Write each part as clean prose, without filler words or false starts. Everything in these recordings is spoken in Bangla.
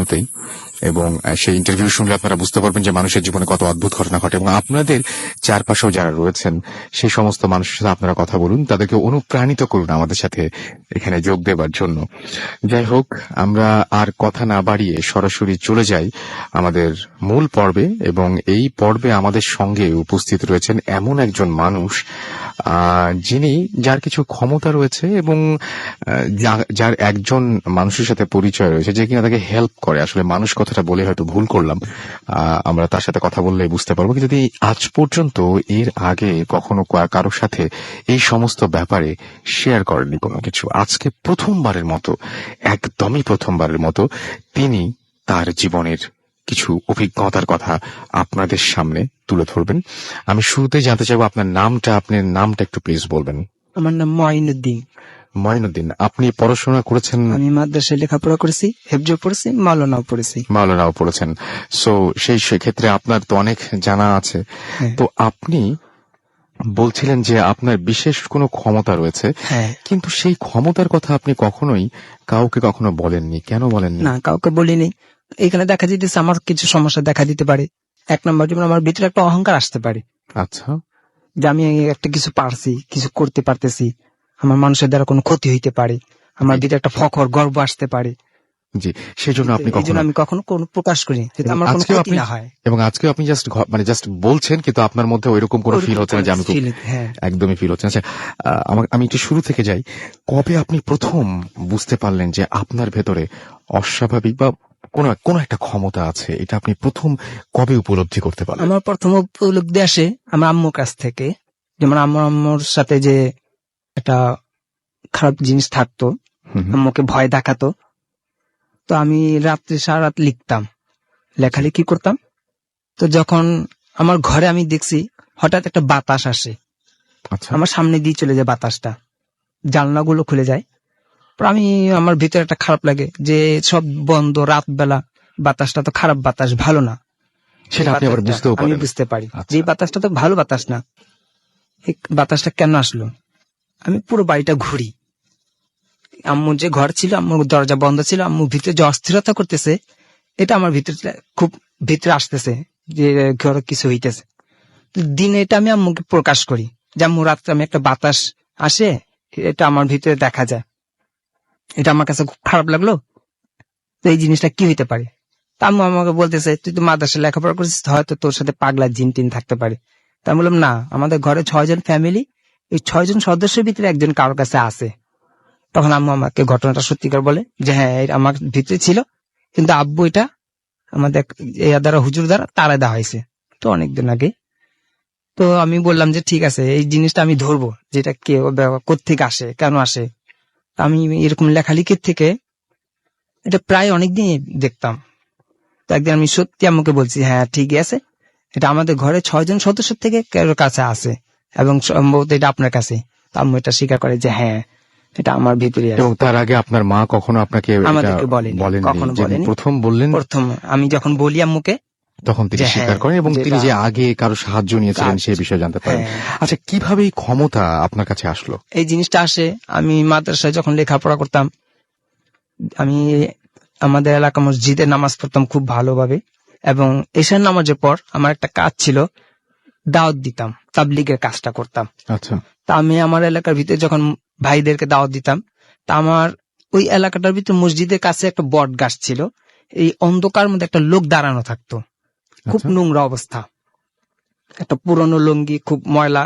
প্রশ্নতেই, এবং সেই ইন্টারভিউ শুনলে আপনারা বুঝতে পারবেন যে মানুষের জীবনে কত অদ্ভুত ঘটনা ঘটে, এবং আপনাদের চারপাশেও যারা রয়েছেন সেই সমস্ত মানুষের সাথে আপনারা কথা বলুন, তাদেরকে অনুপ্রাণিত করুন আমাদের সাথে এখানে যোগ দেবার জন্য। যাই হোক, আমরা আর কথা না বাড়িয়ে সরাসরি চলে যাই আমাদের মূল পর্বে, এবং এই পর্বে আমাদের সঙ্গে উপস্থিত রয়েছেন এমন একজন মানুষ যার কিছু ক্ষমতা রয়েছে, এবং যার একজন মানুষের সাথে পরিচয় রয়েছে যে কিনা তাকে হেল্প করে। আসলে মানুষ কথাটা বলে হয়তো ভুল করলাম, আমরা তার সাথে কথা বললে বুঝতে পারবো। কিন্তু আজ পর্যন্ত এর আগে কখনো কারোর সাথে এই সমস্ত ব্যাপারে শেয়ার করেননি কোনো কিছু। আজকে প্রথমবারের মতো, একদমই প্রথমবারের মতো তিনি তার জীবনের কিছু অভিজ্ঞতার কথা আপনাদের সামনে তুলে ধরবেন। আমি শুরুতে জানতে চাইবো আপনার নামটা একটু প্লিজ বলবেন। আমার নাম মঈনুদ্দিন। মঈনুদ্দিন, আপনি পড়াশোনা করেছেন? আমি মাদ্রাসায় লেখাপড়া করেছি, হেফজও পড়েছি, মাওলানাও পড়েছেন। সো সেই ক্ষেত্রে আপনার তো অনেক জানা আছে। তো আপনি বলছিলেন যে আপনার বিশেষ কোনো ক্ষমতা রয়েছে, কিন্তু সেই ক্ষমতার কথা আপনি কখনোই কাউকে কখনো বলেননি। কেন বলেননি? না, কাউকে বলিনি। এখানে দেখা যেতেছে আমার কিছু সমস্যা দেখা দিতে পারে। এক নম্বর, যেমন আমার ভিতরে একটা অহংকার আসতে পারে। আচ্ছা, যে আমি একটা কিছু পারছি, কিছু করতে পারতেছি, আমার মানুষের দ্বারা কোনো ক্ষতি হইতে পারে, আমার ভিতরে একটা ফখর, গর্ব আসতে পারে। জি, সেজন্য আমি কখনো কোনো প্রকাশ করি, আমার কোনো ক্ষতি না হয়। এবং আজকে আপনি জাস্ট বলছেন, কিন্তু আপনার মধ্যে ওইরকম কোনো ফিল হচ্ছে না যে আমি একদমই ফিল হচ্ছে না। আচ্ছা, আমি একটু শুরু থেকে যাই। কবে আপনি প্রথম বুঝতে পারলেন যে আপনার ভেতরে অস্বাভাবিক বা কোন একটা ক্ষমতা আছে? এটা আপনি প্রথম কবে উপলব্ধি করতে পারলেন? আমার প্রথম উপলব্ধি আসে আমার আম্মুর কাছ থেকে। যেমন আম্মুর সাথে যে একটা খারাপ জিনিস থাকতো, আম্মুকে ভয় দেখাতো। তো আমি রাত্রে সারা রাত লিখতাম, লেখালেখি করতাম। তো যখন আমার ঘরে আমি দেখছি হঠাৎ একটা বাতাস আসে, আমার সামনে দিয়ে চলে যায় বাতাসটা, জানলাগুলো খুলে যায়। আমি আমার ভিতরে একটা খারাপ লাগে যে সব বন্ধ, রাত বেলা, বাতাসটা তো খারাপ বাতাস, ভালো না। সেটা আপনি আবার আমি বুঝতে পারি যে বাতাসটা তো ভালো বাতাস না। এই বাতাসটা কেন আসলো? আমি পুরো বাড়িটা ঘুরি, আম্মু যে ঘর ছিল, আম্মুর দরজা বন্ধ ছিল, আম্মু ভিতরে যে অস্থিরতা করতেছে, এটা আমার ভিতরে খুব ভিতরে আসতেছে যে ঘরে কিছু হইতেছে। দিনে এটা আমি আম্মুকে প্রকাশ করি যে আম্মু, রাত্রে আমি একটা বাতাস আসে, এটা আমার ভিতরে দেখা যায়, এটা আমার কাছে খুব খারাপ লাগলো। তো এই জিনিসটা কি হইতে পারে? তা আম্মু আমাকে বলতেছে, তুই তো মাদ্রাসায় লেখাপড়া করেছিস, হয়তো তোর সাথে পাগলা জিন টিন থাকতে পারে। তা আমি বললাম, না, আমাদের ঘরে 6 জন ফ্যামিলি, এই 6 জন সদস্যের ভিতরে একজন কারোর কাছে আছে। তখন আম্মু আমাকে ঘটনাটা সত্যিকার বলে যে হ্যাঁ, আমার ভিতরে ছিল, কিন্তু আব্বু এটা আমাদের দ্বারা, হুজুর দ্বারা তারা দেওয়া হয়েছে, তো অনেকদিন আগে। তো আমি বললাম যে ঠিক আছে, এই জিনিসটা আমি ধরবো, যেটা কে কোত্থেকে আসে, কেন আসে। আমি এরকম লেখালেখির থেকে এটা প্রায় অনেকদিন দেখতাম। তো একদিন আমি সত্যি আম্মুকে বলছি, হ্যাঁ ঠিকই আছে, এটা আমাদের ঘরে 6 জন সদস্য থেকে কারোর কাছে আছে, এবং সম্ভবত এটা আপনার কাছে। আম্মু এটা স্বীকার করে যে হ্যাঁ, এটা আমার ভিতরে আছে। এবং তার আগে আপনার মা কখনো আপনাকে আমাদেরকে বলেনি, কখনো বলেনি। প্রথম আমি যখন বলি আম্মুকে, তখন তিনি স্বীকার করেন, এবং তিনি যে আগে কারো সাহায্য নিয়েছিলেন সেই বিষয়ে জানতে পারেন। আচ্ছা, কিভাবে এই ক্ষমতা আপনার কাছে আসলো? এই জিনিসটা আসে, আমি মাদ্রাসায় যখন লেখাপড়া করতাম, আমি আমাদের এলাকা মসজিদে নামাজ পড়তাম খুব ভালোভাবে, এবং এশার নামাজের পর আমার একটা কাজ ছিল, দাওয়াত দিতাম, তাবলীগের কাজটা করতাম। আচ্ছা, তা আমি আমার এলাকার ভিতরে যখন ভাইদেরকে দাওয়াত দিতাম, তা আমার ওই এলাকাটার ভিতরে মসজিদের কাছে একটা বট গাছ ছিল। এই অন্ধকার মধ্যে একটা লোক দাঁড়ানো থাকতো, খুব নোংরা অবস্থা, একটা পুরনো লুঙ্গি, খুব ময়লা,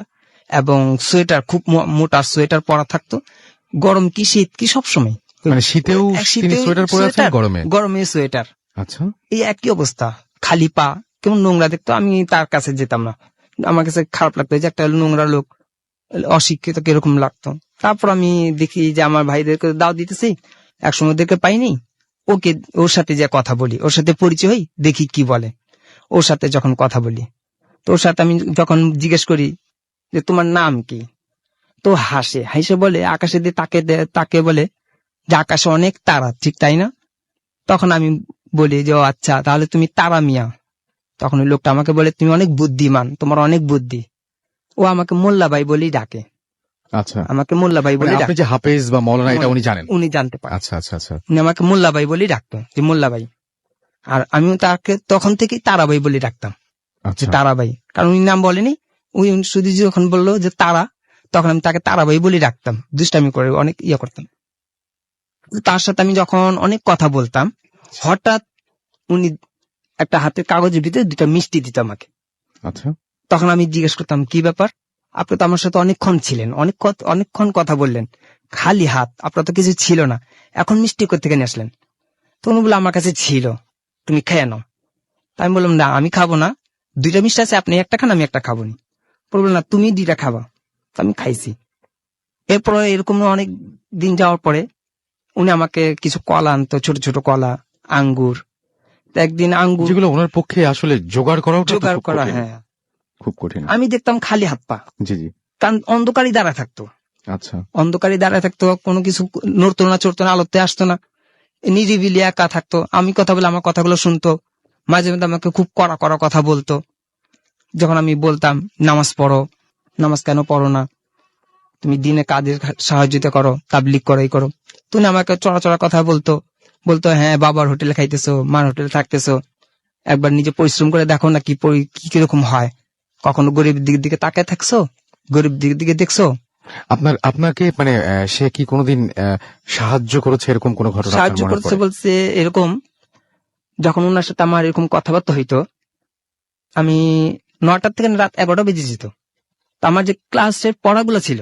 এবং সোয়েটার, খুব মোটা সোয়েটার পরা থাকতো। গরম কি শীত কি সবসময়, মানে শীতেও সোয়েটার পরে আছেন, গরমে সোয়েটার। আচ্ছা, এই একই অবস্থা, খালি পা, কেমন নোংরা দেখতো। আমি তার কাছে যেতাম না, আমার কাছে খারাপ লাগতো যে একটা নোংরা লোক, অশিক্ষিত কিরকম লাগতো। তারপর আমি দেখি যে আমার ভাইদেরকে দাও দিতেছি, একসময় ওদেরকে পাইনি, ওর সাথে যে কথা বলি, ওর সাথে পরিচয় হই, দেখি কি বলে। ওর সাথে যখন কথা বলি, তো ওর সাথে আমি যখন জিজ্ঞেস করি যে তোমার নাম কি, তো হাসে বলে, আকাশে দিয়ে তাকে বলে যে আকাশে অনেক তারা, ঠিক তাই না? তখন আমি বলি যে ও আচ্ছা, তাহলে তুমি তারা মিয়া। তখন ওই লোকটা আমাকে বলে, তুমি অনেক বুদ্ধিমান, তোমার অনেক বুদ্ধি। ও আমাকে মোল্লা ভাই বলেই ডাকে। আচ্ছা, আমাকে মোল্লা ভাই বলে, আপনি যে হাফেজ বা মৌলানা এটা উনি জানেন? উনি জানতে পারেন। আচ্ছা আচ্ছা আচ্ছা, উনি আমাকে মোল্লা ভাই বলেই ডাকতো, যে মোল্লা ভাই। আর আমিও তাকে তখন থেকেই তারাবাই বলে ডাকতাম, যে আচ্ছা তারাবাই, কারণ উনি নাম বলেনি, উনি শুধু যখন বললো যে তারা, তখন আমি তাকে তারাবাই বলে ডাকতাম, দুষ্টামি করে অনেক ইয়ে করতাম। তার সাথে আমি যখন অনেক কথা বলতাম, হঠাৎ উনি একটা হাতের কাগজের ভিতরে 2টা মিষ্টি দিত আমাকে। আচ্ছা তখন আমি জিজ্ঞেস করতাম, কি ব্যাপার, আপনি তো আমার সাথে অনেকক্ষণ ছিলেন, অনেকক্ষণ কথা বললেন, খালি হাত, আপনার তো কিছু ছিল না, এখন মিষ্টি কোত্থেকে নিয়ে আসলেন? তো উনি বললো, আমার কাছে ছিল, তুমি খেয়ে নাও। তাই আমি বললাম, না আমি খাবো না, 2টা মিষ্টি আছে, আপনি একটা খান, আমি একটা খাবো নি। বললো, না তুমি 2টা খাবা। তো আমি খাইছি। এরপরে এরকম অনেক দিন যাওয়ার পরে উনি আমাকে কিছু কলা আনতো, ছোট ছোট কলা, আঙ্গুর। তো একদিন আঙ্গুর যেগুলো ওনার পক্ষে আসলে জোগাড় করাও জোগাড় করা, হ্যাঁ, খুব কঠিন। আমি দেখতাম খালি হাত পা, জি জি কারণ অন্ধকারই দাঁড়া থাকতো, আচ্ছা অন্ধকারই দাঁড়ায় থাকতো, কোনো কিছু নড়তো না, চড়তো না, আলোতে আসতো না, নিরিবিলি একা থাকতো। আমি কথা বলে আমার কথাগুলো শুনতো, মাঝে মধ্যে আমাকে খুব কড়া কড়া কথা বলতো। যখন আমি বলতাম, নামাজ পড়ো, নামাজ কেন পড়ো না, তুমি দিনে কাজের সাহায্যতা করো, তাবলিগ করো, এই করো, তুমি আমাকে চড়া চড়া কথা বলতো। বলতো, হ্যাঁ বাবার হোটেলে খাইতেছো, মার হোটেলে থাকতেছো, একবার নিজে পরিশ্রম করে দেখো না কি কিরকম হয়, কখনো গরিবের দিকে তাকায় থাকছো, গরিব দিকে দেখছো? আপনাকে মানে সে কি কোনোদিন সাহায্য করেছে এরকম কোনো ঘটনা আপনার সাহায্য মনে করছে পড়ে? বলছে এরকম, যখন ওনার সাথে আমার এরকম কথাবার্তা হইতো, আমি 9টা থেকে রাত 11টা বেজে যেত। তো আমার যে ক্লাসের পড়াগুলো ছিল,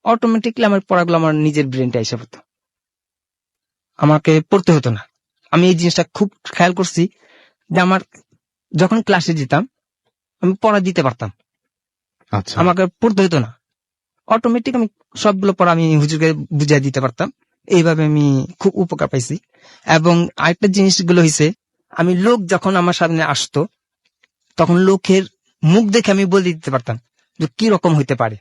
অটোমেটিকলি আমার পড়াগুলো আমার নিজের ব্রেনটা এসে পড়তো, আমাকে পড়তে হতো না। আমি এই জিনিসটা খুব খেয়াল করছি, যে আমার যখন ক্লাসে যেতাম আমি পড়া দিতে পারতাম, আচ্ছা আমাকে পড়তে হতো না, অটোমেটিক আমি সবগুলো পড়া আমি হুজুরকে বুঝিয়ে দিতে পারতাম। এইভাবে আমি খুব উপকার পাইছি। এবং আরেকটা জিনিসগুলো হয়েছে, আমি লোক যখন আমার সামনে আসতো, তখন লোকের মুখ দেখে আমি বলে দিতে পারতাম যে কি রকম হইতে পারে,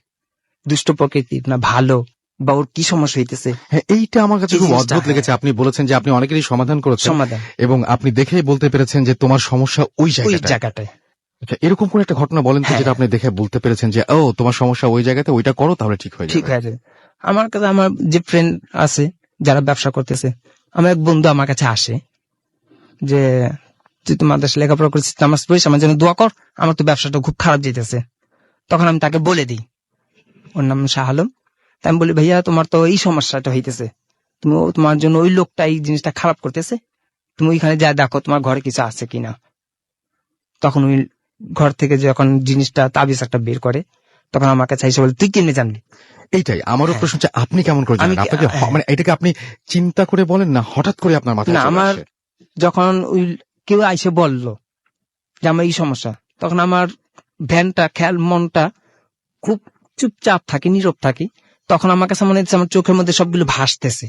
দুষ্ট প্রকৃতির না ভালো, বা ওর কি সমস্যা হইতেছে, হ্যাঁ এইটা আমার কাছে এই খুব জিনিসটা, অদ্ভুত লেগেছে। আপনি বলেছেন যে আপনি অনেকেরই সমাধান করেছেন সমাধান এবং আপনি দেখেই বলতে পেরেছেন যে তোমার সমস্যা ওই ওই জায়গাটায়। জায়গাটায়। আচ্ছা, এরকম কোন একটা ঘটনা বলেন তো হ্যাঁ, যেটা আপনি দেখে বলতে পেরেছেন যে ও তোমার সমস্যা ওই জায়গাতে, ওইটা করো তাহলে ঠিক হয়ে ঠিক যাবে। হয়ে যাবে। আমার কাছে আমার যে ফ্রেন্ড আছে যারা ব্যবসা করতেছে, আমার এক বন্ধু আমার কাছে আসে যে তুই তো মাদ্রাসা লেখাপড়া করছিস, নামাজ পড়িস, আমার জন্য দোয়া কর, আমার তো ব্যবসাটা খুব খারাপ যেতেছে। তখন আমি তাকে বলে দিই, ওর নাম শাহ আলম। তাই আমি বলি, ভাইয়া তোমার তো এই সমস্যাটা হইতেছে, তোমার জন্য ওই লোকটা এই জিনিসটা খারাপ করতেছে, তুমি ওইখানে যা দেখো তোমার ঘরে কিছু আছে কিনা। তখন ওই ঘর থেকে যখন জিনিসটা তাবিজ একটা বের করে, তখন আমার কাছে এসে বলে, তুই কেমনে জানলি? এইটাই আমারও হ্যাঁ। প্রশ্ন হচ্ছে, আপনি কেমন করে জানেন? আমি আপনাকে হ্যাঁ। মানে এটাকে আপনি চিন্তা করে বলেন না হঠাৎ করে আপনার মাথায় না, চলে আমার আসে? যখন ওই কেউ আইসে বলল যে আমার এই সমস্যা, তখন আমার ভ্যানটা খেয়াল মনটা খুব চুপচাপ থাকি, নীরব থাকি। তখন আমার কাছে মনে হচ্ছে আমার চোখের মধ্যে সবগুলো ভাসতেছে,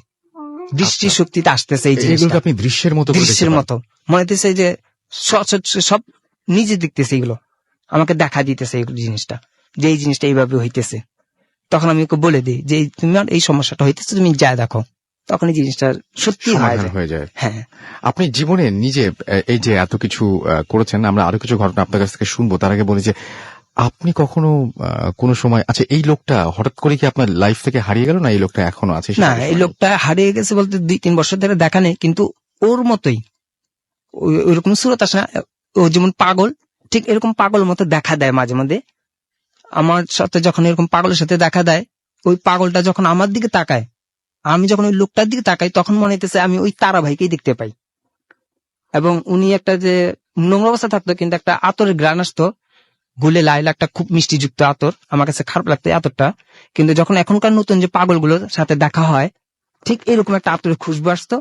দৃষ্টি আচ্ছা। শক্তিতে আসতেছে, এই জিনিসটা এগুলোকে আপনি দৃশ্যের মতো করে দেখতে দৃশ্যের পান। মতো মনে হতেছে যে সব নিজে দেখতেছে, এগুলো আমাকে দেখা দিতেছে, এই জিনিসটা যে এই জিনিসটা এইভাবে হইতেছে। তখন আমি ওকে বলে দিই যে তোমার এই সমস্যাটা হইতেছে, তুমি যা দেখো, তখন এই জিনিসটা সত্যি সমাধান হয়ে যায়। হ্যাঁ। আপনি জীবনে নিজে এই যে এত কিছু করেছেন, আমরা আরো কিছু ঘটনা আপনার কাছ থেকে শুনবো, তার আগে বলি যে আপনি কখনো কোনো সময়, আচ্ছা এই লোকটা হঠাৎ করে কি আপনার লাইফ থেকে হারিয়ে গেল, না এই লোকটা এখনো আছে? না, এই লোকটা হারিয়ে গেছে বলতে 2-3 বছর ধরে দেখা নেই, কিন্তু ওর মতোই ওইরকম সুরত আসে না, ও যেমন পাগল, ঠিক এরকম পাগল মতো দেখা দেয় মাঝে মধ্যে। আমার সাথে যখন এরকম পাগলের সাথে দেখা দেয়, ওই পাগলটা যখন আমার দিকে তাকায়, আমি যখন ওই লোকটার দিকে তাকাই, তখন মনে হইতেছে আমি ওই তারা ভাইকেই দেখতে পাই। এবং উনি একটা যে নোংরা অবস্থা থাকতো, কিন্তু একটা আতরের গ্রান আসতো, গুলে লাইলা, একটা খুব মিষ্টি যুক্ত আতর, আমার কাছে খারাপ লাগতো এই আতরটা। কিন্তু যখন এখনকার নতুন যে পাগলগুলোর সাথে দেখা হয়, ঠিক এরকম একটা আতরের খুশবু আসতো।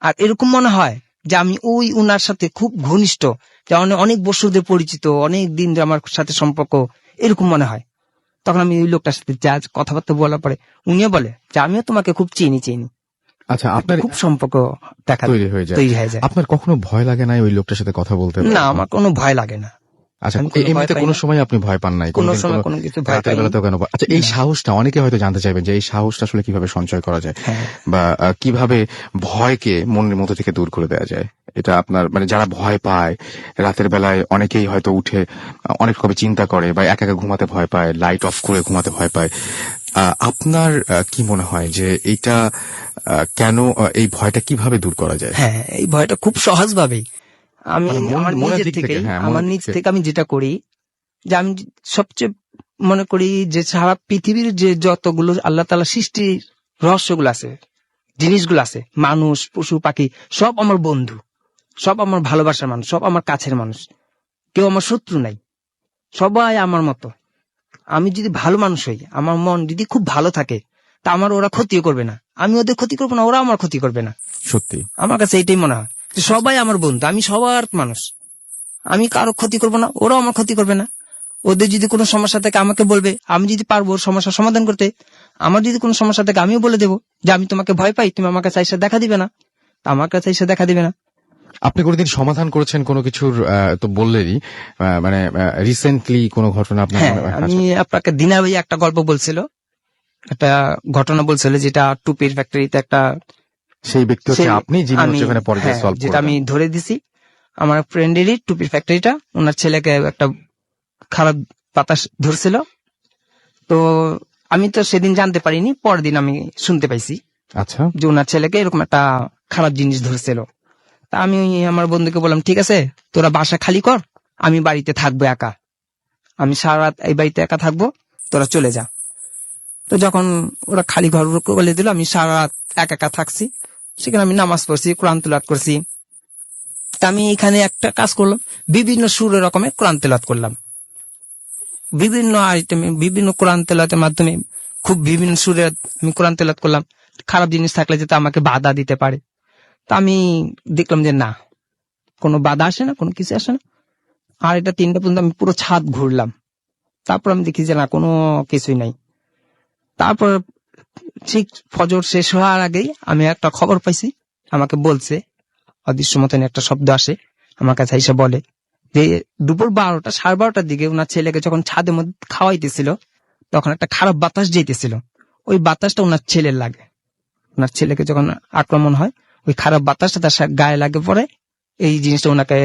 আর এরকম মনে হয় যে আমি ওই উনার সাথে খুব ঘনিষ্ঠ, যে অনেক বছর ধরে পরিচিত, অনেক দিন ধরে আমার সাথে সম্পর্ক, এরকম মনে হয়। তখন আমি ওই লোকটার সাথে যা কথাবার্তা বলার পরে উনিও বলে যে আমিও তোমাকে খুব চিনি। আচ্ছা, আপনার খুব সম্পর্ক দেখা তৈরি হয়ে যায়। আপনার কখনো ভয় লাগে না ওই লোকটার সাথে কথা বলতে? না, আমার কোনো ভয় লাগে না। আচ্ছা, আমি কোনো ভয় এমনিতে পাই কোনো না। সময় আপনি ভয় পান নাই? কোনো কোনোদিন সময় কোনো কিছু ভয় রাতের পাইনি। বেলাতেও কেন? আচ্ছা, এই না। সাহসটা অনেকে হয়তো জানতে চাইবেন যে এই সাহসটা আসলে কিভাবে সঞ্চয় করা যায়, হ্যাঁ। বা কিভাবে ভয়কে মনের মধ্যে থেকে দূর করে দেওয়া যায়? এটা আপনার মানে যারা ভয় পায় রাতের বেলায়, অনেকেই হয়তো উঠে অনেক রকম চিন্তা করে, বা একা একা ঘুমাতে ভয় পায়, লাইট অফ করে ঘুমাতে ভয় পায়। আপনার কি মনে হয় যে এইটা কেন, এই ভয়টা কিভাবে দূর করা যায়? হ্যাঁ, এই ভয়টা খুব সহজ ভাবেই, আমি মানে আমার মনের নিজের দিক থেকে, থেকে হ্যাঁ, আমার মনের নিজ দিক থেকে। থেকে আমি যেটা করি, যে আমি সবচেয়ে মনে করি যে সারা পৃথিবীর যে যতগুলো আল্লাহ তাআলা সৃষ্টির রহস্যগুলো আছে, জিনিসগুলো আছে, মানুষ, পশু পাখি, সব আমার বন্ধু, সব আমার ভালোবাসার মানুষ, সব আমার কাছের মানুষ, কেউ আমার শত্রু নাই, সবাই আমার মতো। আমি যদি ভালো মানুষ হই, আমার মন যদি খুব ভালো থাকে, তা আমার ওরা ক্ষতিও করবে না, আমি ওদের ক্ষতি করবো না, ওরা আমার ক্ষতি করবে না। সত্যি আমার কাছে এটাই মনে হয় যে সবাই আমার বন্ধু, আমি সবার মানুষ, আমি কারো ক্ষতি করবো না, ওরাও আমার ক্ষতি করবে না। ওদের যদি কোনো সমস্যা থাকে আমাকে বলবে, আমি যদি পারবো ওর সমস্যার সমাধান করতে। আমার যদি কোনো সমস্যা থাকে আমিও বলে দেবো যে আমি তোমাকে ভয় পাই, তুমি আমার কাছে এসে দেখা দিবে না, তা আমার কাছে এসে দেখা দিবে না। আপনি কোনোদিন সমাধান করেছেন কোনো কিছুর? তো বললেনই, মানে রিসেন্টলি কোনো ঘটনা আপনার হ্যাঁ, মনে- আমি আচ্ছা। আপনাকে দিনা ভাই একটা গল্প বলছিল, একটা ঘটনা বলছিল, যেটা টুপির ফ্যাক্টরিতে একটা, সেই ব্যক্তি হচ্ছে সেই আপনি, যিনি আমি, হচ্ছে ওখানে পরে হ্যাঁ, সলভ যেটা আমি করবেন। ধরে দিছি। আমার ফ্রেন্ডেরই টুপির ফ্যাক্টরিটা, ওনার ছেলেকে একটা খারাপ বাতাস ধরছিল। তো আমি তো সেদিন জানতে পারিনি, পরের দিন আমি শুনতে পাইছি আচ্ছা, যে ওনার ছেলেকে এরকম একটা খারাপ জিনিস ধরছিল। তা আমি আমার বন্ধুকে বললাম, ঠিক আছে তোরা বাসা খালি কর, আমি বাড়িতে থাকবো একা, আমি সারা রাত এই বাড়িতে একা থাকবো, তোরা চলে যা। তো যখন ওরা খালি ঘর বলে দিল, আমি সারা রাত একা একা থাকছি, সেখানে আমি নামাজ পড়ছি, কোরআন তেলাওয়াত করছি। তা আমি এখানে একটা কাজ করলাম, বিভিন্ন সুরের রকমের কোরআন তেলাওয়াত করলাম, বিভিন্ন আইটেমে, বিভিন্ন কোরআন তেলাওয়াতের মাধ্যমে, খুব বিভিন্ন সুরে আমি কোরআন তেলাওয়াত করলাম। খারাপ জিনিস থাকলে যাতে আমাকে বাধা দিতে পারে। তা আমি দেখলাম যে না, কোনো বাধা আসে না, কোনো কিছু আসে না। আর এটা 3টা পর্যন্ত আমি পুরো ছাদ ঘুরলাম, তারপর আমি দেখি যে না, কোনো কিছুই নাই। তারপর ঠিক ফজর শেষ হওয়ার আগেই আমি একটা খবর পাইছি, আমাকে বলছে, অদৃশ্য মতন একটা শব্দ আসে আমার কাছে, এসে বলে যে দুপুর 12টা 12:30টার দিকে ওনার ছেলেকে যখন ছাদের মধ্যে খাওয়াইতেছিল, তখন একটা খারাপ বাতাস যেতেছিল, ওই বাতাসটা ওনার ছেলের লাগে। ওনার ছেলেকে যখন আক্রমণ হয়, ওই খারাপ বাতাসটা তার গায়ে লাগে পড়ে, এই জিনিসটা ওনাকে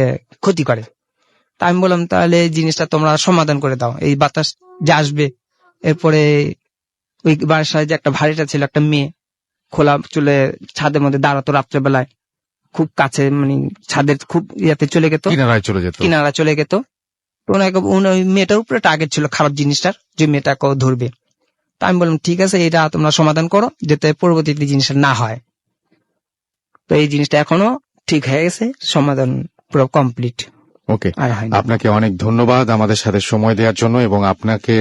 ক্ষতি করে। তা আমি বললাম, তাহলে এই জিনিসটা তোমরা সমাধান করে দাও, এই বাতাস যে আসবে। এরপরে ওই বাসায় যে একটা ভাড়িটা ছিল, একটা মেয়ে খোলা চুলে ছাদের মধ্যে দাঁড়াতো রাত্রেবেলায়, খুব কাছে, মানে ছাদের খুব ইয়াতে চলে গেত, কিনারায় চলে যেত। কিনারা চলে গেত। তো ওনাকে ওই মেয়েটার উপরে টার্গেট ছিল খারাপ জিনিসটার, যে মেয়েটাকে ও ধরবে। তা আমি বললাম, ঠিক আছে, এটা তোমরা সমাধান করো, যাতে পরবর্তীতে জিনিসটা না হয়। তো এই জিনিসটা এখনো ঠিক হয়ে গেছে, সমাধান পুরো কমপ্লিট। ওকে, আর হয়নি। আপনাকে অনেক ধন্যবাদ আমাদের সাথে সময় দেওয়ার জন্য, এবং আপনাকে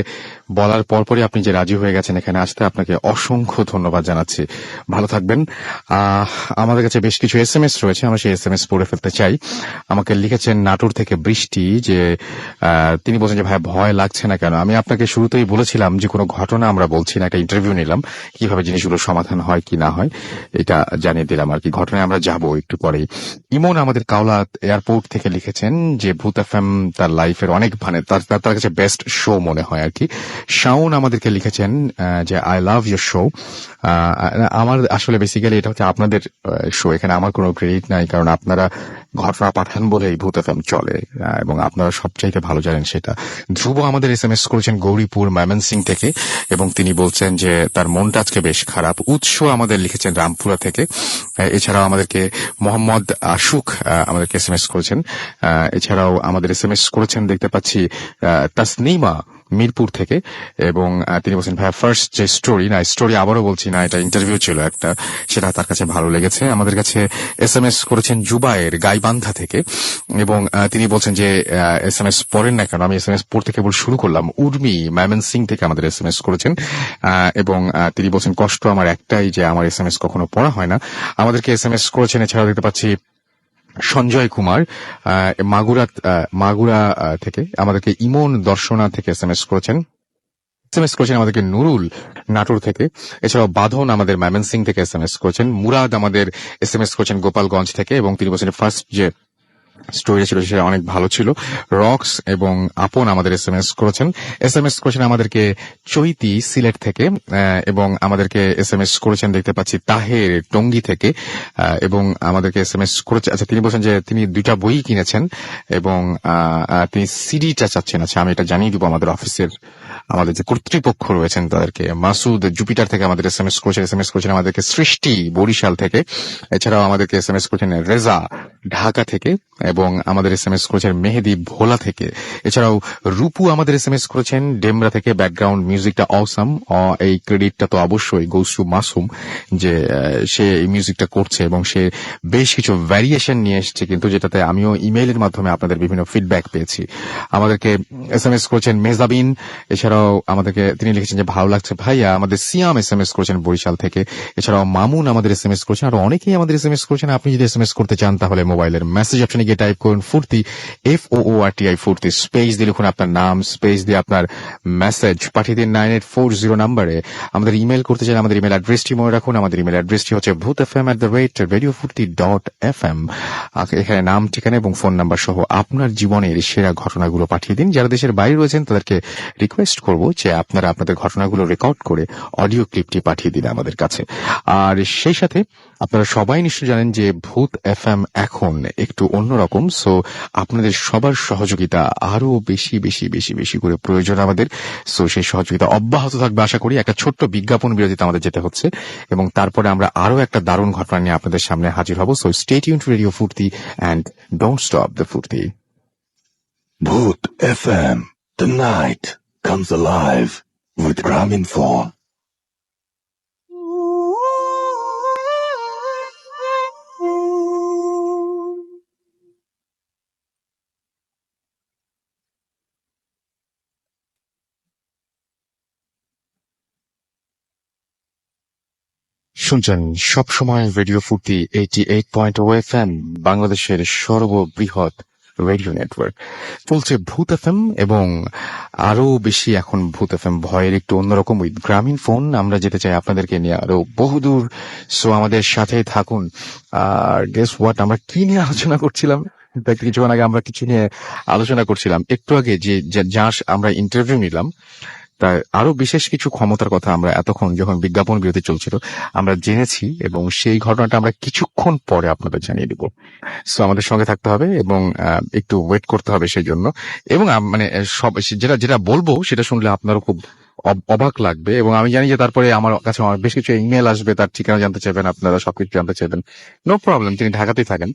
বলার পরপরই আপনি যে রাজি হয়ে গেছেন এখানে আসতে, আপনাকে অসংখ্য ধন্যবাদ জানাচ্ছি। ভালো থাকবেন। আমাদের কাছে বেশ কিছু এসএমএস রয়েছে, আমরা সেই এসএমএস পড়ে ফেলতে চাই। আমাকে লিখেছেন নাটোর থেকে বৃষ্টি, যে তিনি বলছেন যে ভাই ভয় লাগছে না কেন? আমি আপনাকে শুরুতেই বলেছিলাম যে কোনো ঘটনা আমরা বলছি না, একটা ইন্টারভিউ নিলাম, কিভাবে জিনিসগুলো সমাধান হয় কি না হয় এটা জানিয়ে দিলাম আর কি। ঘটনায় আমরা যাব একটু পরেই। ইমন আমাদের কাওলাত এয়ারপোর্ট থেকে লিখেছেন যে ভূত এফএম তার লাইফের অনেক মানে তার কাছে বেস্ট শো মনে হয় আর কি। শাওন আমাদেরকে লিখেছেন যে আই লাভ ইউর শো। আমার আসলে বেসিক্যালি এটা হচ্ছে আপনাদের শো, এখানে আমার কোনো ক্রেডিট নাই, কারণ আপনারা ঘটনা পাঠান বলেই ভূত এফএম চলে, এবং আপনারা সবচাইতে ভালো জানেন সেটা। ধ্রুব আমাদের এসএমএস করেছেন গৌরীপুর ময়মনসিং থেকে, এবং তিনি বলছেন যে তার মনটা আজকে বেশ খারাপ। উৎস আমাদের লিখেছেন রামপুরা থেকে। এছাড়াও আমাদেরকে মোহাম্মদ আশুক আমাদেরকে এসএমএস করেছেন। এছাড়াও আমাদের এসএমএস করেছেন দেখতে পাচ্ছি তাসনিমা মিরপুর থেকে, এবং তিনি বলছেন ভাইয়া ফার্স্ট যে স্টোরি আবারও বলছি না, এটা ইন্টারভিউ ছিল একটা, সেটা তার কাছে ভালো লেগেছে। আমাদের কাছে এসএমএস করেছেন জুবায়ের গাইবান্ধা থেকে, এবং তিনি বলছেন যে এসএমএস পড়েন না কেন, আমি এসএমএস পড়তে কেবল শুরু করলাম। উর্মি ময়মনসিং থেকে আমাদের এসএমএস করেছেন, এবং তিনি বলছেন কষ্ট আমার একটাই যে আমার এসএমএস কখনো পড়া হয় না। আমাদেরকে এসএমএস করেছেন এছাড়াও দেখতে পাচ্ছি সঞ্জয় কুমার মাগুরা থেকে, আমাদেরকে ইমন দর্শনা থেকে এসএমএস করেছেন আমাদেরকে নুরুল নাটোর থেকে, এছাড়াও বাঁধন আমাদের ময়মনসিং থেকে এসএমএস করেছেন। মুরাদ আমাদের এসএমএস করেছেন গোপালগঞ্জ থেকে, এবং তিনি বলছেন ফার্স্ট যে স্টোরি ছিল সেটা অনেক ভালো ছিল। রক্স এবং আপন আমাদের এসএমএস করেছেন আমাদেরকে চৈতি সিলেট থেকে, এবং আমাদেরকে এসএমএস করেছেন দেখতে পাচ্ছি তাহের টঙ্গী থেকে, এবং আমাদেরকে এসএমএস করেছে, আচ্ছা তিনি বলছেন যে তিনি 2টা বই কিনেছেন, এবং তিনি সিডিটা চাচ্ছেন। আচ্ছা আমি এটা জানিয়ে দিব আমাদের অফিসের আমাদের যে কর্তৃপক্ষ রয়েছেন তাদেরকে। মাসুদ জুপিটার থেকে আমাদের এসএমএস করেছেন আমাদেরকে সৃষ্টি বরিশাল থেকে, এছাড়াও আমাদেরকে এসএমএস করেছেন রেজা ঢাকা থেকে, এবং আমাদের SMS করেছেন মেহেদি ভোলা থেকে। এছাড়াও রূপু আমাদের SMS করেছেন ডেমরা থেকে। ব্যাকগ্রাউন্ড মিউজিকটা অসাম, এই ক্রেডিটটা তো অবশ্যই গোস টু মাসুম, যে সে এই মিউজিকটা করছে এবং সে বেশ কিছু ভ্যারিয়েশন নিয়ে এসেছে, কিন্তু যেটাতে আমিও ইমেইলের মাধ্যমে আপনাদের বিভিন্ন ফিডব্যাক পেয়েছি। আমাদেরকে SMS করেছেন মেজাবিন। এছাড়াও আমাদেরকে তিনি লিখেছেন যে ভালো লাগছে ভাইয়া। আমাদের সিয়াম SMS করেছেন বরিশাল থেকে। এছাড়াও মামুন আমাদের SMS করেছেন, আর অনেকেই আমাদের SMS করেছেন। আপনি যদি SMS করতে চান তাহলে মোবাইলের মেসেজ অপশনে গিয়ে টাইপ করুন ফুর্তি, FOORTI ফুর্তি, স্পেস দিয়ে লিখুন আপনার নাম, স্পেস দিয়ে আপনার মেসেজ পাঠিয়ে দিন 9840 নাম্বারে। আমাদের ইমেল করতে চান, আমাদের ইমেল অ্যাড্রেসটি মনে রাখুন। আমাদের ইমেল অ্যাড্রেসটি হচ্ছে bhutfm@radiofurti.fm। এখানে নাম, ঠিকানা এবং ফোন নাম্বার সহ আপনার জীবনের সেরা ঘটনাগুলো পাঠিয়ে দিন। যারা দেশের বাইরে রয়েছেন তাদেরকে রিকোয়েস্ট করব যে আপনারা আপনাদের ঘটনাগুলো রেকর্ড করে অডিও ক্লিপটি পাঠিয়ে দিন আমাদের কাছে। আর সেই সাথে আপনারা সবাই নিশ্চয়ই জানেন যে ভূত FM এখন একটু অন্যরকম, সো আপনাদের সবার সহযোগিতা আরো বেশি বেশি বেশি বেশি করে প্রয়োজন আমাদের। সো সেই সহযোগিতা অব্যাহত থাকবে আশা করি। একটা ছোট্ট বিজ্ঞাপন বিরতিতে আমাদের যেতে হচ্ছে এবং তারপরে আমরা আরো একটা দারুণ ঘটনা নিয়ে আপনাদের সামনে হাজির হব। So stay tuned two radio ফুর্তি এন্ড ডোন্ট স্টপ দ্য ফুর্তি। Bhoot FM. The night comes alive with Graminphone. শুনছেন সবসময় রেডিও ফুর্তি 88.0 FM, বাংলাদেশের সর্ববৃহৎ রেডিও নেটওয়ার্ক। চলছে ভূত FM এবং আরো বেশি এখন ভূত FM ভয়ের একটু অন্যরকম উইথ গ্রামীণ ফোন। আমরা যেতে চাই আপনাদেরকে নিয়ে আরো বহুদূর, সো আমাদের সাথেই থাকুন। আর গেস হোয়াট, আমরা কি নিয়ে আলোচনা করছিলাম? কিছুক্ষণ আগে আমরা কিছু নিয়ে আলোচনা করছিলাম, একটু আগে যে যার আমরা ইন্টারভিউ নিলাম তার আরো বিশেষ কিছু ক্ষমতার কথা আমরা এতক্ষণ যখন বিজ্ঞাপন বিরতি চলছিল আমরা জেনেছি, এবং সেই ঘটনাটা আমরা কিছুক্ষণ পরে আপনাদের জানিয়ে দিব। সো আমাদের সঙ্গে থাকতে হবে এবং একটু ওয়েট করতে হবে সেই জন্য। এবং মানে সব যেটা যেটা বলবো সেটা শুনলে আপনারও খুব অবাক লাগবে, এবং আমি জানি যে তারপরে আমার কাছে বেশ কিছু ইমেল আসবে, তার ঠিকানা জানতে চাইবেন, আপনারা সবকিছু জানতে চাইবেন। নো প্রবলেম, তিনি ঢাকাতেই থাকেন,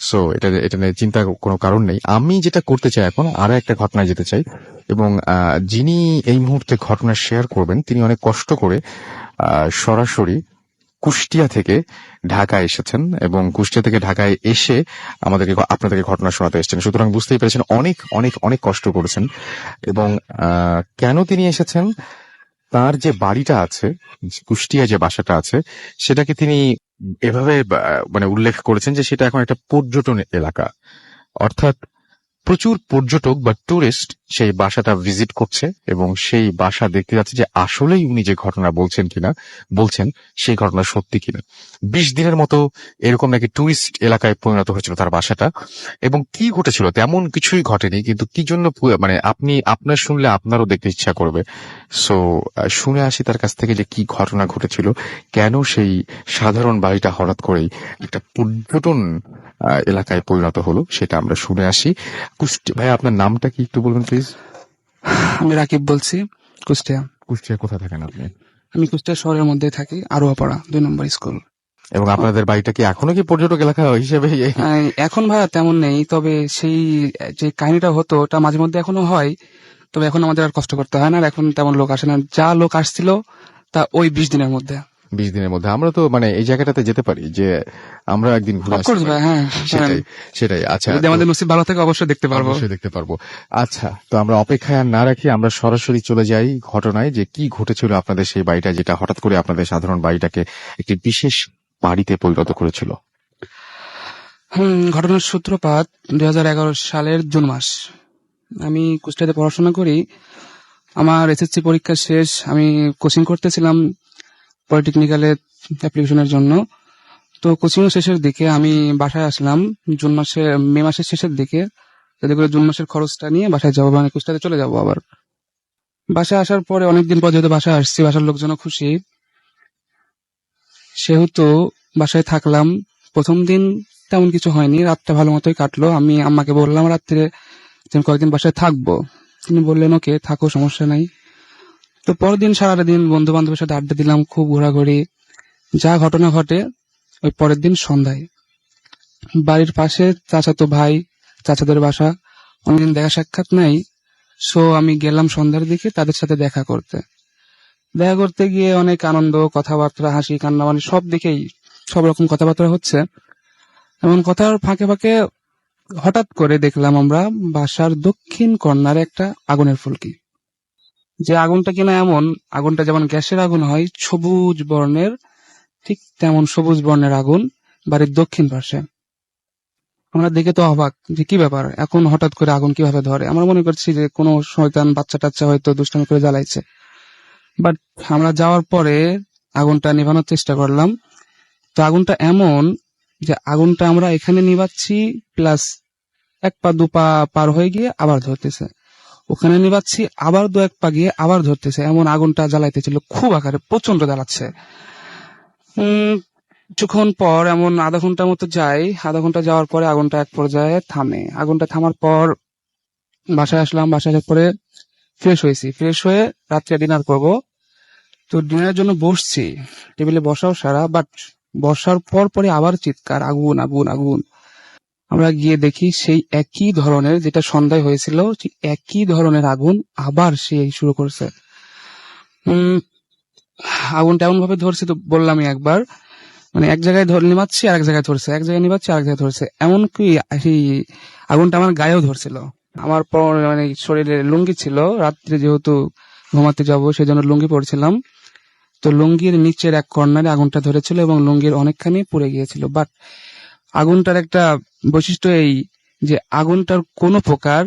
সো এটা নিয়ে চিন্তার কোনো কারণ নেই। আমি যেটা করতে চাই এখন আরো একটা ঘটনায় যেতে চাই, এবং যিনি এই মুহূর্তে ঘটনা শেয়ার করবেন তিনি অনেক কষ্ট করে সরাসরি কুষ্টিয়া থেকে ঢাকায় এসেছেন, এবং কুষ্টিয়া থেকে ঢাকায় এসে আপনাদেরকে ঘটনা শোনাতে এসেছেন। সুতরাং বুঝতেই পেরেছেন অনেক অনেক অনেক কষ্ট করেছেন। এবং কেন তিনি এসেছেন, তার যে বাড়িটা আছে, কুষ্টিয়া যে বাসাটা আছে, সেটাকে তিনি এভাবে মানে উল্লেখ করেছেন যে সেটা এখন একটা পর্যটন এলাকা, অর্থাৎ প্রচুর পর্যটক বা টুরিস্ট সেই বাসাটা ভিজিট করছে এবং সেই বাসা দেখতে যাচ্ছে যে আসলেই উনি যে ঘটনা বলছেন সেই ঘটনা সত্যি কিনা। 20 দিনের মতো এরকম নাকি টুরিস্ট এলাকায় পরিণত হয়েছিল তার বাসাটা, এবং কি ঘটেছিল তেমন কিছুই ঘটেনি, কিন্তু কি জন্য মানে আপনার শুনলে আপনারও দেখতে ইচ্ছা করবে। সো শুনে আসি তার কাছ থেকে যে কি ঘটনা ঘটেছিল, কেন সেই সাধারণ বাড়িটা হঠাৎ করেই একটা পর্যটন এলাকায় পরিণত হলো, সেটা আমরা শুনে আসি। ভাই আপনার নামটা কি একটু বলবেন প্লিজ? আমি রাকিব বলছি, কুষ্টিয়া। কুষ্টিয়া কোথায় থাকেন আপনি? আমি কুষ্টিয়া শহরের মধ্যে থাকি, আরোয়াপাড়া 2 নম্বর স্কুল। এবং আপনাদের বাড়িটা কি এখনো কি পর্যটক এলাকা হিসেবে? এখন ভাইয়া তেমন নেই, তবে সেই যে কাহিনীটা হতো ওটা মাঝে মধ্যে এখনো হয়, তবে এখন আমাদের আর কষ্ট করতে হয় না, আর এখন তেমন লোক আসে না। যা লোক আসছিল তা ওই 20 দিনের মধ্যে। 20 দিনের মধ্যে আমরা তো মানে এই জায়গাটাতে যেতে পারি যে আমরা একদিন ঘুরে আসতে পারি। হ্যাঁ, সেটাই। আচ্ছা, যদি আমাদের নসিব ভালো থাকে অবশ্যই দেখতে পারবো। আচ্ছা, তো আমরা অপেক্ষায় আর না রাখি, আমরা সরাসরি চলে যাই ঘটনায় যে কি ঘটেছিল আপনাদের সেই বাড়িটা, যেটা হঠাৎ করে আপনাদের সাধারণ বাড়িটাকে একটি বিশেষ বাড়িতে পরিণত করেছিল। ঘটনার সূত্রপাত 2011 সালের জুন মাস। আমি কুষ্টিয়াতে পড়াশোনা করি। আমার SSC পরীক্ষা শেষ, আমি কোচিং করতেছিলাম পলিটেকনিক্যালে অ্যাপ্লিকেশনের জন্য। তো কোচিং শেষের দিকে আমি বাসায় আসলাম মে মাসের শেষের দিকে, যাতে করে জুন মাসের খরচটা নিয়ে বাসায় যাবো, মানে কুষ্টিয়াতে চলে যাবো আবার। বাসায় আসার পরে অনেকদিন পর যেহেতু বাসায় আসছি, বাসার লোকজনও খুশি, সেহেতু বাসায় থাকলাম। প্রথম দিন তেমন কিছু হয়নি, রাতটা ভালো মতোই কাটলো। আমি আম্মাকে বললাম রাত্রে যে আমি কয়েকদিন বাসায় থাকবো, তিনি বললেন ওকে থাকো, সমস্যা নাই। তো পরের দিন সারাদিন বন্ধু বান্ধবের সাথে আড্ডা দিলাম, খুব ঘোরাঘুরি। যা ঘটনা ঘটে ওই পরের দিন সন্ধ্যায় বাড়ির পাশে চাচাতো ভাই চাচাদের বাসা, অনেকদিন দেখা সাক্ষাৎ নাই। সো আমি গেলাম সন্ধ্যার দিকে তাদের সাথে দেখা করতে গিয়ে অনেক আনন্দ, কথাবার্তা, হাসি কান্না, মানে সব দিকেই সব রকম কথাবার্তা হচ্ছে। এমন কথার ফাঁকে ফাঁকে হঠাৎ করে দেখলাম আমরা বাসার দক্ষিণ কর্নারে একটা আগুনের ফুলকি। যে আগুনটা কিনা এমন, আগুনটা যেমন গ্যাসের আগুন হয় সবুজ বর্ণের, ঠিক তেমন সবুজ বর্ণের আগুন বাড়ির দক্ষিণ পাশে। আমরা দেখে তো অবাক যে কি ব্যাপার, এখন হঠাৎ করে আগুন কিভাবে ধরে। আমরা মনে করছি যে কোনো শয়তান বাচ্চা টাচ্চা হয়তো দুষ্টামি করে জ্বালাইছে। বাট আমরা যাওয়ার পরে আগুনটা নিভানোর চেষ্টা করলাম। তো আগুনটা এমন যে আগুনটা আমরা এখানে নিভাচ্ছি, প্লাস 1 পা 2 পা পার হয়ে গিয়ে আবার ধরতেছে, ওখানে নিভাচ্ছি আবার 2-1 পা গিয়ে আবার ধরতেছে, এমন আগুনটা জ্বালাইতেছিল, খুব আকারে প্রচন্ড জ্বালাচ্ছে। কিছুক্ষণ পর এমন আধা ঘন্টার মতো যায়, আধা ঘন্টা যাওয়ার পরে আগুনটা এক পর্যায়ে থামে। আগুনটা থামার পর বাসায় আসলাম, বাসায় আসার পরে ফ্রেশ হয়ে রাত্রে ডিনার করব। তো ডিনারের জন্য বসছি, টেবিলে বসাও সারা, বাট বসার পরে আবার চিৎকার, আগুন আগুন আগুন। আমরা গিয়ে দেখি সেই একই ধরনের, যেটা সন্ধ্যায় হয়েছিল ঠিক একই ধরনের আগুন আবার সে শুরু করছে। আগুনটা এমন ভাবে ধরছে, তো বললামই একবার, মানে এক জায়গায় নিমাচ্ছি আর এক জায়গায় ধরছে, এক জায়গায় নিমাচ্ছি আর এক জায়গায় ধরছে। এমনকি সেই আগুনটা আমার গায়েও ধরছিল। আমার মানে শরীরে লুঙ্গি ছিল, রাত্রে যেহেতু ঘুমাতে যাবো সেজন্য লুঙ্গি পরছিলাম। তো লুঙ্গির নিচের এক কর্নারে আগুনটা ধরেছিল এবং লুঙ্গির অনেকখানি পুড়ে গিয়েছিল। বাট আগুনটার একটা বৈশিষ্ট্য এই যে আগুনটার কোনো প্রকার,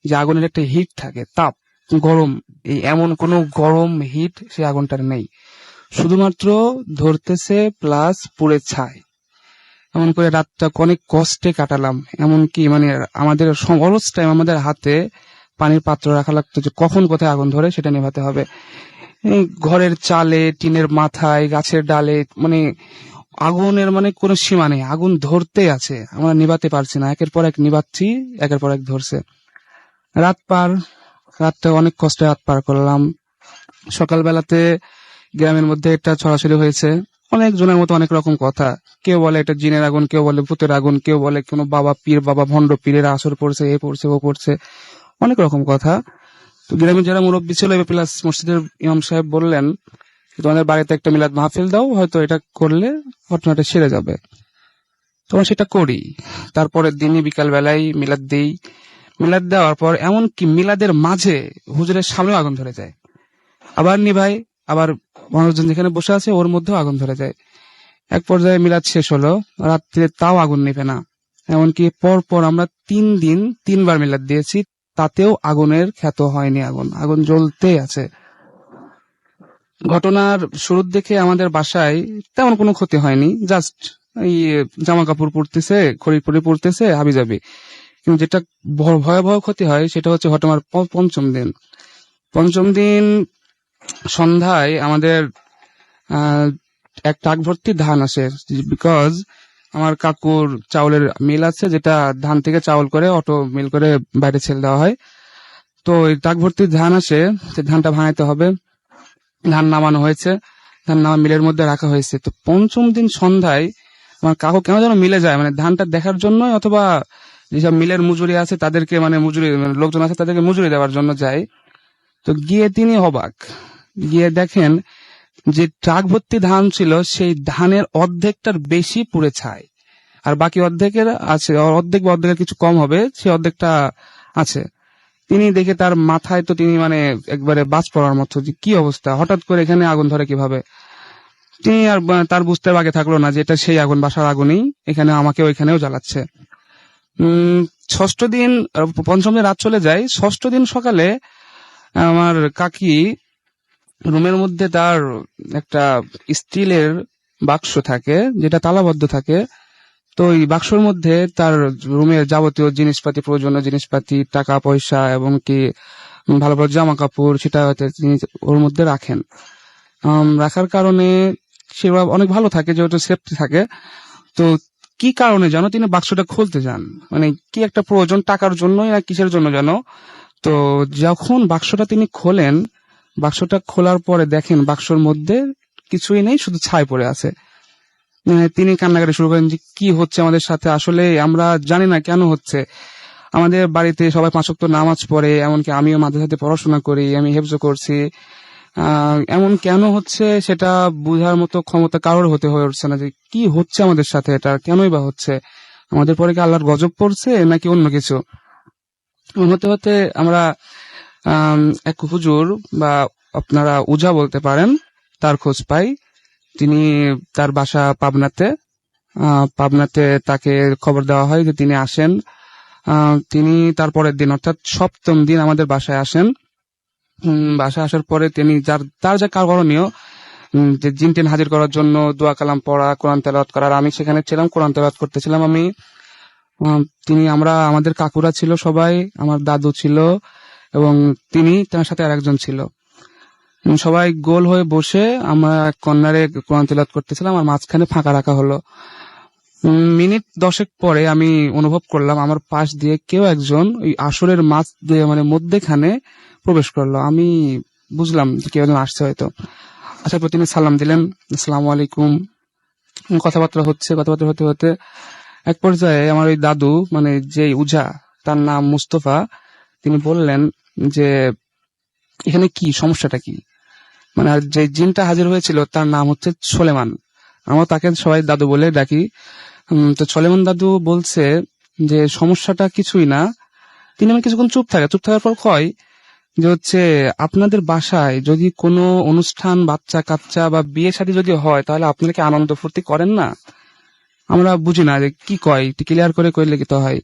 যে আগুনের একটা হিট থাকে, তাপ, গরম, এই এমন কোনো গরম হিট সে আগুনটার নেই। শুধুমাত্র ধরতেছে প্লাস পুড়ে ছাই। এমন করে রাতটা অনেক কষ্টে কাটালাম। এমনকি মানে আমাদের অলস টাইম আমাদের হাতে পানির পাত্র রাখা লাগতো, যে কখন কোথায় আগুন ধরে সেটা নেভাতে হবে। এই ঘরের চালে, টিনের মাথায়, গাছের ডালে, মানে আগুনের মানে কোনো সীমা নেই, আগুন ধরতেই আছে, আমরা নিভাতে পারছি না, একের পর এক নিভাচ্ছি, একের পর এক ধরছে। রাতটা অনেক কষ্টে রাত পার করলাম। সকালবেলাতে গ্রামের মধ্যে একটা ছড়াছড়ি হয়েছে, অনেক জনের মতো অনেক রকম কথা। কেউ বলে এটা জিনের আগুন, কেউ বলে ভূতের আগুন, কেউ বলে কোনো বাবা পীর, বাবা ভণ্ড পীরের আসর পড়ছে, এ পড়ছে ও পড়ছে, অনেক রকম কথা। তো গ্রামের যারা মুরব্বী ছিল প্লাস মসজিদের ইমাম সাহেব বললেন তোমাদের বাড়িতে একটা মিলাদ মাহফিল দাও, হয়তো এটা করলে ঘটনাটা সেরে যাবে। তোমরা সেটা করি। তারপরের দিনই বিকাল বেলায় মিলাদ দিই। মিলাদ দেওয়ার পর এমনকি মিলাদের মাঝে হুজুরের সামনে আগুন ধরে যায়, আবার নিভাই, আবার মানুষজন যেখানে বসে আছে ওর মধ্যেও আগুন ধরে যায়। এক পর্যায়ে মিলাদ শেষ হলো, রাত্রে তাও আগুন নিভে না। এমনকি পর আমরা 3 দিন 3 বার মিলাদ দিয়েছি, তাতেও আগুনের খ্যাত হয়নি, আগুন জ্বলতেই আছে। ঘটনার শুরুর দিকে আমাদের বাসায় তেমন কোনো ক্ষতি হয়নি, জাস্ট এই জামা কাপড় পরতেছে, খড়ি পরতেছে হাবিজাবি। কিন্তু যেটা ভয়াবহ ক্ষতি হয় সেটা হচ্ছে ঘটনার পঞ্চম দিন সন্ধ্যায় আমাদের এক ট্রাক ভর্তি ধান আসে, বিকজ আমার কাকুর চাউলের মিল আছে, যেটা ধান থেকে চাউল করে অটো মিল করে বাইরে ছেড়ে দেওয়া হয়। তো এই ট্রাক ভর্তি ধান আসে, ধানটা ভাঙাইতে হবে। ধান নামানো হয়েছে, ধান নামা মিলের মধ্যে রাখা হয়েছে। তো পঞ্চম দিন সন্ধ্যায় আমার কাকু কেন যেন মিলে যায়, মানে ধানটা দেখার জন্য, অথবা যেসব মিলের মজুরি আছে তাদেরকে, মানে লোকজন আছে তাদেরকে মজুরি দেওয়ার জন্য যায়। তো গিয়ে তিনি অবাক, গিয়ে দেখেন যে ট্রাক ভর্তি ধান ছিল, সেই ধানের অর্ধেকটার বেশি পুড়ে ছাই, আর বাকি অর্ধেকের আছে, অর্ধেক বা অর্ধেকের কিছু কম হবে, সেই অর্ধেকটা আছে। তিনি দেখে তার মাথায় তো তিনি মানে একবারে বাজ পড়ার মতো, যে কি অবস্থা, হঠাৎ করে এখানে আগুন ধরে কিভাবে। তিনি আর তার বুঝতে বাকি থাকলো না যে এটা সেই আগুন, বাসার আগুনই, এখানে আমাকে ওইখানেও জ্বালাচ্ছে। পঞ্চম দিন রাত চলে যায়। ষষ্ঠ দিন সকালে আমার কাকি রুমের মধ্যে তার একটা স্টিলের বাক্স থাকে, যেটা তালাবদ্ধ থাকে। তো এই বাক্সর মধ্যে তার রুমের যাবতীয় জিনিসপাতি, প্রয়োজনীয় জিনিসপাতি, টাকা পয়সা এবং কি ভালো ভালো জামা কাপড়, সেটা তিনি ওর মধ্যে রাখেন। রাখার কারণে সেটা অনেক ভালো থাকে, যেহেতু সেফটি থাকে। তো কি কারণে যেন তিনি বাক্সটা খুলতে যান, মানে কি একটা প্রয়োজন, টাকার জন্য না কিসের জন্য যেন। তো যখন বাক্সটা তিনি খোলেন, বাক্সটা খোলার পরে দেখেন বাক্সর মধ্যে কিছুই নেই, শুধু ছাই পড়ে আছে। তিনি কান্নাকাটি শুরু করেন যে কি হচ্ছে আমাদের সাথে, আসলে আমরা জানি না কেন হচ্ছে। আমাদের বাড়িতে সবাই 5 ওয়াক্ত নামাজ পড়ে, এমনকি আমিও মাদ্রাসাতে পড়াশোনা করি, আমি হেফজ করছি। এমন কেন হচ্ছে সেটা বোঝার মতো ক্ষমতা কারোর হয়ে উঠছে না, যে কি হচ্ছে আমাদের সাথে, এটা কেনই বা হচ্ছে, আমাদের পরে কি আল্লাহর গজব পড়ছে নাকি অন্য কিছু। হতে হতে আমরা আম, এক হুজুর বা আপনারা উজা বলতে পারেন, তার খোঁজ পাই। তিনি, তার বাসা পাবনাতে। পাবনাতে তাকে খবর দেওয়া হয় যে তিনি আসেন। তিনি তার পরের দিন অর্থাৎ 7ম দিন আমাদের বাসায় আসেন। বাসায় আসার পরে তিনি তার যা করণীয়, যে জিন টিন হাজির করার জন্য দোয়া কালাম পড়া, কোরআন তেলাওয়াত করার, আমি সেখানে ছিলাম, কোরআন তেলাওয়াত করতেছিলাম আমি। আমাদের কাকুরা ছিল সবাই, আমার দাদু ছিল এবং তার সাথে আরেকজন ছিল। সবাই গোল হয়ে বসে আমরা এক কর্নারে কোরআন তেলাওয়াত করতেছিলাম, আর মাঝখানে ফাঁকা রাখা হলো। মিনিট 10 পরে আমি অনুভব করলাম আমার পাশ দিয়ে কেউ একজন ওই আসরের মাঝ দিয়ে মানে মধ্যেখানে প্রবেশ করলো। আমি বুঝলাম যে কেউ একজন আসছে হয়তো। আসার পর তিনি সালাম দিলেন, আসসালামু আলাইকুম। কথাবার্তা হতে হতে এক পর্যায়ে আমার ওই দাদু, মানে যে উজা, তার নাম মুস্তফা, তিনি বললেন যে এখানে কি সমস্যাটা কি। মানে আর যে জিনটা হাজির হয়েছিল তার নাম হচ্ছে সোলেমান, আমরা তাকে সবাই দাদু বলে ডাকি। তো সোলেমান দাদু বলছে যে সমস্যাটা কিছুই না। তিনি আমার কিছুক্ষণ চুপ থাকার পর কয় যে হচ্ছে আপনাদের বাসায় যদি কোনো অনুষ্ঠান, বাচ্চা কাচ্চা বা বিয়ে শাদী যদি হয়, তাহলে আপনারা কি আনন্দ ফুর্তি করেন না? আমরা বুঝি না যে কি কয়, ক্লিয়ার করে কইলে কি তো হয়।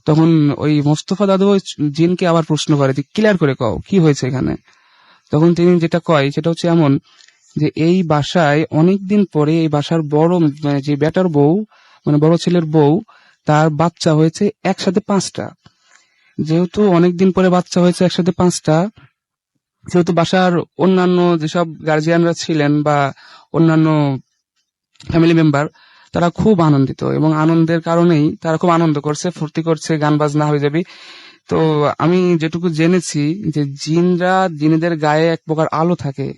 তখন ওই মোস্তফা দাদু ওই জিনকে আবার প্রশ্ন করে যে ক্লিয়ার করে কও কি হয়েছে এখানে। তখন তিনি যেটা কয় সেটা হচ্ছে এমন, যে এই বাসায় অনেকদিন পরে এই বাসার বড়, মানে যে বেটার বউ, মানে বড় ছেলের বউ, তার বাচ্চা হয়েছে একসাথে 5টা। যেহেতু অনেকদিন পরে বাচ্চা হয়েছে একসাথে 5টা, যেহেতু বাসার অন্যান্য যেসব গার্জিয়ানরা ছিলেন বা অন্যান্য ফ্যামিলি মেম্বার, তারা খুব আনন্দিত এবং আনন্দের কারণেই তারা খুব আনন্দ করছে, ফুর্তি করছে, গান বাজনা হয়ে যাবে। তো আমি যেটুকু জেনেছি যে জিনেদের গায়ে এক প্রকার আলো থাকে,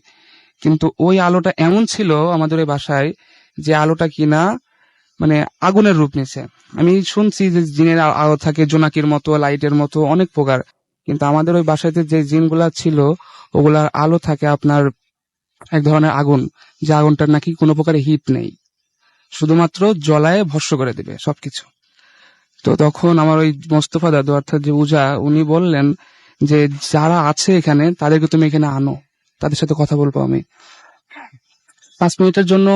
কিন্তু ওই আলোটা এমন ছিল আমাদের ওই বাসায় যে আলোটা কিনা মানে আগুনের রূপ নিছে। আমি শুনছি যে জিনের আলো থাকে জোনাকির মতো, লাইটের মতো, অনেক প্রকার, কিন্তু আমাদের ওই বাসাতে যে জিনগুলা ছিল ওগুলার আলো থাকে আপনার এক ধরনের আগুন, যে আগুনটার নাকি কোনো প্রকার হিট নেই, শুধুমাত্র জ্বলায় ভস্ম করে দেবে সবকিছু। তো তখন আমার ওই মোস্তফা দাদু অর্থাৎ যে উজা, উনি বললেন যে যারা আছে এখানে তাদেরকে তুমি এখানে আনো, তাদের সাথে কথা বলবো আমি। 5 মিনিটের জন্য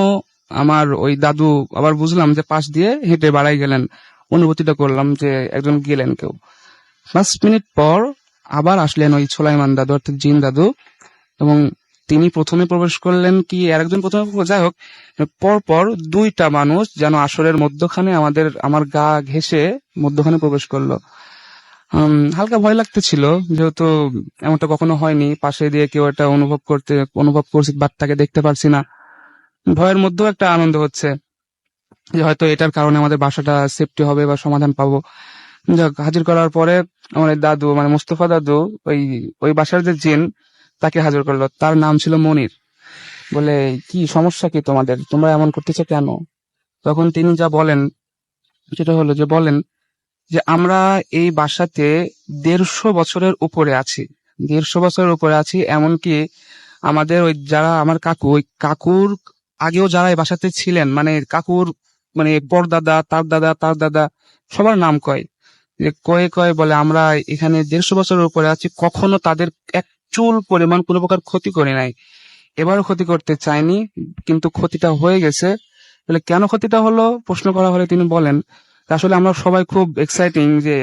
আমার ওই দাদু, আবার বুঝলাম যে পাশ দিয়ে হেঁটে বাড়াই গেলেন, অনুভূতিটা করলাম যে একজন গেলেন কেউ। 5 মিনিট পর আবার আসলেন ওই সোলাইমান দাদু অর্থাৎ জিন দাদু, এবং তিনি প্রথমে প্রবেশ করলেন কি আর একজন প্রথমে, যাই হোক, পরপর 2টা মানুষ যেন আসরের মধ্যখানে আমার গা ঘেঁষে মধ্যখানে প্রবেশ করলো। হালকা ভয় লাগতেছিল, যেহেতু এমনটা কখনো হয়নি, পাশে দিয়ে কেউ এটা অনুভব করছি, বাট তাকে দেখতে পারছি না। ভয়ের মধ্যেও একটা আনন্দ হচ্ছে যে হয়তো এটার কারণে আমাদের বাসাটা সেফটি হবে বা সমাধান পাবো। যাক, হাজির করার পরে আমার এই দাদু, মানে মুস্তফা দাদু, ওই ওই বাসার যে জিন, তাকে হাজির করলো। তার নাম ছিল মনির। বলে কি সমস্যা কি তোমাদের, তোমরা এমন করতেছো কেন? তখন তিনি যা বলেন সেটা হলো যে বলেন যে আমরা এই বাসাতে 150 বছরের উপরে আছি, 150 বছরের উপরে আছি। এমনকি আমাদের ওই যারা আমার কাকু, ওই কাকুর আগেও যারা এই বাসাতে ছিলেন, মানে কাকুর মানে পরদাদা, তার দাদা, সবার নাম কয়, যে কয়ে বলে আমরা এখানে 150 বছরের উপরে আছি, কখনো তাদের এক চুল পরিমাণ কোনো প্রকার ক্ষতি করে নাই, এবারও ক্ষতি করতে চাইনি, কিন্তু ক্ষতিটা হয়ে গেছে। বলে কেন ক্ষতিটা হলো প্রশ্ন করা হলে তিনি বলেন আসলে আমরা সবাই খুব এক্সাইটিং যে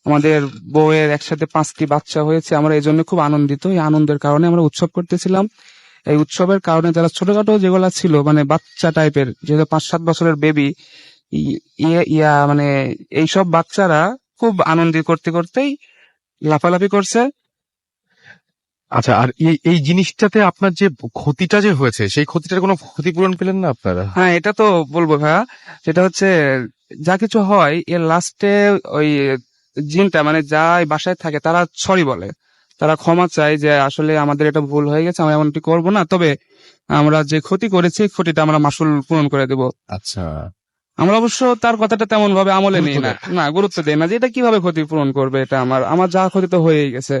আমাদের বউয়ের একসাথে 5টি বাচ্চা হয়েছে, আমরা এই জন্য খুব আনন্দিত। এই আনন্দের কারণে আমরা উৎসব করতেছিলাম। এই উৎসবের কারণে যারা ছোটখাটো যেগুলা ছিল, মানে বাচ্চা টাইপের, যেহেতু 5-7 বছরের বেবি, মানে এইসব বাচ্চারা খুব আনন্দ করতে করতেই লাফালাফি করছে। আচ্ছা, আর এই জিনিসটাতে আপনার যে ক্ষতিটা যে হয়েছে, সেই ক্ষতিটার কোনো ক্ষতিপূরণ পেলেন না আপনারা? হ্যাঁ, এটা তো বলবো ভাইয়া, সেটা হচ্ছে যা কিছু হয় এর লাস্টে ওই জিনটা, মানে যা এই বাসায় থাকে, তারা সরি বলে, তারা ক্ষমা চায় যে আসলে আমাদের এটা ভুল হয়ে গেছে, আমরা এমনটি করবো না, তবে আমরা যে ক্ষতি করেছি ক্ষতিটা আমরা মাসুল পূরণ করে দেব। আচ্ছা, আমরা অবশ্য তার কথাটা তেমন ভাবে আমলে গুরুত্ব নেই না, দেন। না গুরুত্ব দেই না যে এটা কিভাবে ক্ষতিপূরণ করবে, এটা আমার আমার যা ক্ষতি তো হয়েই গেছে।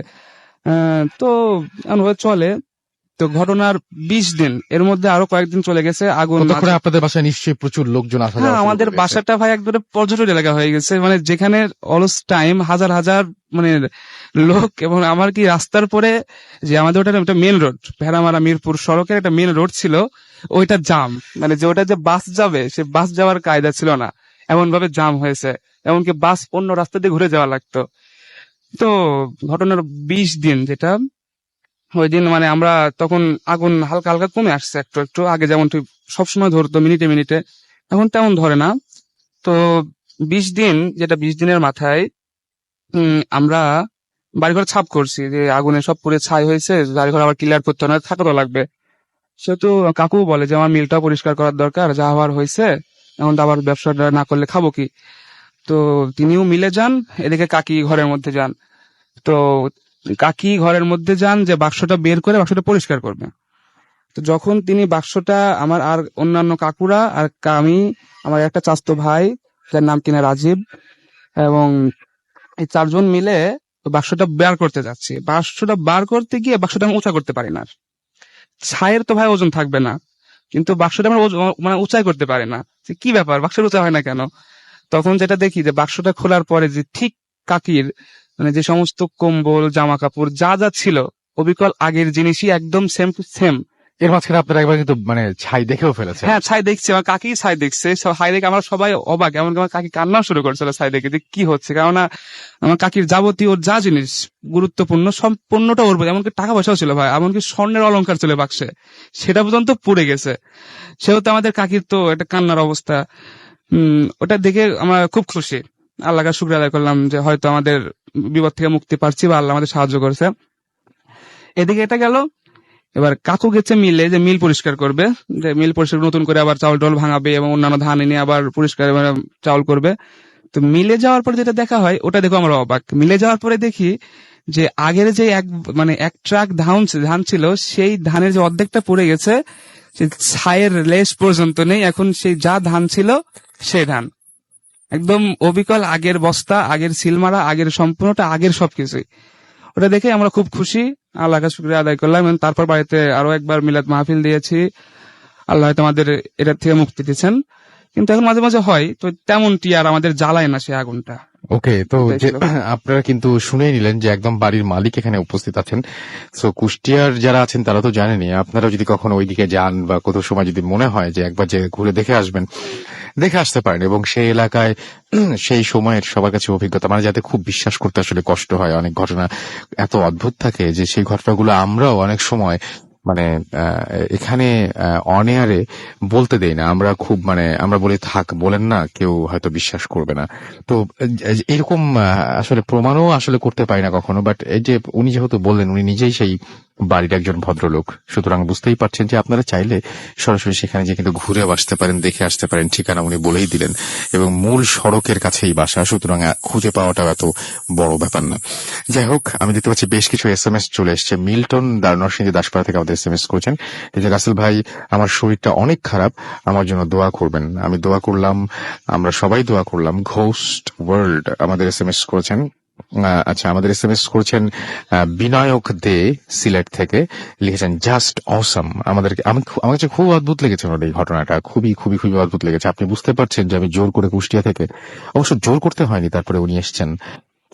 তো এমনভাবে চলে। তো ঘটনার 20 দিন এর মধ্যে আরো কয়েকদিন চলে গেছে, আগুন ততক্ষণে আপনাদের বাসায় নিশ্চয়ই প্রচুর লোকজন আসা হ্যাঁ যাওয়া শুরু আমাদের করে দিয়েছে। বাসাটা ভাই একবারে পর্যটন এলাকা হয়ে গেছে, মানে যেখানে অলস টাইম হাজার হাজার মানে লোক। এবং আমার কি রাস্তার পরে যে আমাদের ওটা একটা মেন রোড, ভেড়ামারা মিরপুর সড়কের একটা মেন রোড ছিল, ওইটা জাম, মানে যে ওটা যে বাস যাবে সে বাস যাওয়ার কায়দা ছিল না, এমন ভাবে জাম হয়েছে। এমনকি বাস অন্য রাস্তা দিয়ে ঘুরে যাওয়া লাগতো। তো ঘটনার 20 দিন যেটা, ওই দিন মানে আমরা তখন আগুন হালকা হালকা কমে আসছে একটু একটু, আগে যেমন ঠিক সবসময় ধরতো মিনিটে মিনিটে, এখন তেমন ধরে না। তো 20 দিন, যেটা 20 দিনের মাথায় আমরা বাড়িঘর ছাপ করছি যে আগুনে সব পুড়ে ছাই হয়েছে, বাড়িঘর আবার ক্লিয়ার করতে না থাকা তো লাগবে। সেহেতু কাকু বলে যে আমার মিলটা পরিষ্কার করার দরকার, যা হওয়ার হয়েছে, এখন তো আবার ব্যবসাটা না করলে খাবো কি। তো তিনিও মিলে যান, এদিকে কাকি ঘরের মধ্যে যান। তো কাকি ঘরের মধ্যে যান যে বাক্সটা বের করে বাক্সটা পরিষ্কার করবে। তো যখন তিনি বাক্সটা, আমার আর অন্যান্য কাকুরা আর আমি, আমার একটা চাচাতো ভাই যার নাম কিনা রাজীব, এবং এই 4 জন মিলে বাক্সটা বের করতে যাচ্ছি। বাক্সটা বার করতে গিয়ে বাক্সটা আমি উঁচা করতে পারি না। ছায়ের তো ভাই ওজন থাকবে না, কিন্তু বাক্সটা আমরা মানে উঁচাই করতে পারি না। যে কি ব্যাপার, বাক্সের উঁচা হয় না কেন? তখন যেটা দেখি যে বাক্সটা খোলার পরে যে ঠিক কাকির মানে যে সমস্ত কম্বল জামা কাপড় যা যা ছিল অবিকল আগের জিনিসই একদম সেম টু সেম। এর মাঝখানে আপনারা একবার কিন্তু মানে ছাই দেখেও ফেলেছে। হ্যাঁ ছাই দেখছি, আমার কাকি ছাই দেখছে, ছাই দেখে আমরা সবাই অবাক, এমনকি আমার কাকি কান্না শুরু করছিল ছাই দেখে যে কি হচ্ছে। কেননা আমার কাকির যাবতীয় ওর যা জিনিস গুরুত্বপূর্ণ সম্পূর্ণটা ওর, এমনকি টাকা পয়সাও ছিল ভাই, এমনকি স্বর্ণের অলংকার ছিল বাক্সে, সেটা পর্যন্ত পুড়ে গেছে। সেহেতু আমাদের কাকির তো একটা কান্নার অবস্থা। ওটা দেখে আমরা খুব খুশি, আল্লাহকে শুকরিয়া আদায় করলাম যে হয়তো আমাদের বিপদ থেকে মুক্তি পাচ্ছি বা আল্লাহ আমাদের সাহায্য করেছে। এদিকে এটা গেল। এবার কাকু গেছে মিলে যে মিল পরিষ্কার করবে, যে মিল পরিষ্কার নতুন করে আবার চাউল টাউল ভাঙাবে এবং অন্যান্য ধান এনে আবার পরিষ্কার মানে চাউল করবে। তো মিলে যাওয়ার পরে যেটা দেখা হয় ওটা দেখো আমরা অবাক। মিলে যাওয়ার পরে দেখি যে আগের যে এক ট্রাক ধান ছিল, সেই ধানের যে অর্ধেকটা পড়ে গেছে, সে ছায়ের লেশ পর্যন্ত নেই। এখন সেই যা ধান ছিল সেই ধান একদম অবিকল আগের বস্তা, আগের সিলমারা, আগের সম্পূর্ণটা, আগের সবকিছুই। ওটা দেখে আমরা খুব খুশি, আল্লাহকে শুকরিয়া আদায় করলাম। এবং তারপর বাড়িতে আরো একবার মিলাদ মাহফিল দিয়েছি, আল্লাহ হয়তো আমাদের এটার থেকে মুক্তি দিচ্ছেন। কিন্তু এখন মাঝে মাঝে হয় তো তেমনটি আর আমাদের জ্বালায় না সে আগুনটা। ওকে, তো এটাই যে ছিল। আপনারা কিন্তু শুনেই নিলেন যে একদম বাড়ির মালিক এখানে উপস্থিত আছেন। সো কুষ্টিয়ার যারা আছেন তারা তো জানেনই, আপনারা যদি কখনো ওইদিকে যান বা কোথাও সময় যদি মনে হয় যে একবার যে ঘুরে দেখে আসবেন, দেখে আসতে পারেন। এবং সেই এলাকায় সেই সময়ের সবার কাছে অভিজ্ঞতা মানে যাতে খুব বিশ্বাস করতে আসলে কষ্ট হয়, অনেক ঘটনা এত অদ্ভুত থাকে যে সেই ঘটনাগুলো আমরাও অনেক সময় মানে এখানে অন এয়ারে বলতে দেই না। আমরা খুব মানে আমরা বলি থাক, বলেন না, কেউ হয়তো বিশ্বাস করবে না। তো এরকম আসলে প্রমাণও আসলে করতে পারি না কখনো। বাট এই যে উনি যেহেতু বললেন উনি নিজেই সেই বাড়ির একজন ভদ্রলোক, সুতরাং বুঝতেই পারছেন যে আপনারা চাইলে সরাসরি সেখানে যে কিন্তু ঘুরেও আসতে পারেন, দেখে আসতে পারেন। ঠিকানা উনি বলেই দিলেন এবং মূল সড়কের কাছেই বাসা, সুতরাং খুঁজে পাওয়াটাও এত বড় ব্যাপার না। যাই হোক, আমি দেখতে পাচ্ছি বেশ কিছু SMS চলে এসছে। মিল্টন নরসিংদী দাসপাড়া থেকে আমাদের SMS করেছেন যে রাসেল ভাই, আমার শরীরটা অনেক খারাপ, আমার জন্য দোয়া করবেন। আমি দোয়া করলাম, আমরা সবাই দোয়া করলাম। ঘোস্ট ওয়ার্ল্ড আমাদের SMS করেছেন। আচ্ছা, আমাদের SMS করেছেন বিনায়ক দে সিলেট থেকে, লিখেছেন জাস্ট অসম। আমার কাছে খুব অদ্ভুত লেগেছে ওনার এই ঘটনাটা, খুবই খুবই খুবই অদ্ভুত লেগেছে। আপনি বুঝতে পারছেন যে আমি জোর করে কুষ্টিয়া থেকে, অবশ্য জোর করতে হয়নি, তারপরে উনি এসছেন।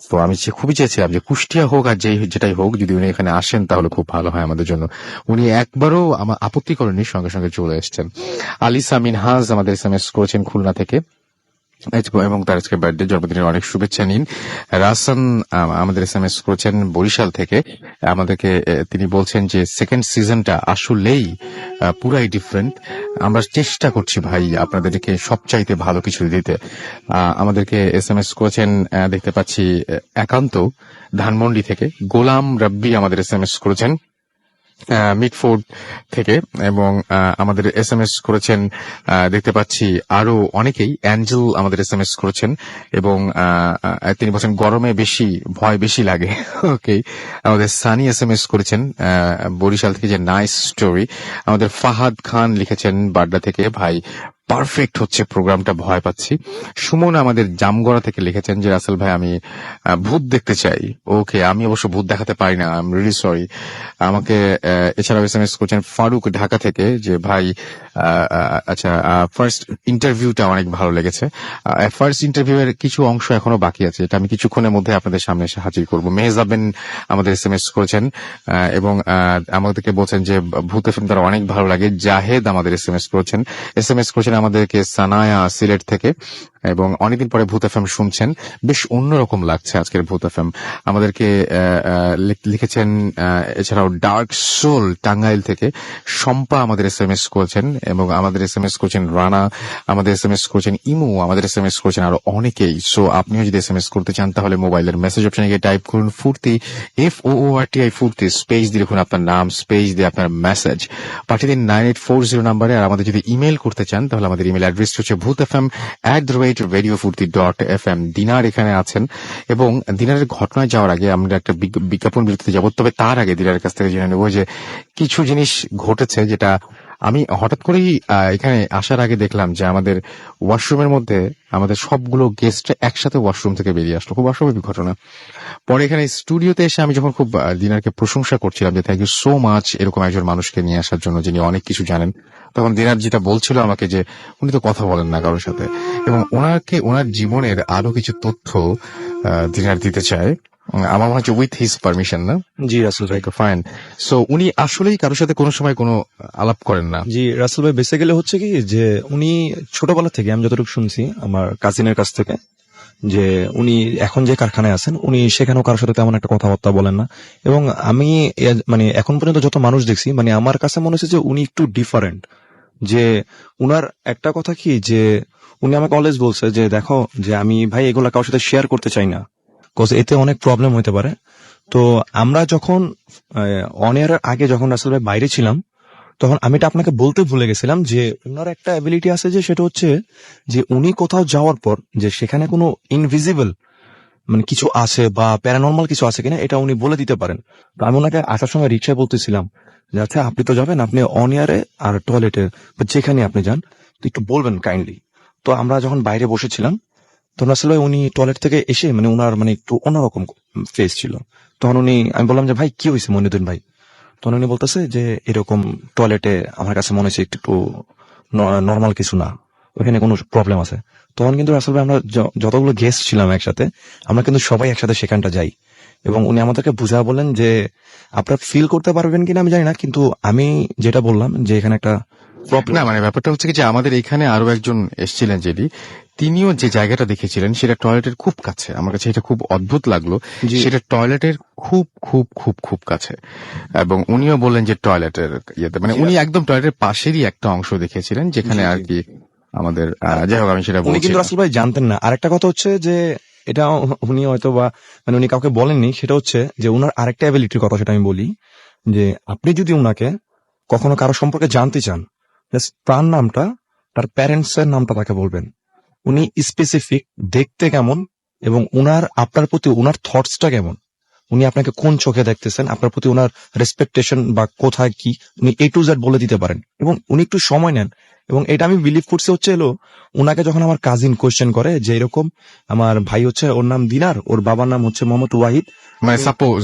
তো আমি খুবই চেয়েছিলাম যে কুষ্টিয়া হোক আর যেটাই হোক, যদি উনি এখানে আসেন তাহলে খুব ভালো হয় আমাদের জন্য। উনি একবারও আমার আপত্তি করেননি, সঙ্গে সঙ্গে চলে এসছেন। আলিসা মিনহাজ আমাদের SMS করেছেন খুলনা থেকে এবং তার আজকে বার্থডে, জন্মদিনের অনেক শুভেচ্ছা নিন। রাসান আমাদের SMS করেছেন বরিশাল থেকে, আমাদেরকে তিনি বলছেন যে সেকেন্ড সিজনটা আসলেই পুরাই ডিফারেন্ট। আমরা চেষ্টা করছি ভাই আপনাদেরকে সবচাইতে ভালো কিছু দিতে। আমাদেরকে SMS করেছেন দেখতে পাচ্ছি একান্ত ধানমন্ডি থেকে। গোলাম রাব্বি আমাদের SMS করেছেন মিটফোর্ড থেকে এবং আমাদের SMS করেছেন দেখতে পাচ্ছি আরো অনেকেই। অ্যাঞ্জেল আমাদের SMS করেছেন এবং তিনি বলছেন গরমে বেশি ভয় বেশি লাগে। ওকে, আমাদের সানি SMS করেছেন বরিশাল থেকে যে নাইস স্টোরি। আমাদের ফাহাদ খান লিখেছেন বাড্ডা থেকে, ভাই পারফেক্ট হচ্ছে প্রোগ্রামটা, ভয় পাচ্ছি। সুমন আমাদের জামগড়া থেকে লিখেছেন যে রাসেল ভাই আমি ভূত দেখতে চাই। ওকে, আমি অবশ্য ভূত দেখাতে পারি না, আই এম রিয়েলি সরি। আমাকে এছাড়াও SMS করছেন ফারুক ঢাকা থেকে যে ভাই আচ্ছা ফার্স্ট ইন্টারভিউটা অনেক ভালো লেগেছে। ফার্স্ট ইন্টারভিউ এর কিছু অংশ এখনো বাকি আছে, এটা আমি কিছুক্ষণের মধ্যে আপনাদের সামনে এসে হাজির করবো। মেহজাবিন আমাদের SMS করেছেন এবং আমাদেরকে বলছেন যে ভূত ফিল্ম তারা অনেক ভালো লাগে। জাহেদ আমাদের SMS করেছেন আমাদেরকে সানায়া সিলেট থেকে, এবং অনেকদিন পরে ভূত এফএম শুনছেন, বেশ অন্যরকম লাগছে আজকের ভূত এফএম। আমাদেরকে লিখেছেন এছাড়াও ডার্ক সোল টাঙ্গাইল থেকে শম্পা আমাদের SMS করেছেন, এবং আমাদের SMS করেছেন রানা, আমাদের SMS করেছেন ইমু, আমাদের SMS করেছেন আরো অনেকেই। সো আপনিও যদি SMS করতে চান তাহলে মোবাইলের মেসেজ অপশনে গিয়ে টাইপ করুন ফুর্তি, FOORTI ফুর্তি, স্পেস দিয়ে লিখুন আপনার নাম, স্পেস দিয়ে আপনার মেসেজ পাঠিয়ে দিন 9840 নাম্বারে। আর আমাদের যদি ইমেল করতে চান তাহলে আমাদের ইমেল অ্যাড্রেস হচ্ছে bhutfm@radiofurti.fm। দিনার এখানে আছেন, এবং দিনারের ঘটনায় যাওয়ার আগে আমরা একটা বিজ্ঞাপন বিরতিতে যাব। তবে তার আগে দিনারের কাছ থেকে জেনে নেব যে কিছু জিনিস ঘটেছে যেটা আমি হঠাৎ করেই এখানে আসার আগে দেখলাম, যে আমাদের ওয়াশরুমের মধ্যে আমাদের সবগুলো গেস্ট একসাথে ওয়াশরুম থেকে বেরিয়ে আসলো। খুব অস্বাভাবিক ঘটনা। পরে এখানে স্টুডিওতে এসে আমি যখন খুব দিনারকে প্রশংসা করছিলাম যে থ্যাংক ইউ সো মাচ এরকম একজন মানুষকে নিয়ে আসার জন্য যিনি অনেক কিছু জানেন, তখন দিনার যেটা বলছিল আমাকে যে উনি তো কথা বলেন না কারোর সাথে, এবং ওনার জীবনের আরো কিছু তথ্য দিনার দিতে চায়। আমার মনে হচ্ছে উইথ হিজ পারমিশন, না? জি রাসেল ভাই। ফাইন। সো উনি আসলেই কারোর সাথে কোনো সময় কোনো আলাপ করেন না? জি রাসেল ভাই, বেসিক্যালি হচ্ছে কি যে উনি ছোটবেলা থেকে, আমি যতটুকু শুনছি আমার কাজিনের কাছ থেকে, যে উনি এখন যে কারখানায় আছেন উনি সেখানেও কারোর সাথে তেমন একটা কথাবার্তা বলেন না। এবং আমি মানে এখন পর্যন্ত যত মানুষ দেখছি, মানে আমার কাছে মনে হচ্ছে যে উনি একটু ডিফারেন্ট। যে উনার একটা কথা কি, যে উনি আমাকে অলওয়েজ বলছে যে দেখো, যে আমি ভাই এগুলা কারোর সাথে শেয়ার করতে চাই না, কজ এতে অনেক প্রবলেম হতে পারে। তো আমরা যখন অন এয়ার আগে যখন রাসেল ভাই বাইরে ছিলাম, তখন আমি এটা আপনাকে বলতে ভুলে গেছিলাম যে ওনার একটা অ্যাবিলিটি আছে, যে সেটা হচ্ছে যে উনি কোথাও যাওয়ার পর যে সেখানে কোনো ইনভিজিবল মানে কিছু আছে বা প্যারানর্মাল কিছু আছে কিনা এটা উনি বলে দিতে পারেন। তো আমি ওনাকে আসার সময় রিক্সায় বলতেছিলাম যে আচ্ছা আপনি তো যাবেন, আপনি অন এয়ারে আর টয়লেটে বা যেখানে আপনি যান তো একটু বলবেন কাইন্ডলি। তো আমরা যখন বাইরে বসেছিলাম তখন আসলে উনি টয়লেট থেকে এসে মানে উনার মানে একটু অন্যরকম ফেস ছিল। তখন আমি বললাম যে ভাই কি হয়েছে মনিউদ্দিন ভাই? তখন উনি বলতেছে যে এরকম টয়লেটে আমার কাছে মনে হচ্ছে একটু নর্মাল কিছু না, ওখানে কোনো প্রবলেম আছে। তখন কিন্তু আসলে আমরা যতগুলো গেস্ট ছিলাম একসাথে, আমরা কিন্তু সবাই একসাথে সেখানটা যাই, এবং উনি আমাদেরকে বুঝা বলেন যে আপনারা ফিল করতে পারবেন কিনা আমি জানি না, কিন্তু আমি যেটা বললাম যে এখানে একটা না, মানে ব্যাপারটা হচ্ছে কি যে আমাদের এখানে আরো একজন এসেছিলেন যেটি, তিনিও যে জায়গাটা দেখেছিলেন সেটা টয়লেটের খুব কাছে। আমার কাছে এটা খুব অদ্ভুত লাগলো, সেটা টয়লেটের খুব খুব খুব খুব কাছে। এবং উনিও বললেন যে টয়লেটের ইয়েতে মানে উনি একদম টয়লেটের পাশেরই একটা অংশ দেখেছিলেন যেখানে আর কি আমাদের যাই হোক আমি সেটা উনি বলছি কিন্তু না। রাসেল ভাই জানতেন না। আরেকটা কথা হচ্ছে যে এটা উনি হয়তো বা মানে উনি কাউকে বলেননি, সেটা হচ্ছে যে উনার আরেকটা অ্যাবিলিটির কথা, সেটা আমি বলি যে আপনি যদি উনাকে কখনো কারো সম্পর্কে জানতে চান, তার নামটা, তার প্যারেন্টস এর নামটা তাকে বলবেন। উনি স্পেসিফিক দেখতে কেমন এবং উনার আপনার প্রতি উনার থটসটা কেমন, উনি আপনাকে কোন চোখে দেখতেছেন, আপনার প্রতি উনার রেসপেকটেশন বা কোথায় কি, উনি A to Z বলে দিতে পারেন, এবং উনি একটু সময় নেন। এবং এটা আমি বিলিভ করছি হচ্ছে উনাকে যখন আমার কাজিন কোয়েশ্চেন করে যে এরকম আমার ভাই হচ্ছে, ওর নাম দিনার, ওর বাবার নাম হচ্ছে মোহাম্মদ ওয়াহিদ, মানে সাপোজ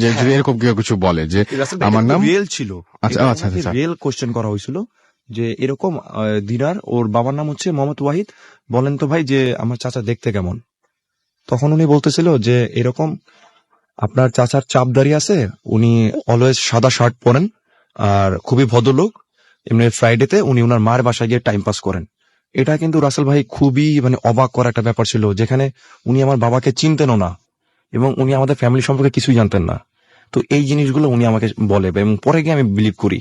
যে যদি এরকম কেউ কিছু বলে যে আমার নাম রিয়েল ছিল, আচ্ছা আচ্ছা আচ্ছা রিয়েল কোয়েশ্চেন করা হয়েছিল যে এরকম দিনার, ওর বাবার নাম হচ্ছে মোহাম্মদ ওয়াহিদ, বলেন তো ভাই যে আমার চাচা দেখতে কেমন? তখন উনি বলতেছিল যে এরকম আপনার চাচার চাপদারি আছে, উনি অলওয়েজ সাদা শার্ট পরেন আর খুবই ভদ্রলোক, এমনি ফ্রাইডেতে উনি ওনার মার বাসায় গিয়ে টাইম পাস করেন। এটা কিন্তু রাসেল ভাই খুবই মানে অবাক করা একটা ব্যাপার ছিল, যেখানে উনি আমার বাবাকে চিনতেনও না এবং উনি আমাদের ফ্যামিলি সম্পর্কে কিছুই জানতেন না। তো এই জিনিসগুলো উনি আমাকে বলে এবং পরে গিয়ে আমি বিলিভ করি।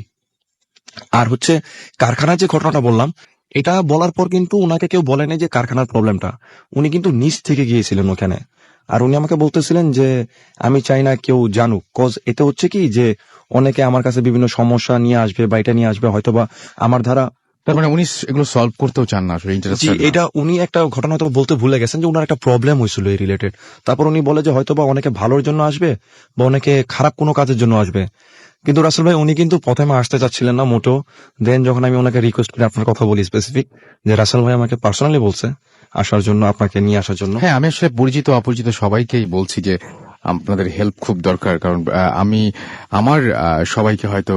আর হচ্ছে কারখানার যে ঘটনাটা বললাম, এটা বলার পর কিন্তু উনাকে কেউ বলে নাই যে কারখানার প্রবলেমটা, উনি কিন্তু নিচ থেকে গিয়েছিলেন ওখানে। আর উনি আমাকে বলতেছিলেন যে আমি চাই না কেউ জানুক, কজ এতে হচ্ছে কি যে অনেকে আমার কাছে বিভিন্ন সমস্যা নিয়ে আসবে বা এটা নিয়ে আসবে, হয়তোবা আমার ধারা। তার মানে উনি এগুলো সলভ করতেও চান না আসলে, জি, ইন্টারেস্টেড। এটা উনি একটা ঘটনা হয়তো বলতে ভুলে গেছেন যে উনার একটা প্রবলেম হয়েছিল এই রিলেটেড। তারপর উনি বলে যে হয়তোবা অনেকে ভালোর জন্য আসবে বা অনেকে খারাপ কোনো কাজের জন্য আসবে, কিন্তু রাসেল ভাই উনি কিন্তু প্রথমে আসতে চাচ্ছিলেন না মোটো। দেন যখন আমি ওনাকে রিকোয়েস্ট করে আপনার কথা বলি স্পেসিফিক, যে রাসেল ভাই আমাকে পার্সোনালি বলছে আসার জন্য, আপনাকে নিয়ে আসার জন্য। হ্যাঁ, আমি আসলে পরিচিত অপরিচিত সবাইকেই বলছি যে আপনাদের হেল্প খুব দরকার, কারণ আমি আমার সবাইকে হয়তো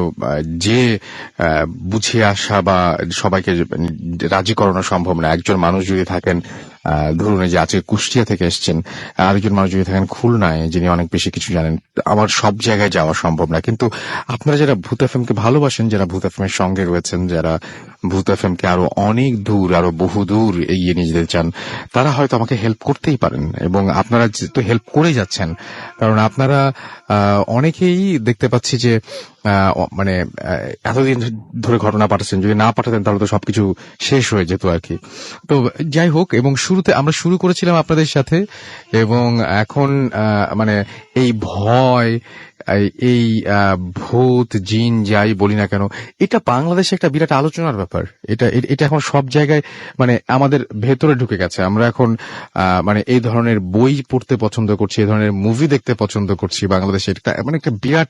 যে বুঝিয়ে আসা বা সবাইকে রাজি করানো সম্ভব না। একজন মানুষ যদি থাকেন, ধরুন এই যে আজকে কুষ্টিয়া থেকে এসছেন, আরেকজন মানুষ যদি থাকেন খুলনায়, যিনি অনেক বেশি কিছু জানেন, আমার সব জায়গায় যাওয়া সম্ভব না। কিন্তু আপনারা যারা ভূত এফএম কে ভালোবাসেন, যারা ভূত এফএম এর সঙ্গে রয়েছেন, যারা ভূত এফএম কে আরো অনেক দূর, আরো বহু দূর এগিয়ে নিয়ে যেতে চান, তারা হয়তো আমাকে হেল্প করতেই পারেন। এবং আপনারা তো হেল্প করে যাচ্ছেন, কারণ আপনারা অনেকেই দেখতে পাচ্ছি যে মানে এতদিন ধরে ঘটনা পাঠাচ্ছেন, যদি না পাঠাতেন তাহলে তো সবকিছু শেষ হয়ে যেত আর কি। তো যাই হোক, এবং শুরুতে আমরা শুরু করেছিলাম আপনাদের সাথে, এবং এখন মানে এই ভয়, এই ভূত জিন যাই বলি না কেন, এটা বাংলাদেশে একটা বিরাট আলোচনার ব্যাপার। এটা এখন সব জায়গায় মানে আমাদের ভেতরে ঢুকে গেছে। আমরা এখন মানে এই ধরনের বই পড়তে পছন্দ করছি, এই ধরনের মুভি দেখতে পছন্দ করছি। বাংলাদেশে এটা মানে একটা বিরাট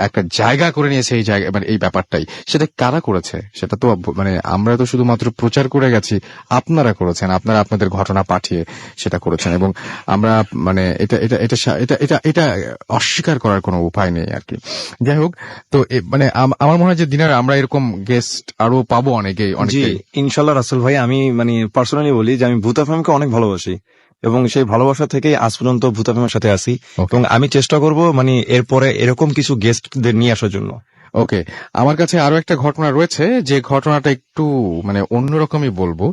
একটা জায়গা করে নিয়েছে এই জায়গা, মানে এই ব্যাপারটাই। সেটা কারা করেছে? সেটা তো মানে আমরা তো শুধুমাত্র প্রচার করে গেছি, আপনারা করেছেন, আপনারা আপনাদের ঘটনা পাঠিয়ে সেটা করেছেন। এবং আমরা মানে এটা এটা এটা এটা এটা এটা অস্বীকার করার কোনো উপায় নেই আর কি। যাই হোক, তো মানে আমার মনে হয় যে দিনের আমরা এরকম গেস্ট আরো পাবো জি অনেকেই। ইনশাল্লাহ রাসেল ভাই, আমি মানে পার্সোনালি বলি যে আমি ভূত এফএমকে অনেক ভালোবাসি, এবং সেই ভালোবাসা থেকেই আজ পর্যন্ত ভূত এফএমের সাথে আছি। এবং আমি চেষ্টা করব মানে এরপরে এরকম কিছু গেস্টদের নিয়ে আসার জন্য। ওকে, আমার কাছে আরো একটা ঘটনা রয়েছে, যে ঘটনাটা একটু মানে অন্যরকমই বলবো।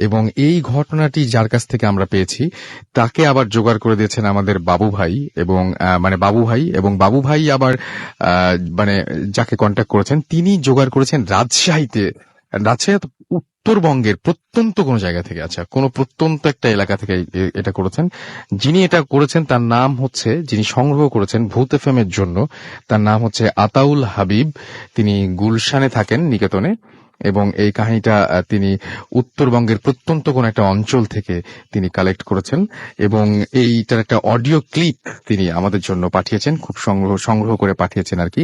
এবং এই ঘটনাটি যার কাছ থেকে আমরা পেয়েছি, তাকে আবার জোগাড় করে দিয়েছেন আমাদের বাবু ভাই, এবং মানে বাবু ভাই আবার মানে যাকে কন্ট্যাক্ট করেছেন, তিনি জোগাড় করেছেন রাজশাহী উত্তরবঙ্গের প্রত্যন্ত কোন জায়গা থেকে, আচ্ছা কোন প্রত্যন্ত একটা এলাকা থেকে এটা করেছেন। যিনি এটা করেছেন তার নাম হচ্ছে, যিনি সংগ্রহ করেছেন ভূত এফএম এর জন্য, তার নাম হচ্ছে আতাউল হাবিব। তিনি গুলশানে থাকেন, নিকেতনে। এবং এই কাহিনীটা তিনি উত্তরবঙ্গের প্রত্যন্ত কোন একটা অঞ্চল থেকে তিনি কালেক্ট করেছেন, এবং এইটার একটা অডিও ক্লিপ তিনি আমাদের জন্য পাঠিয়েছেন, খুব সংগ্রহ করে পাঠিয়েছেন আর কি।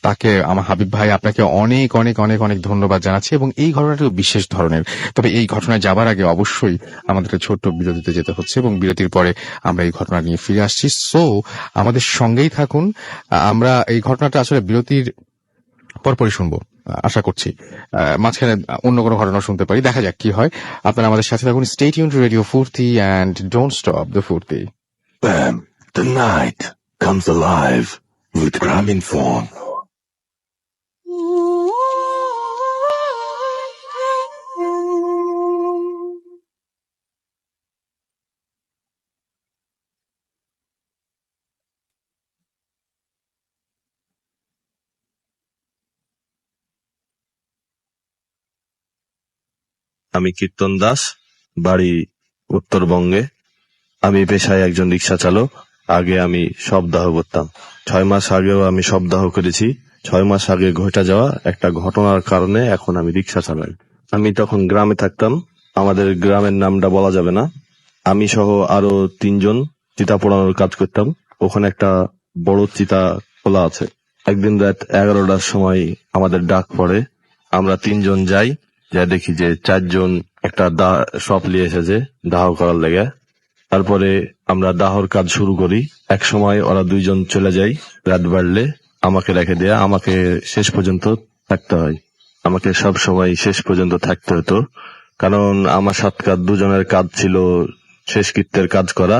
তাকে আমার হাবিব ভাই, আপনাকে অনেক অনেক অনেক অনেক ধন্যবাদ জানাচ্ছি। এবং এই ঘটনাটিও বিশেষ ধরনের। তবে এই ঘটনায় যাবার আগে অবশ্যই আমাদের ছোট্ট বিরতিতে যেতে হচ্ছে, এবং বিরতির পরে আমরা এই ঘটনা নিয়ে ফিরে আসছি। সো আমাদের সঙ্গেই থাকুন। আমরা এই ঘটনাটা আসলে বিরতির পরপরই শুনবো, আশা করছি মাঝখানে অন্য কোনো ঘটনা শুনতে পারি, দেখা যাক কি হয়। আপনারা আমাদের সাথে থাকুন। স্টে টিউনড টু রেডিও ফুর্তি অ্যান্ড ডোন্ট স্টপ দ্য ফুর্তি। FM, the night comes alive with Graminphone. আমি কীর্তন দাস, বাড়ি উত্তরবঙ্গে। আমি পেশায় একজন রিক্সা চালক। আগে আমি শবদাহ করতাম। 6 মাস আগেও আমি শবদাহ করেছি। 6 মাস আগে ঘটে যাওয়া একটা ঘটনার কারণে এখন আমি রিক্সা চালাই। আমি তখন গ্রামে থাকতাম। আমাদের গ্রামের নামটা বলা যাবে না। আমি সহ আরো 3 জন চিতা পোড়ানোর কাজ করতাম। ওখানে একটা বড় চিতা খোলা আছে। একদিন রাত 11টার সময় আমাদের ডাক পড়ে। আমরা 3 জন যাই, যা দেখি যে 4 জন একটা সপ নিয়ে এসেছে দাহ করার লেগে। তারপরে আমরা দাহর কাজ শুরু করি। এক সময় ওরা 2 জন চলে যায়। রাত বাড়লে আমাকে রেখে দেয়া, আমাকে শেষ পর্যন্ত থাকতে হয়। আমাকে সব সময় শেষ পর্যন্ত থাকতে হতো, কারণ আমার সাতকার 2 জনের কাজ ছিল শেষ কৃত্যের কাজ করা,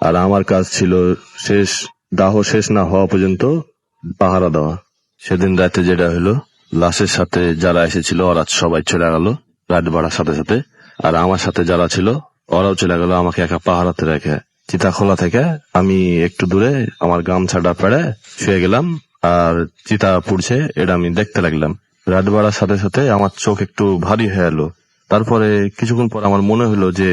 আর আমার কাজ ছিল দাহ শেষ না হওয়া পর্যন্ত পাহারা দেওয়া। সেদিন রাতে যেটা হলো, লাশের সাথে যারা এসেছিল ওরা সবাই চলে গেল রাত বাড়ার সাথে সাথে, আর আমার সাথে যারা ছিল ওরাও চলে গেল আমাকে একা পাহারাতে রেখে। চিতা খোলা থেকে আমি একটু দূরে আমার গামছাটা পেড়ে শুয়ে গেলাম, আর চিতা পুড়ছে এটা আমি দেখতে লাগলাম। রাত বাড়ার সাথে সাথে আমার চোখ একটু ভারী হয়ে এলো। তারপরে কিছুক্ষণ পর আমার মনে হলো যে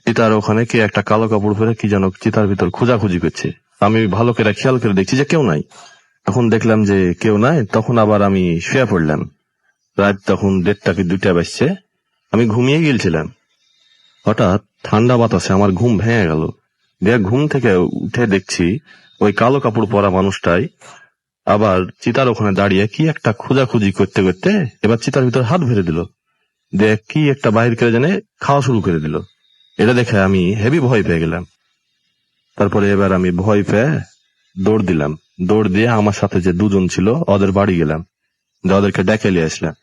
চিতার ওখানে কে একটা কালো কাপড় পরে কি যেন চিতার ভিতর খোঁজাখুঁজি করছে। আমি ভালো করে খেয়াল করে দেখছি যে কেউ নাই। তখন দেখলাম যে কেউ নাই, তখন আবার আমি শুয়ে পড়লাম। রাত তখন 1:30 কি 2টা বাজছে। আমি ঘুমিয়ে গিয়েছিলাম। হঠাৎ ঠান্ডা বাতাসে আমার ঘুম ভেঙে গেল। ঘুম থেকে উঠে দেখছি ওই কালো কাপড় পরা মানুষটাই আবার চিতার ওখানে দাঁড়িয়ে কি একটা খোঁজাখুঁজি করতে করতে এবার চিতার ভিতর হাত ভরে দিল, দিয়ে কি একটা বাহির করে জানে খাওয়া শুরু করে দিল। এটা দেখে আমি হেভি ভয় পেয়ে গেলাম। তারপরে এবার আমি ভয় পেয়ে দৌড় দিলাম। দৌড় দিয়ে আমার সাথে যে দুজন ছিল ওদের বাড়ি গেলাম, যে ওদেরকে ডেকে নিয়ে আসলাম।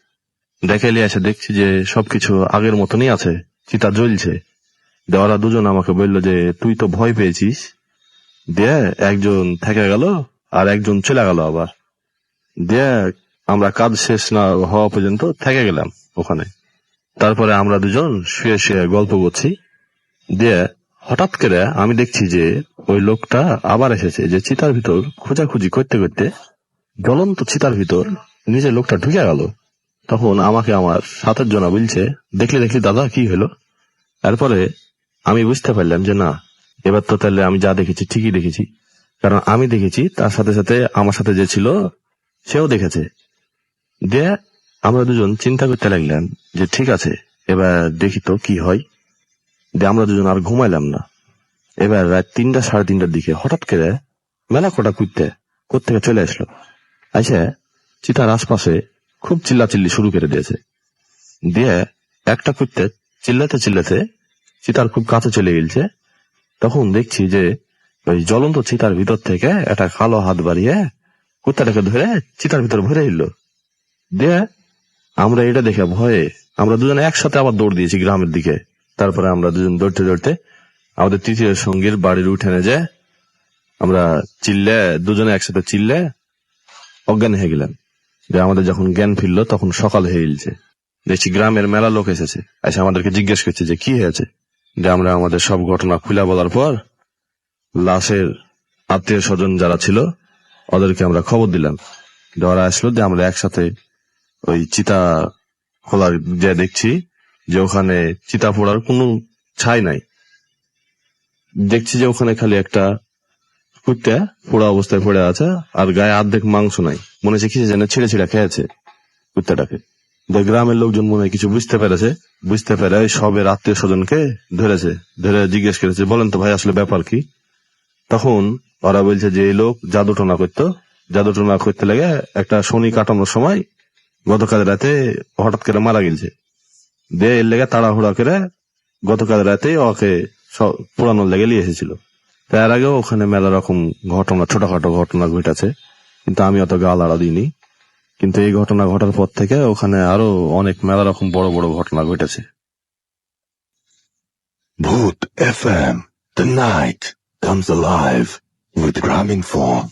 ডেকে নিয়ে এসে দেখছি যে সবকিছু আগের মতনই আছে, চিতা জ্বলছে। দিয়ে ওরা দুজন আমাকে বললো যে তুই তো ভয় পেয়েছিস। দিয়ে একজন থেকে গেল আর একজন চলে গেল আবার। দিয়ে আমরা কাজ শেষ না হওয়া পর্যন্ত থেকে গেলাম ওখানে। তারপরে আমরা দুজন শুয়ে শুয়ে গল্প করছি। দিয়ে হঠাৎ করে আমি দেখছি যে ওই লোকটা আবার এসেছে, যে চিতার ভিতর খোঁজাখুঁজি করতে করতে জ্বলন্ত চিতার ভিতর নিজের লোকটা ঢুকে গেল। তখন আমাকে আমার সাথের জনা বলছে, দেখলি দেখলি দাদা কি হলো? তারপরে আমি বুঝতে পারলাম যে না, এবার তো তাহলে আমি যা দেখেছি ঠিকই দেখেছি, কারণ আমি দেখেছি তার সাথে সাথে আমার সাথে যে ছিল সেও দেখেছে। দিয়ে আমরা দুজন চিন্তা করতে লাগলাম যে ঠিক আছে এবার দেখি তো কি হয়। দিয়ে আমরা দুজন আর ঘুমাইলাম না। এবার রাত 3টা 3:30টার দিকে হঠাৎ করে মেলা কটা কোত্থেকে চলে আসলো, আইসে চিতার আশপাশে খুব চিল্লাচিল্লি শুরু করে দিয়েছে। দিয়ে একটা কুত্তে চিল্লাতে চিল্লাতে চিতার খুব কাছে চলে গেছে। তখন দেখছি যে ওই জ্বলন্ত চিতার ভিতর থেকে একটা কালো হাত বাড়িয়ে কুত্তাটাকে ধরে চিতার ভিতর ভরে এল। দিয়ে আমরা এটা দেখে ভয়ে আমরা দুজনে একসাথে আবার দৌড় দিয়েছি গ্রামের দিকে। তারপরে আমরা দুজন দৌড়তে দৌড়তে আমাদের তৃতীয় সঙ্গীর বাড়ির উঠোনে যে আমরা দুজনে একসাথে চিল্লে অজ্ঞান হয়ে গেলাম। যে আমাদের যখন জ্ঞান ফিরলো তখন সকাল হয়ে গেছে। দেখছি গ্রামের মেলা লোক এসেছে, এসে আমাদেরকে জিজ্ঞেস করছে যে কি হয়েছে। যে আমরা আমাদের সব ঘটনা খুলে বলার পর লাশের আত্মীয় স্বজন যারা ছিল ওদেরকে আমরা খবর দিলাম। ওরা আসলো, যে আমরা একসাথে ওই চিতা খোলার যে দেখছি যে ওখানে চিতা পোড়ার কোনো ছাই নাই। দেখছি যে ওখানে খালি একটা কুত্তা পোড়া অবস্থায় পড়ে আছে, আর গায়ে অর্ধেক মাংস নাই। মনে হচ্ছে কিছু যেন ছিঁড়ে ছিঁড়ে খেয়েছে কুত্তাটাকে। গ্রামের লোকজন মনে হয় কিছু বুঝতে পেরেছে, বুঝতে পেরে সবের আত্মীয় স্বজনকে ধরে জিজ্ঞেস করেছে, বলেন তো ভাই আসলে ব্যাপার কি। তখন ওরা বলছে যে এই লোক জাদুটোনা করতে লেগে একটা শনি কাটানোর সময় গতকাল রাতে হঠাৎ করে মারা গেছে। দিয়ে এর লেগে তাড়াহুড়া করে গতকাল রাতে ওকে পোড়ানোর লেগে নিয়ে এসেছিল। তার আগেও ওখানে মেলা রকম ঘটনা, ছোটখাটো ঘটনা ঘটেছে, কিন্তু আমি অত গা লাড়া দিইনি। কিন্তু এই ঘটনা ঘটার পর থেকে ওখানে আরো অনেক মেলা রকম বড় বড় ঘটনা ঘটেছে। Bhoot FM. The night comes alive with Graminphone.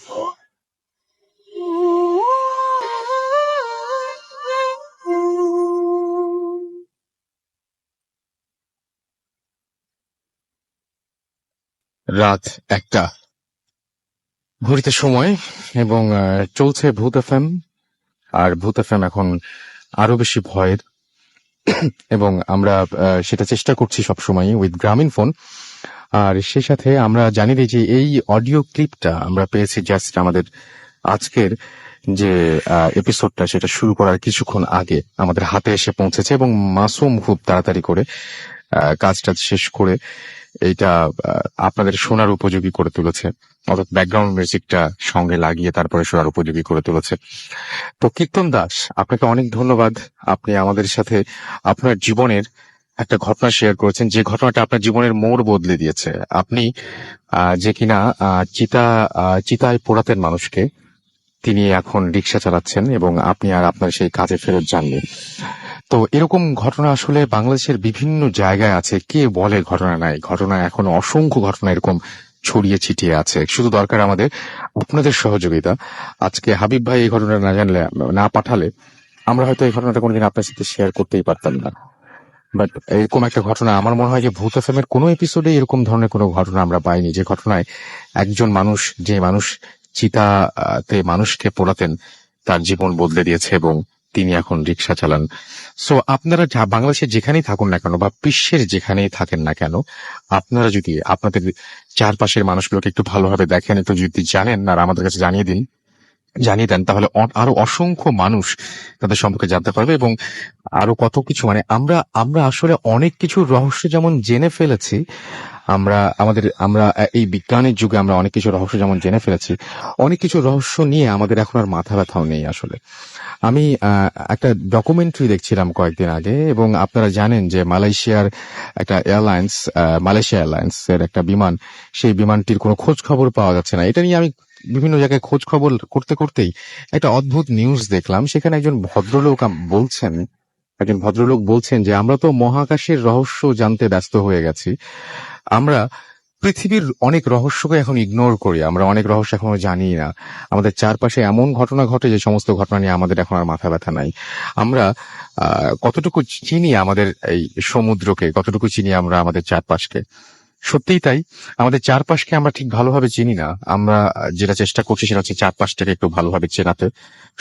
রাত 1টা ঘড়িতে সময়, এবং চলছে ভূত এফএম। আর ভূত এফএম এখন আরো বেশি ভয়ের, এবং আমরা সেটা চেষ্টা করছি সবসময় উইথ গ্রামীণফোন। আর সেই সাথে আমরা জানি যে এই অডিও ক্লিপটা আমরা পেয়েছি জাস্ট আমাদের আজকের যে এপিসোডটা সেটা শুরু করার কিছুক্ষণ আগে আমাদের হাতে এসে পৌঁছেছে, এবং মাসুম খুব তাড়াতাড়ি করে কাজটা শেষ করে এইটা আপনাদের শোনার উপযোগী করে তুলেছে, অর্থাৎ ব্যাকগ্রাউন্ড মিউজিকটা সঙ্গে লাগিয়ে তারপরে শোনার উপযোগী করে তুলেছে। তো কীর্তন দাস, আপনাকে অনেক ধন্যবাদ। আপনি আমাদের সাথে আপনার জীবনের একটা ঘটনা শেয়ার করেছেন, যে ঘটনাটা আপনার জীবনের মোড় বদলে দিয়েছে। আপনি যে কিনা চিতায় পোড়াতেন মানুষকে, তিনি এখন রিক্সা চালাচ্ছেন, এবং আপনি আর আপনার সেই কাজে ফেরত যাননি। তো এরকম ঘটনা আসলে বাংলাদেশের বিভিন্ন জায়গায় আছে, কে বলে ঘটনা নাই? ঘটনা এখন অসংখ্য ঘটনা এরকম ছড়িয়ে ছিটিয়ে আছে। শুধু দরকার আমাদের আপনাদের সহযোগিতা। আজকে হাবিব ভাই এই ঘটনা না পাঠালে আমরা হয়তো এই ঘটনাটা কোনোদিন আপনার সাথে শেয়ার করতেই পারতাম না। বাট এরকম একটা ঘটনা আমার মনে হয় যে ভূত এফএমের কোনো এপিসোডে এরকম ধরনের কোনো ঘটনা আমরা পাইনি, যে ঘটনায় একজন মানুষ, যে মানুষ চিতাতে মানুষকে পোড়াতেন, তার জীবন বদলে দিয়েছে এবং তিনি এখন রিক্সা চালান। সো আপনারা বাংলাদেশে যেখানেই থাকুন না কেন বা বিশ্বের যেখানেই থাকেন না কেন, আপনারা যদি আপনাদের চারপাশের মানুষগুলোকে একটু ভালোভাবে দেখেন, একটু যদি জানেন আর আমাদের কাছে জানিয়ে দিন, জানিয়ে দেন, তাহলে আরো অসংখ্য মানুষ তাদের সম্পর্কে জানতে পারবে এবং আরো কত কিছু, মানে আমরা আমরা আসলে অনেক কিছু রহস্য যেমন জেনে ফেলেছি, আমরা এই বিজ্ঞানের যুগে আমরা অনেক কিছু রহস্য যেমন জেনে ফেলেছি, অনেক কিছু রহস্য নিয়ে আমাদের এখন আর মাথা ব্যথাও নেই আসলে। আমি একটা ডকুমেন্টারি দেখছিলাম কয়েকদিন আগে, এবং আপনারা জানেন যে মালয়েশিয়ার একটা এয়ারলাইন্স, মালয়েশিয়া এয়ারলাইন্স এর একটা বিমান, সেই বিমানটির কোনো খোঁজ খবর পাওয়া যাচ্ছে না। এটা নিয়ে আমি বিভিন্ন জায়গায় খোঁজ খবর করতে করতেই একটা অদ্ভুত নিউজ দেখলাম। সেখানে একজন ভদ্রলোক বলছেন যে আমরা তো মহাকাশের রহস্য জানতে ব্যস্ত হয়ে গেছি, আমরা পৃথিবীর অনেক রহস্যকে এখন ইগনোর করি, আমরা অনেক রহস্য এখনো জানি না, আমাদের চারপাশে এমন ঘটনা ঘটে যে সমস্ত ঘটনা নিয়ে আমাদের এখন আর মাথা ব্যথা নাই। আমরা কতটুকু চিনি আমাদের এই সমুদ্রকে, কতটুকু চিনি আমরা আমাদের চারপাশকে। সত্যিই তাই, আমাদের চারপাশকে আমরা ঠিক ভালোভাবে চিনি না। আমরা যেটা চেষ্টা করছি সেটা হচ্ছে চারপাশটাকে একটু ভালোভাবে চেনাতে।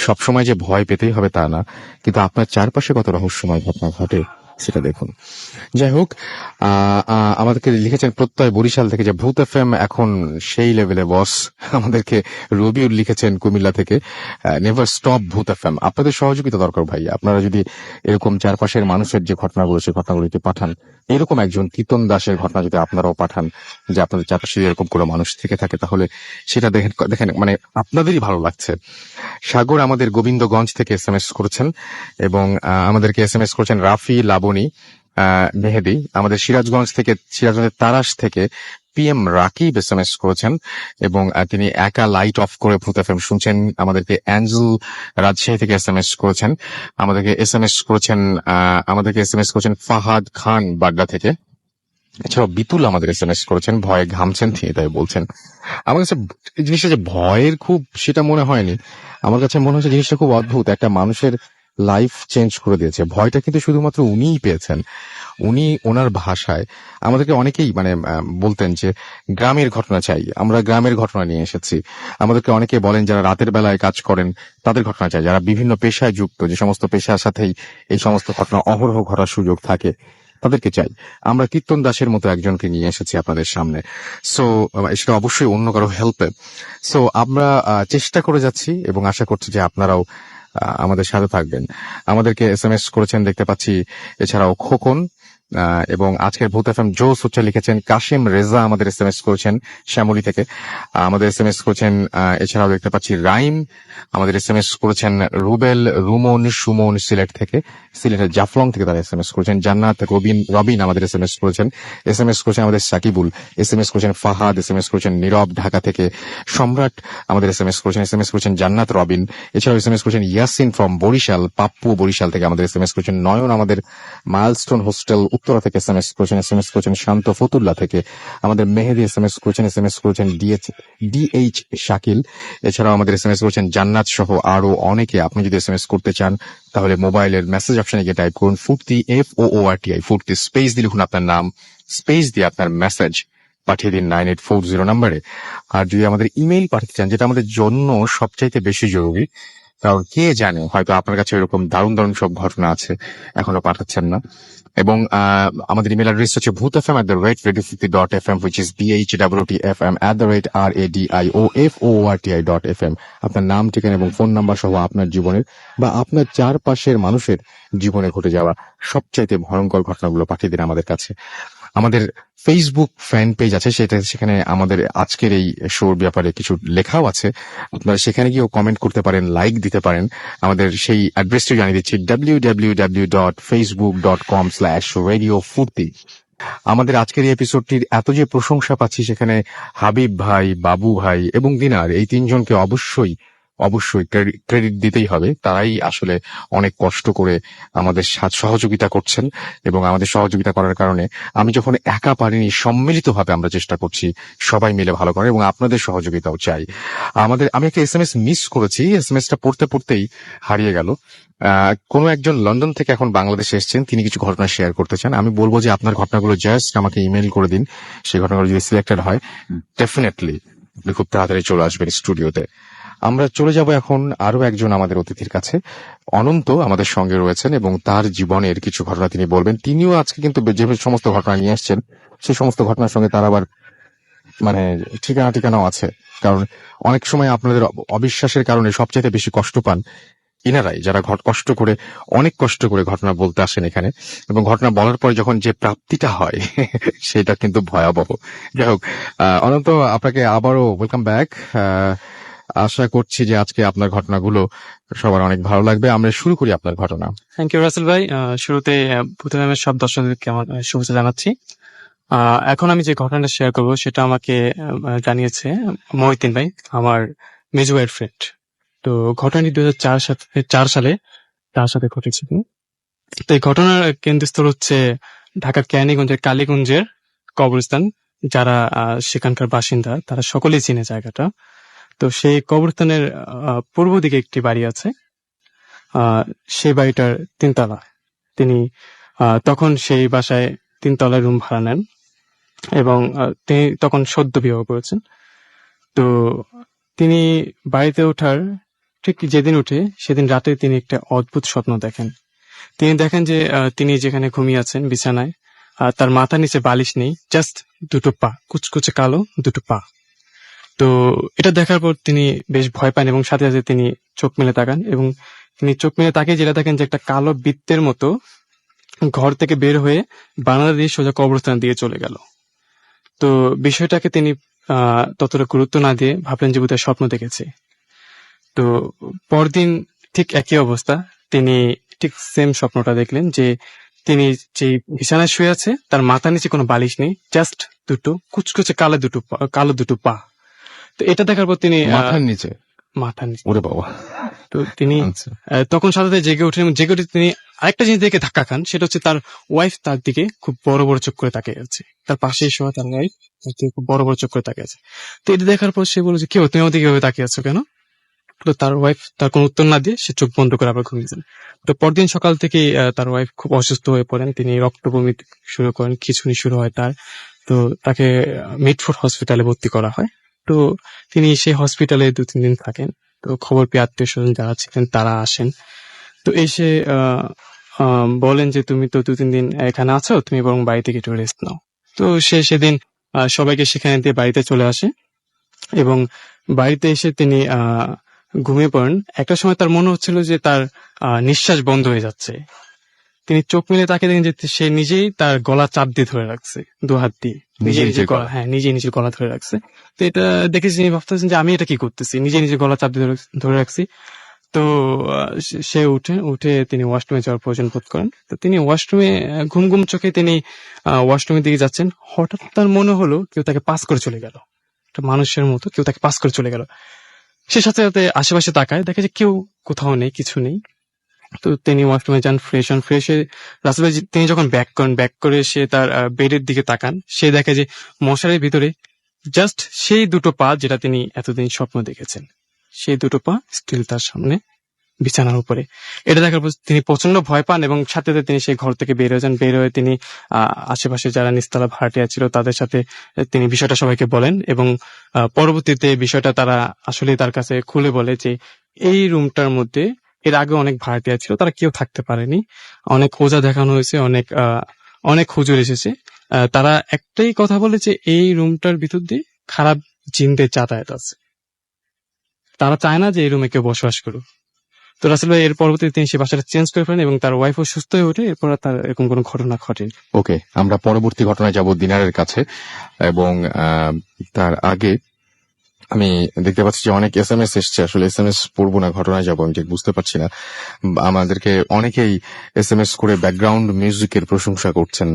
সবসময় যে ভয় পেতেই হবে তা না, কিন্তু আপনার চারপাশে কত রহস্যময় ঘটনা ঘটে সেটা দেখুন। যাই হোক, আমাদেরকে লিখেছেন প্রত্যয় বরিশাল থেকে যে ভূত এফএম এখন সেই লেভেলে বস। আমাদেরকে রবিউল লিখেছেন কুমিল্লা থেকে, নেভার স্টপ ভূত এফএম। আপনাদের সহযোগিতা দরকার ভাই, আপনারা যদি এরকম চারপাশের মানুষের যে ঘটনাগুলো সেই ঘটনাগুলিতে পাঠান, এরকম একজন তিতন দাসের ঘটনা যদি আপনারাও পাঠান যে আপনাদের চারপাশে এরকম কোনো মানুষ থেকে থাকে, তাহলে সেটা দেখেন মানে আপনাদেরই ভালো লাগছে। সাগর আমাদের গোবিন্দগঞ্জ থেকে এসএমএস করেছেন, এবং আমাদেরকে এসএমএস করেছেন রাফি, লাবণী, মেহেদি। আমাদের সিরাজগঞ্জের তারাস থেকে PM রাকিব এসএমএস করেছেন, এবং তিনি একা লাইট অফ করে ভূত এফএম শুনছেন। আমাদেরকে অ্যাঞ্জেল রাজশাহী থেকে এসএমএস করেছেন। আমাদেরকে এসএমএস করেছেন ফাহাদ খান বাড্ডা থেকে। এছাড়াও বিপুল আমাদের এসএমএস করেছেন, ভয়ে ঘামছেন তিনি তাই বলছেন। আমার কাছে এই জিনিসটা যে ভয়ের খুব সেটা মনে হয়নি, আমার কাছে মনে হচ্ছে জিনিসটা খুব অদ্ভুত, একটা মানুষের লাইফ চেঞ্জ করে দিয়েছে। ভয়টা কিন্তু শুধুমাত্র উনিই পেয়েছেন, উনি ওনার ভাষায় আমাদেরকে অনেকেই মানে বলতেন যে গ্রামের ঘটনা চাই, আমরা গ্রামের ঘটনা নিয়ে এসেছি। আমাদেরকে অনেকে বলেন যারা রাতের বেলায় কাজ করেন তাদের ঘটনা চাই, যারা বিভিন্ন পেশায় যুক্ত, যে সমস্ত পেশার সাথেই এই সমস্ত ঘটনা অহরহ ঘটার সুযোগ থাকে তাদেরকে চাই। আমরা কীর্তন দাসের মতো একজনকে নিয়ে এসেছি আপনাদের সামনে। সো সেটা অবশ্যই অন্য কারো হেল্পে। সো আমরা চেষ্টা করে যাচ্ছি এবং আশা করছি যে আপনারাও আমাদের সাথে থাকবেন। আমাদেরকে এসএমএস করেছেন দেখতে পাচ্ছি এছাড়াও খোকন, এবং আজকের ভূত এফএম জোস হচ্ছে লিখেছেন কাশিম রেজা, আমাদের এসএমএস করেছেন শ্যামলী থেকে। আমাদের এসএমএস করেছেন এছাড়াও দেখতে পাচ্ছি রাইম, আমাদের এসএমএস করেছেন রুবেল, সুমন সিলেটের জাফলং থেকে তারা এসএমএস করেছেন। জান্নাত রবিন আমাদের এসএমএস করেছেন আমাদের সাকিবুল, এসএমএস করেছেন ফাহাদ, এসএমএস করেছেন নীরব ঢাকা থেকে। সম্রাট আমাদের এসএমএস করেছেন জান্নাত রবিন। এছাড়াও এসএমএস করেছেন ইয়াসিন ফ্রম বরিশাল, পাপ্পু বরিশাল থেকে আমাদের এসএমএস করেছেন। নয়ন আমাদের মাইলস্টোন হোস্টেল উত্তরা থেকে এসএমএস করেছেন শান্ত ফতুল্লা থেকে। আমাদের মেহেদি এসএমএস করেছেন ডিএইচ শাকিল। এছাড়াও আমাদের এসএমএস করেছেন জান্নাত সহ আরো অনেকে। আপনি যদি এসএমএস করতে চান তাহলে মোবাইলের মেসেজ অপশনে গিয়ে টাইপ করুন ফুর্তি, FOORTI, ফুর্তি, স্পেস দিয়ে লিখুন আপনার নাম, স্পেস দিয়ে আপনার মেসেজ পাঠিয়ে দিন 9840 নম্বরে। আর যদি আমাদের ইমেইল পাঠাতে চান, যেটা আমাদের জন্য সবচাইতে বেশি জরুরি, কারণ কে জানে হয়তো আপনার কাছে এরকম দারুণ দারুণ সব ঘটনা আছে, এখনো পাঠাচ্ছেন না। এবং আমাদের ইমেল অ্যাড্রেস হচ্ছে bhutfm@radio50.fm, which is BHWTFM@radioFORTI.fm। আপনার নাম, ঠিকানা এবং ফোন নাম্বার সহ আপনার জীবনের বা আপনার চারপাশের মানুষের জীবনে ঘটে যাওয়া সবচাইতে ভয়ঙ্কর ঘটনাগুলো পাঠিয়ে দিন আমাদের কাছে। আমাদের ফেসবুক ফ্যান পেজ আছে, সেখানে আমাদের আজকের এই শোর ব্যাপারে কিছু লেখাও আছে, আপনারা সেখানে গিয়েও কমেন্ট করতে পারেন, লাইক দিতে পারেন। আমাদের সেই অ্যাড্রেসটি জানিয়ে দিচ্ছি www.facebook.com/radiofurti। আমাদের আজকের এই এপিসোডটির এত যে প্রশংসা পাচ্ছি, সেখানে হাবিব ভাই, বাবু ভাই এবং দিনার, এই তিনজনকে অবশ্যই ক্রেডিট দিতেই হবে। তারাই আসলে অনেক কষ্ট করে আমাদের সহযোগিতা করছেন, এবং আমাদের সহযোগিতা করার কারণে আমি যখন একা পারিনি, সম্মিলিতভাবে আমরা চেষ্টা করছি সবাই মিলে ভালো করে, এবং আপনাদের সহযোগিতাও চাই। আমি একটা এসএমএস মিস করেছি, এসএমএসটা পড়তেই হারিয়ে গেল। কোনো একজন লন্ডন থেকে এখন বাংলাদেশে এসেছেন, তিনি কিছু ঘটনা শেয়ার করতে চান। আমি বলবো যে আপনার ঘটনাগুলো জাস্ট আমাকে ইমেল করে দিন, সেই ঘটনাগুলো যদি সিলেক্টেড হয় ডেফিনেটলি আপনি খুব তাড়াতাড়ি চলে আসবেন স্টুডিওতে। আমরা চলে যাব এখন আরো একজন আমাদের অতিথির কাছে। অনন্ত আমাদের সঙ্গে রয়েছেন এবং তার জীবনের কিছু ঘটনা তিনি বলবেন। তিনিও আজকে কিন্তু যে সমস্ত ঘটনা নিয়ে আসছেন সেই সমস্ত ঘটনার সঙ্গে তার আবার মানে ঠিকানাও আছে? কারণ অনেক সময় আপনাদের অবিশ্বাসের কারণে সবচেয়ে বেশি কষ্ট পান ইনারাই, যারা অনেক কষ্ট করে ঘটনা বলতে আসেন এখানে, এবং ঘটনা বলার পরে যখন যে প্রাপ্তিটা হয় সেটা কিন্তু ভয়াবহ। যাই হোক, অনন্ত, আপনাকে আবারও ওয়েলকাম ব্যাক। আশা করছি যে আজকে আপনার ঘটনাগুলো সবার অনেক ভালো লাগবে। আমরা শুরু করি আপনার ঘটনা। থ্যাংক ইউ রাসেল ভাই। শুরুতে ভূতের ম্যামের সব দর্শকদেরকে আমার শুভেচ্ছা জানাচ্ছি। এখন আমি যে ঘটনাটা শেয়ার করবো সেটা আমাকে জানিয়েছে মহিউদ্দিন ভাই, আমার মেজো ভাইয়ের ফ্রেন্ড। তো ঘটনাটি 2004 সালে তার সাথে ঘটেছিল। তো এই ঘটনার কেন্দ্রস্থল হচ্ছে ঢাকার কেরানীগঞ্জের কালীগঞ্জের কবরস্থান। যারা সেখানকার বাসিন্দা তারা সকলেই চিনে জায়গাটা। তো সেই কবরস্থানের পূর্ব দিকে একটি বাড়ি আছে। সেই বাড়িটার 3 তলা। তিনি তখন সেই বাসায় 3 তলায় রুম ভাড়া নেন এবং তিনি তখন সদ্য বিবাহ করেছেন। তো তিনি বাড়িতে ওঠার ঠিক যেদিন উঠে সেদিন রাতে তিনি একটা অদ্ভুত স্বপ্ন দেখেন। তিনি দেখেন যে তিনি যেখানে ঘুমিয়ে আছেন বিছানায়, তার মাথার নিচে বালিশ নেই, জাস্ট 2টো পা, কুচকুচে কালো 2টো পা। তো এটা দেখার পর তিনি বেশ ভয় পান এবং সাথে সাথে তিনি চোখ মেলে তাকান, এবং তিনি চোখ মেলে তাকিয়ে যেটা দেখেন যে একটা কালো বৃত্তের মতো ঘর থেকে বের হয়ে বারান্দা দিয়ে সোজা কবরস্থান দিয়ে চলে গেল। তো বিষয়টাকে তিনি ততটা গুরুত্ব না দিয়ে ভাবলেন যে বোধহয় স্বপ্ন দেখেছে। তো পরদিন ঠিক একই অবস্থা, তিনি ঠিক সেম স্বপ্নটা দেখলেন যে তিনি যে বিছানায় শুয়ে আছে তার মাথার নিচে কোনো বালিশ নেই, জাস্ট 2টো কুচকুচে কালো 2টো পা। তো এটা দেখার পর তিনি মাথার নিচে? মাথার নিচে। ওরে বাবা! তো তিনি আচ্ছা। তখন সাথে সাথে জেগে ওঠেন, এবং জেগে উঠে তিনি আরেকটা জিনিস দেখে ধাক্কা খান। সেটা হচ্ছে তার ওয়াইফ তার দিকে খুব বড় বড় চোখ করে তাকিয়ে আছে। তার পাশেই শোয়া তার ওয়াইফ তার দিকে খুব বড় বড় চোখ করে তাকিয়ে আছে। তো এটা দেখার পর সে বলল যে, কেউ তুমি ওদিকে এভাবে তাকিয়ে আছো কেন? তো তার ওয়াইফ তার কোনো উত্তর না দিয়ে সে চোখ বন্ধ করে আবার ঘুমিয়েছেন। তো পরদিন সকাল থেকে তার ওয়াইফ খুব অসুস্থ হয়ে পড়েন। তিনি রক্তবমি শুরু করেন, খিঁচুনি শুরু হয় তার। তো তাকে মিটফোর্ড হসপিটালে ভর্তি করা হয়। তো তিনি সেই হসপিটালে 2-3 দিন থাকেন। তো খবর পেয়ে আত্মীয় স্বজন যারা ছিলেন তারা আসেন। তো এসে বলেন যে, তুমি তো 2-3 দিন এখানে আছো, তুমি বরং বাড়ি থেকে একটু রেস্ট নাও। তো সে সেদিন সবাইকে সেখানে দিয়ে বাড়িতে চলে আসে, এবং বাড়িতে এসে তিনি ঘুমিয়ে পড়েন। একটা সময় তার মনে হচ্ছিল যে তার নিঃশ্বাস বন্ধ হয়ে যাচ্ছে। তিনি চোখ মেলে তাকে দেখেন যে সে নিজেই তার গলা চাপ দিয়ে ধরে রাখছে 2 হাত দিয়ে। নিজের গলা, হ্যাঁ, নিজের গলা ধরে রাখছে। তো এটা দেখে তিনি ভাবতেছেন যে আমি এটা কি করতেছি, নিজের গলা চাপ দিয়ে ধরে রাখছি। তো সে উঠে তিনি ওয়াশরুমে যাওয়ার প্রয়োজন বোধ করেন। তো তিনি ওয়াশরুমে ঘুম ঘুম চোখে তিনি ওয়াশরুমের দিকে যাচ্ছেন। হঠাৎ তার মনে হলো কেউ তাকে পাস করে চলে গেল, একটা মানুষের মতো কেউ তাকে পাস করে চলে গেল। সে সাথে সাথে আশেপাশে তাকায়, দেখে যে কেউ কোথাও নেই, কিছু নেই। তো তিনি ওয়াশরুমে যান, ফ্রেশ হয়ে রাসেল ভাই তিনি যখন ব্যাক করে সে তার বেডের দিকে তাকান, সে দেখে যে মশারির ভিতরে জাস্ট সেই 2টো পা যেটা তিনি এতদিন স্বপ্ন দেখেছেন, সেই 2টো পা স্টিল তার সামনে বিছানার উপরে। এটা দেখার পর তিনি প্রচন্ড ভয় পান, এবং সাথে সাথে তিনি সেই ঘর থেকে বের হয়ে যান। বের হয়ে তিনি আশেপাশে যারা নিচতলা ভাড়াটিয়া ছিল তাদের সাথে তিনি বিষয়টা সবাইকে বলেন, এবং পরবর্তীতে বিষয়টা তারা আসলে তার কাছে খুলে বলে যে এই রুমটার মধ্যে এর আগে অনেক ভাড়াটিয়া ছিল, তারা কেউ থাকতে পারেনি। অনেক ওজা দেখানো হয়েছে, অনেক হুজুর এসেছে। তারা একটাই কথা বলে যে এই রুমটার ভিতর দিয়ে খারাপ জিনদের যাতায়াত আছে, তারা চায় না যে এই রুমে কেউ বসবাস করুক। তো রাসেল ভাই এর পরবর্তীতে তিনি সে বাসাটা চেঞ্জ করে ফেলেন, এবং তার ওয়াইফও সুস্থ হয়ে ওঠে। এরপর তার এরকম কোনো ঘটনা ঘটেনি। ওকে, আমরা পরবর্তী ঘটনায় যাব দিনারের কাছে, এবং তার আগে আমি দেখতে পাচ্ছি যে অনেক SMS এসছে। আসলে SMS পড়বো না, ঘটনায় যাবো, আমি ঠিক বুঝতে পারছি না। আমাদেরকে অনেকেই SMS করে ব্যাকগ্রাউন্ড মিউজিকের প্রশংসা করছেন।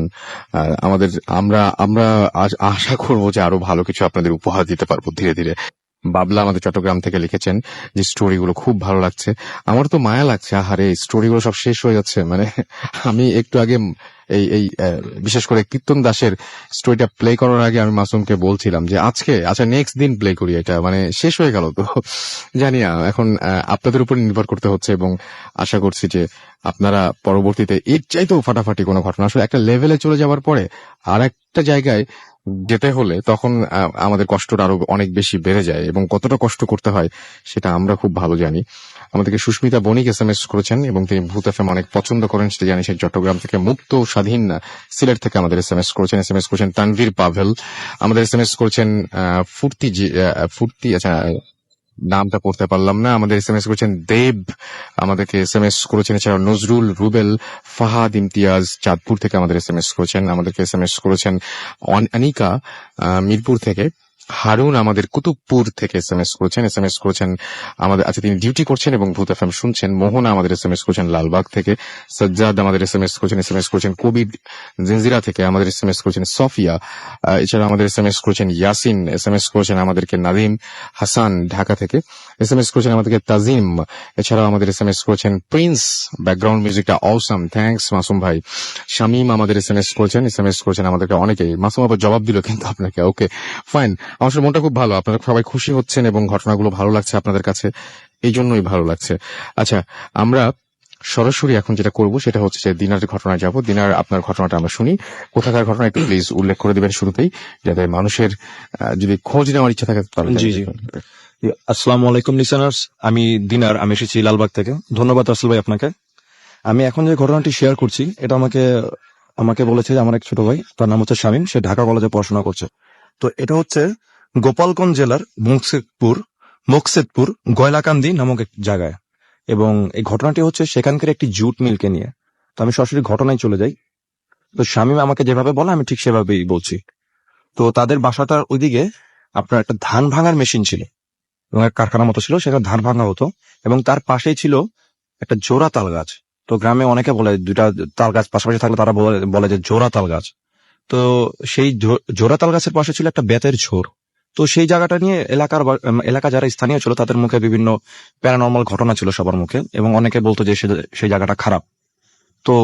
আমরা আজ আশা করবো যে আরো ভালো কিছু আপনাদের উপহার দিতে পারবো ধীরে ধীরে। বাবলা আমাদের চট্টগ্রাম থেকে লিখেছেন যে স্টোরিগুলো খুব ভালো লাগছে। আমার তো মায়া লাগছে, আহারে স্টোরিগুলো সব শেষ হয়ে যাচ্ছে। মানে আমি একটু আগে এই বিশেষ করে কীর্তন দাসের স্টোরিটা প্লে করার আগে আমি মাসুমকে বলছিলাম যে আচ্ছা নেক্সট দিন প্লে করি, এটা মানে শেষ হয়ে গেল। তো জানি না, এখন আপনাদের উপর নির্ভর করতে হচ্ছে, এবং আশা করছি যে আপনারা পরবর্তীতে এর চাইতেও ফাটাফাটি কোনো ঘটনা, আসলে একটা লেভেলে চলে যাওয়ার পরে আর একটা জায়গায় যেতে হলে তখন আমাদের কষ্টটা আরো অনেক বেশি বেড়ে যায়, এবং কতটা কষ্ট করতে হয় সেটা আমরা খুব ভালো জানি। আমাদেরকে সুস্মিতা বণিক SMS করেছেন এবং তিনি ভূত FM অনেক পছন্দ করেন সেটা জানি। সেই চট্টগ্রাম থেকে মুক্ত স্বাধীন সিলেট থেকে আমাদের SMS করেছেন তানভীর পাভেল। আমাদের SMS করেছেন ফুর্তি, আচ্ছা নামটা পড়তে পারলাম না। আমাদের SMS করেছেন দেব, আমাদেরকে SMS করেছেন এছাড়া নজরুল রুবেল, ফাহাদ ইমতিয়াজ চাঁদপুর থেকে আমাদের SMS করেছেন। আমাদেরকে SMS করেছেন অনিকা মিরপুর থেকে। হারুন আমাদের কুতুবপুর থেকে SMS করেছেন আমাদের, আচ্ছা তিনি ডিউটি করছেন এবং ভূত FM শুনছেন। মোহনা আমাদের SMS করেছেন লালবাগ থেকে। সজ্জাদ আমাদের SMS করেছেন কবির জিনজিরা থেকে। আমাদের SMS করেছেন সফিয়া। এছাড়া আমাদের SMS করেছেন ইয়াসিন। SMS করেছেন আমাদেরকে নাদিম হাসান ঢাকা থেকে। SMS করেছেন আমাদেরকে তাজিম। এছাড়াও আমাদের SMS করেছেন প্রিন্স, ব্যাকগ্রাউন্ড মিউজিকটা অসাম, থ্যাঙ্কস মাসুম ভাই। শামীম আমাদের SMS করেছেন আমাদেরকে অনেকেই। মাসুম আবার জবাব দিল কিন্তু আপনাকে, ওকে ফাইন। আমার আসলে মনটা খুব ভালো, আপনারা সবাই খুশি হচ্ছেন এবং ঘটনাগুলো ভালো লাগছে আপনাদের কাছে, এই জন্যই ভালো লাগছে। আচ্ছা, আমরা সরাসরি এখন যেটা করব সেটা হচ্ছে যে দিনারের ঘটনায় যাব। দিনার, আপনার ঘটনাটা আমরা শুনি। কোথাকার ঘটনা একটু প্লিজ উল্লেখ করে দিবেন শুরুতেই, যাতে মানুষের যদি খোঁজ নেওয়ার ইচ্ছা থাকে তাহলে। জি। আসসালামু আলাইকুম লিসেনার্স, আমি দিনার, আমি এসেছি লালবাগ থেকে। ধন্যবাদ রাসেল ভাই আপনাকে। আমি এখন যে ঘটনাটি শেয়ার করছি এটা আমাকে বলেছে যে আমার এক ছোট ভাই, তার নাম হচ্ছে শামীম, সে ঢাকা কলেজে পড়াশোনা করছে। তো এটা হচ্ছে গোপালগঞ্জ জেলার মুকসেদপুর গয়লাকান্দি নামক এক জায়গায়, এবং এই ঘটনাটি হচ্ছে সেখানকার একটি জুট মিলকে নিয়ে। তো আমি সরাসরি ঘটনায় চলে যাই। তো শামীম আমাকে যেভাবে বলে আমি ঠিক সেভাবেই বলছি। তো তাদের বাসাটার ওইদিকে আপনার একটা ধান ভাঙার মেশিন ছিল এবং এক কারখানার মতো ছিল, সেখানে ধান ভাঙা হতো, এবং তার পাশেই ছিল একটা জোড়া তাল গাছ। তো গ্রামে অনেকে বলে দুইটা তাল গাছ পাশাপাশি থাকলে তারা বলে যে জোড়া তাল গাছ। তো সেই জোড়া তাল গাছের পাশে ছিল একটা বেতের ঝোড়। তো সেই জায়গাটা নিয়ে এলাকা যারা স্থানীয় ছিল তাদের মুখে বিভিন্ন প্যারানর্মাল ঘটনা ছিল সবার মুখে, এবং অনেকে বলতো যে সেই জায়গাটা খারাপ। তো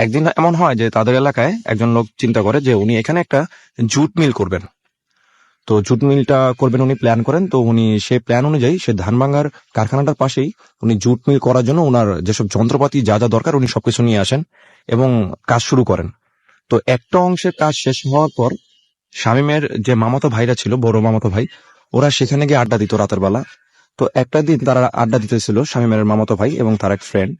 একদিন এমন হয় যে তাদের এলাকায় একজন লোক চিন্তা করে যে উনি এখানে একটা জুট মিল করবেন। তো জুট মিলটা করবেন উনি প্ল্যান করেন। তো উনি সেই প্ল্যান অনুযায়ী সে ধান ভাঙার কারখানাটার পাশেই উনি জুট মিল করার জন্য ওনার যেসব যন্ত্রপাতি যা যা দরকার উনি সবকিছু নিয়ে আসেন এবং কাজ শুরু করেন। তো একটা অংশের কাজ শেষ হওয়ার পর শামীমের যে মামাতো ভাইরা ছিল, বড় মামাতো ভাই, ওরা সেখানে গিয়ে আড্ডা দিত রাতের বেলা। তো একটা দিন তারা আড্ডা দিতেছিল শামীমের মামাতো ভাই এবং তার এক ফ্রেন্ড।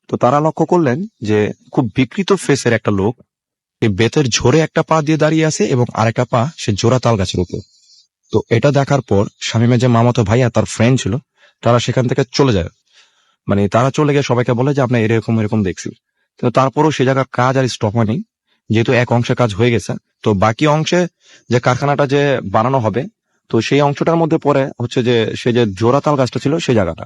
তো তারা লক্ষ্য করলেন যে খুব বিকৃত ফেসের একটা লোক এই বেতের ঝোরে একটা পা দিয়ে দাঁড়িয়ে আছে এবং আরেকটা পা সে জোড়া তাল গাছের উপর। তো এটা দেখার পর শামীমের যে মামাতো ভাই আর তার ফ্রেন্ড ছিল তারা সেখান থেকে চলে যায়। মানে তারা চলে গিয়ে সবাইকে বলে যে আমরা এরকম দেখছি। তো তারপরও সে জায়গার কাজ আর স্টপ হয়নি, যেহেতু এক অংশে কাজ হয়ে গেছে। তো বাকি অংশে যে কারখানাটা যে বানানো হবে, তো সেই অংশটার মধ্যে পরে হচ্ছে যে সে যে জোড়া তাল গাছটা ছিল সেই জায়গাটা।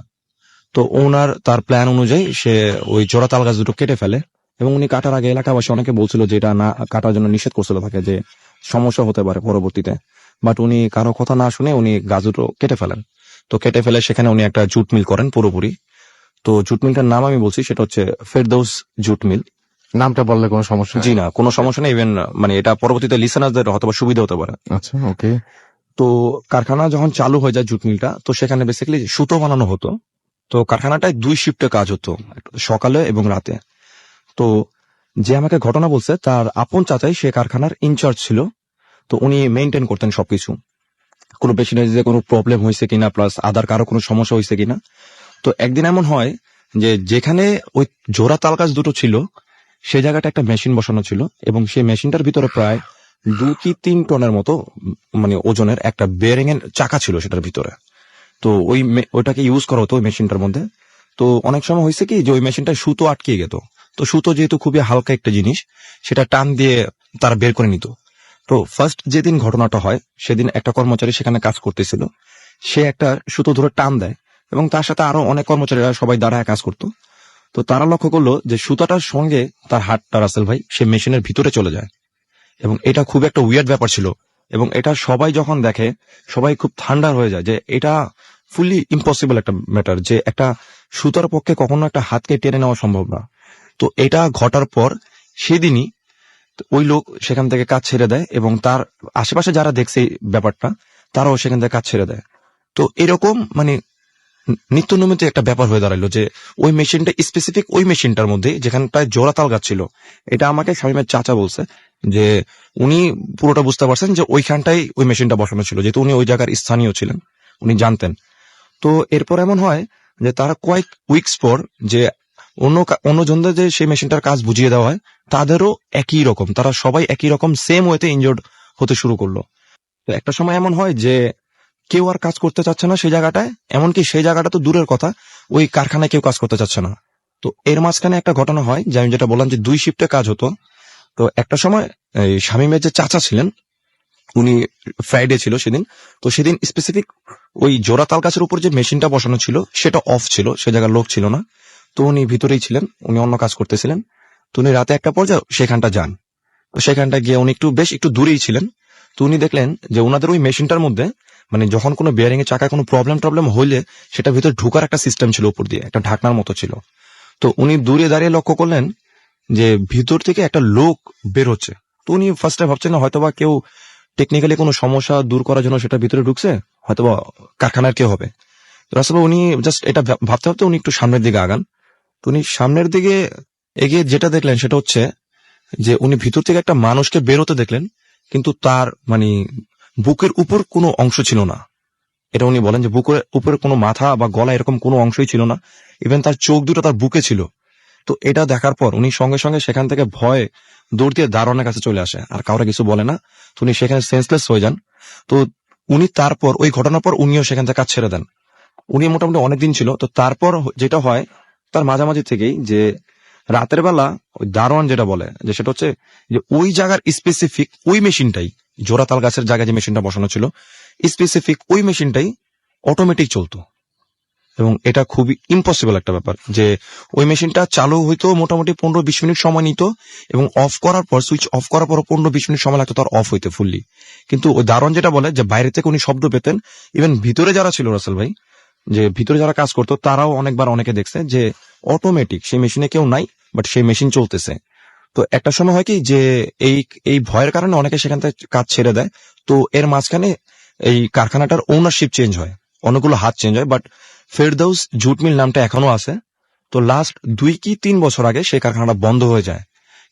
তো ওনার তার প্ল্যান অনুযায়ী সে ওই জোড়া তাল গাছ দুটো কেটে ফেলে, এবং উনি কাটার আগে এলাকাবাসী অনেকে বলছিল যে এটা না কাটার জন্য নিষেধ করছিল থাকে, যে সমস্যা হতে পারে পরবর্তীতে। বাট উনি কারো কথা না শুনে উনি গাছ দুটো কেটে ফেলেন। তো কেটে ফেলে সেখানে উনি একটা জুট মিল করেন পুরোপুরি। তো জুট মিলটার নাম আমি বলছি, সেটা হচ্ছে ফেরদৌস জুট মিল। নামটা বললে কোনো সমস্যা? জি না, কোনো সমস্যা নেই। ইভেন মানে এটা পরবর্তীতে লিসেনারদের হয়তো সুবিধা হতে পারে। আচ্ছা, ওকে। তো কারখানা যখন চালু হয়ে যায় জুট মিলটা, তো সেখানে বেসিক্যালি সুতো বানানো হতো। তো কারখানাটায় 2 শিফটে কাজ হতো, সকালে এবং রাতে। তো যে আমাকে ঘটনা বলছে তার আপন চাচাই সে কারখানার ইনচার্জ ছিল। তো উনি মেনটেন করতেন সবকিছু, কোনো পেশেন্টের যে কোনো প্রবলেম হয়েছে কিনা, প্লাস আদার কারো কোনো সমস্যা হয়েছে কিনা। তো একদিন এমন হয় যে যেখানে ওই জোড়া তাল গাছ দুটো ছিল সে জায়গাটা একটা মেশিন বসানো ছিল, এবং সেই মেশিনটার ভিতরে প্রায় 2 কি 3 টনের মতো মানে ওজনের একটা বেয়ারিং এর চাকা ছিল সেটার ভিতরে। তো ওইটাকে ইউজ করা হতো ওই মেশিনটার মধ্যে। তো অনেক সময় হয়েছে কি যে ওই মেশিনটা সুতো আটকে যেত। তো সুতো যেহেতু খুবই হালকা একটা জিনিস, সেটা টান দিয়ে তারা বের করে নিত। তো ফার্স্ট যেদিন ঘটনাটা হয় সেদিন একটা কর্মচারী সেখানে কাজ করতেছিল, সে একটা সুতো ধরে টান দেয় এবং তার সাথে আরো অনেক কর্মচারীরা সবাই দাঁড়ায় কাজ করতো। তো তারা লক্ষ্য করলো যে সুতাটার সঙ্গে তার হাতটা রাসেল ভাই সে মেশিনের ভিতরে চলে যায়, এবং এটা খুব একটা উইয়ার্ড ব্যাপার ছিল। এবং এটা সবাই যখন দেখে সবাই খুব ঠান্ডা হয়ে যায় যে এটা ফুলি ইম্পসিবল একটা ম্যাটার, যে একটা সুতার পক্ষে কখনো একটা হাতকে টেনে নেওয়া সম্ভব না। তো এটা ঘটার পর সেদিনই ওই লোক সেখান থেকে কাজ ছেড়ে দেয়, এবং তার আশেপাশে যারা দেখছে এই ব্যাপারটা তারাও সেখান থেকে কাজ ছেড়ে দেয়। তো এরকম মানে নিত্য নৈমিত একটা ব্যাপার হয়ে দাঁড়ালো যে ওই মেশিনটা স্পেসিফিক ওই মেশিনটার মধ্যে যেখানটায় জোড়া তাল গাছ ছিল, এটা আমাকে শামীমের চাচা বলছে, যে উনি পুরোটা বুঝতে পারছেন যে ওইখানটাই ওই মেশিনটা বসানো ছিল, যেহেতু উনি ওই জায়গার স্থানীয় ছিলেন, উনি জানতেন। তো এরপর এমন হয় যে তারা কয়েক উইকস পর যে অন্যজনদের যে সেই মেশিনটার কাজ বুঝিয়ে দেওয়া হয়, তাদেরও একই রকম, তারা সবাই একই রকম সেম ওয়েতে ইনজোর্ড হতে শুরু করলো। তো একটা সময় এমন হয় যে কেউ আর কাজ করতে চাচ্ছে না সেই জায়গাটায়, এমনকি সেই জায়গাটা তো দূরের কথা, ওই কারখানায় কেউ কাজ করতে চাচ্ছে না। তো এর মাঝখানে একটা ঘটনা হয় যে আমি যেটা বললাম যে 2 শিফটে কাজ হতো। তো একটা সময় এই শামীমের যে চাচা ছিলেন, উনি ফ্রাইডে ছিল সেদিন, তো সেদিন স্পেসিফিক ওই জোড়া তাল গাছের উপর যে মেশিনটা বসানো ছিল সেটা অফ ছিল, সে জায়গার লোক ছিল না। তো উনি ভিতরেই ছিলেন, উনি অন্য কাজ করতেছিলেন। তো উনি রাতে একটা পর্যায়ে সেখানটা যান। তো সেখানটা গিয়ে উনি একটু দূরেই ছিলেন। তো উনি দেখলেন যে ওনাদের ওই মেশিনটার মধ্যে মানে যখন কোনো বিয়ারিং এর চাকায় কোনো প্রবলেম হইলে সেটা ভিতরে ঢুকার একটা সিস্টেম ছিল, উপর দিয়ে একটা ঢাকনার মতো ছিল। তো উনি দূরে দাঁড়িয়ে লক্ষ্য করলেন যে ভিতর থেকে একটা লোক বের হচ্ছে। তো উনি ফার্স্টে ভাবছেন হয়তোবা কেউ টেকনিক্যালি কোনো সমস্যা দূর করার জন্য সেটা ভিতরে ঢুকছে, হয়তোবা কারখানার কেউ হবে। তো আসলে উনি জাস্ট এটা ভাবতে ভাবতে উনি একটু সামনের দিকে আগান। তো উনি সামনের দিকে এগিয়ে যেটা দেখলেন সেটা হচ্ছে যে উনি ভিতর থেকে একটা মানুষকে বেরোতে দেখলেন, কিন্তু তার মানে বুকের উপর কোনো অংশ ছিল না। এটা উনি বলেন যে বুকের উপরে কোনো মাথা বা গলা এরকম কোনো অংশই ছিল না, ইভেন তার চোখ দুটো তার বুকে ছিল। তো এটা দেখার পর উনি সঙ্গে সঙ্গে সেখান থেকে ভয়ে দৌড় দিয়ে দারোয়ানের কাছে চলে আসে, আর কাউরে কিছু বলে না। তো উনি সেখানে সেন্সলেস হয়ে যান। তো উনি তারপর ওই ঘটনার পর উনিও সেখান থেকে কাজ ছেড়ে দেন। উনি মোটামুটি অনেকদিন ছিল। তো তারপর যেটা হয় তার মাঝামাঝি থেকেই যে রাতের বেলা ওই দারোয়ান যেটা বলে যে সেটা হচ্ছে যে ওই জায়গার স্পেসিফিক ওই মেশিনটাই, জোড়াতাল গাছের জায়গায় যে মেশিনটা বসানো ছিল স্পেসিফিক ওই মেশিনটাই অটোমেটিক চলতো। এবং এটা খুবই ইম্পসিবল একটা ব্যাপার যে ওই মেশিনটা চালু হইতো মোটামুটি 15-20 মিনিট সময় নিত, এবং অফ করার পর সুইচ অফ করার পর 15-20 মিনিট সময় লাগতো তার অফ হইতে ফুললি। কিন্তু ওই দারোয়ান যেটা বলে যে বাইরে থেকে উনি শব্দ পেতেন, ইভেন ভিতরে যারা ছিল রাসেল ভাই, যে ভিতরে যারা কাজ করতো তারাও অনেকবার অনেকে দেখছে যে অটোমেটিক সেই মেশিনে কেউ নাই, বাট সেই মেশিন চলতেছে। তো একটা সময় হয় কি যে এই ভয়ের কারণে অনেকে সেখান থেকে কাজ ছেড়ে দেয়। তো এর মাঝখানে এই কারখানাটার ওনারশিপ চেঞ্জ হয়, অনেকগুলো হাত চেঞ্জ হয়, বাট ফেরদৌস জুট মিল নামটা এখনো আছে। তো লাস্ট 2 কি 3 বছর আগে সেই কারখানাটা বন্ধ হয়ে যায়,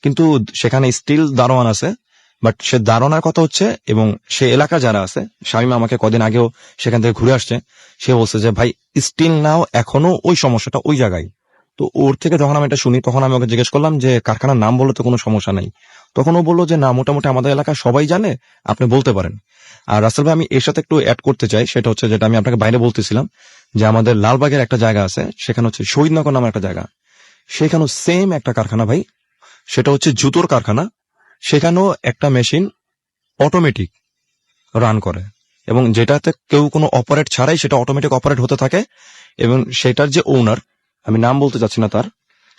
কিন্তু সেখানে স্টিল দারোয়ান আছে। বাট সে দারোয়ানের কথা হচ্ছে, এবং সে এলাকা যারা আছে, শামীম আমাকে কদিন আগেও সেখান থেকে ঘুরে আসছে, সে বলছে যে ভাই স্টিল নাও এখনো ওই সমস্যাটা ওই জায়গায়। তো ওর থেকে যখন আমি এটা শুনি তখন আমি ওকে জিজ্ঞেস করলাম যে কারখানার নাম বলে তো কোনো সমস্যা নাই। তখন ও বললো যে না, মোটামুটি আমাদের এলাকা সবাই জানে, আপনি বলতে পারেন। আর রাসেল ভাই আমি এর সাথে একটু অ্যাড করতে চাই, সেটা হচ্ছে যেটা আমি আপনাকে বাইরে বলতেছিলাম যে আমাদের লালবাগের একটা জায়গা আছে, সেখানে হচ্ছে শহীদনগর নামের একটা জায়গা, সেখানেও সেম একটা কারখানা ভাই, সেটা হচ্ছে জুতোর কারখানা। সেখানেও একটা মেশিন অটোমেটিক রান করে, এবং যেটাতে কেউ কোনো অপারেট ছাড়াই সেটা অটোমেটিক অপারেট হতে থাকে। এবং সেটার যে ওনার, আমি নাম বলতে চাচ্ছি না তার,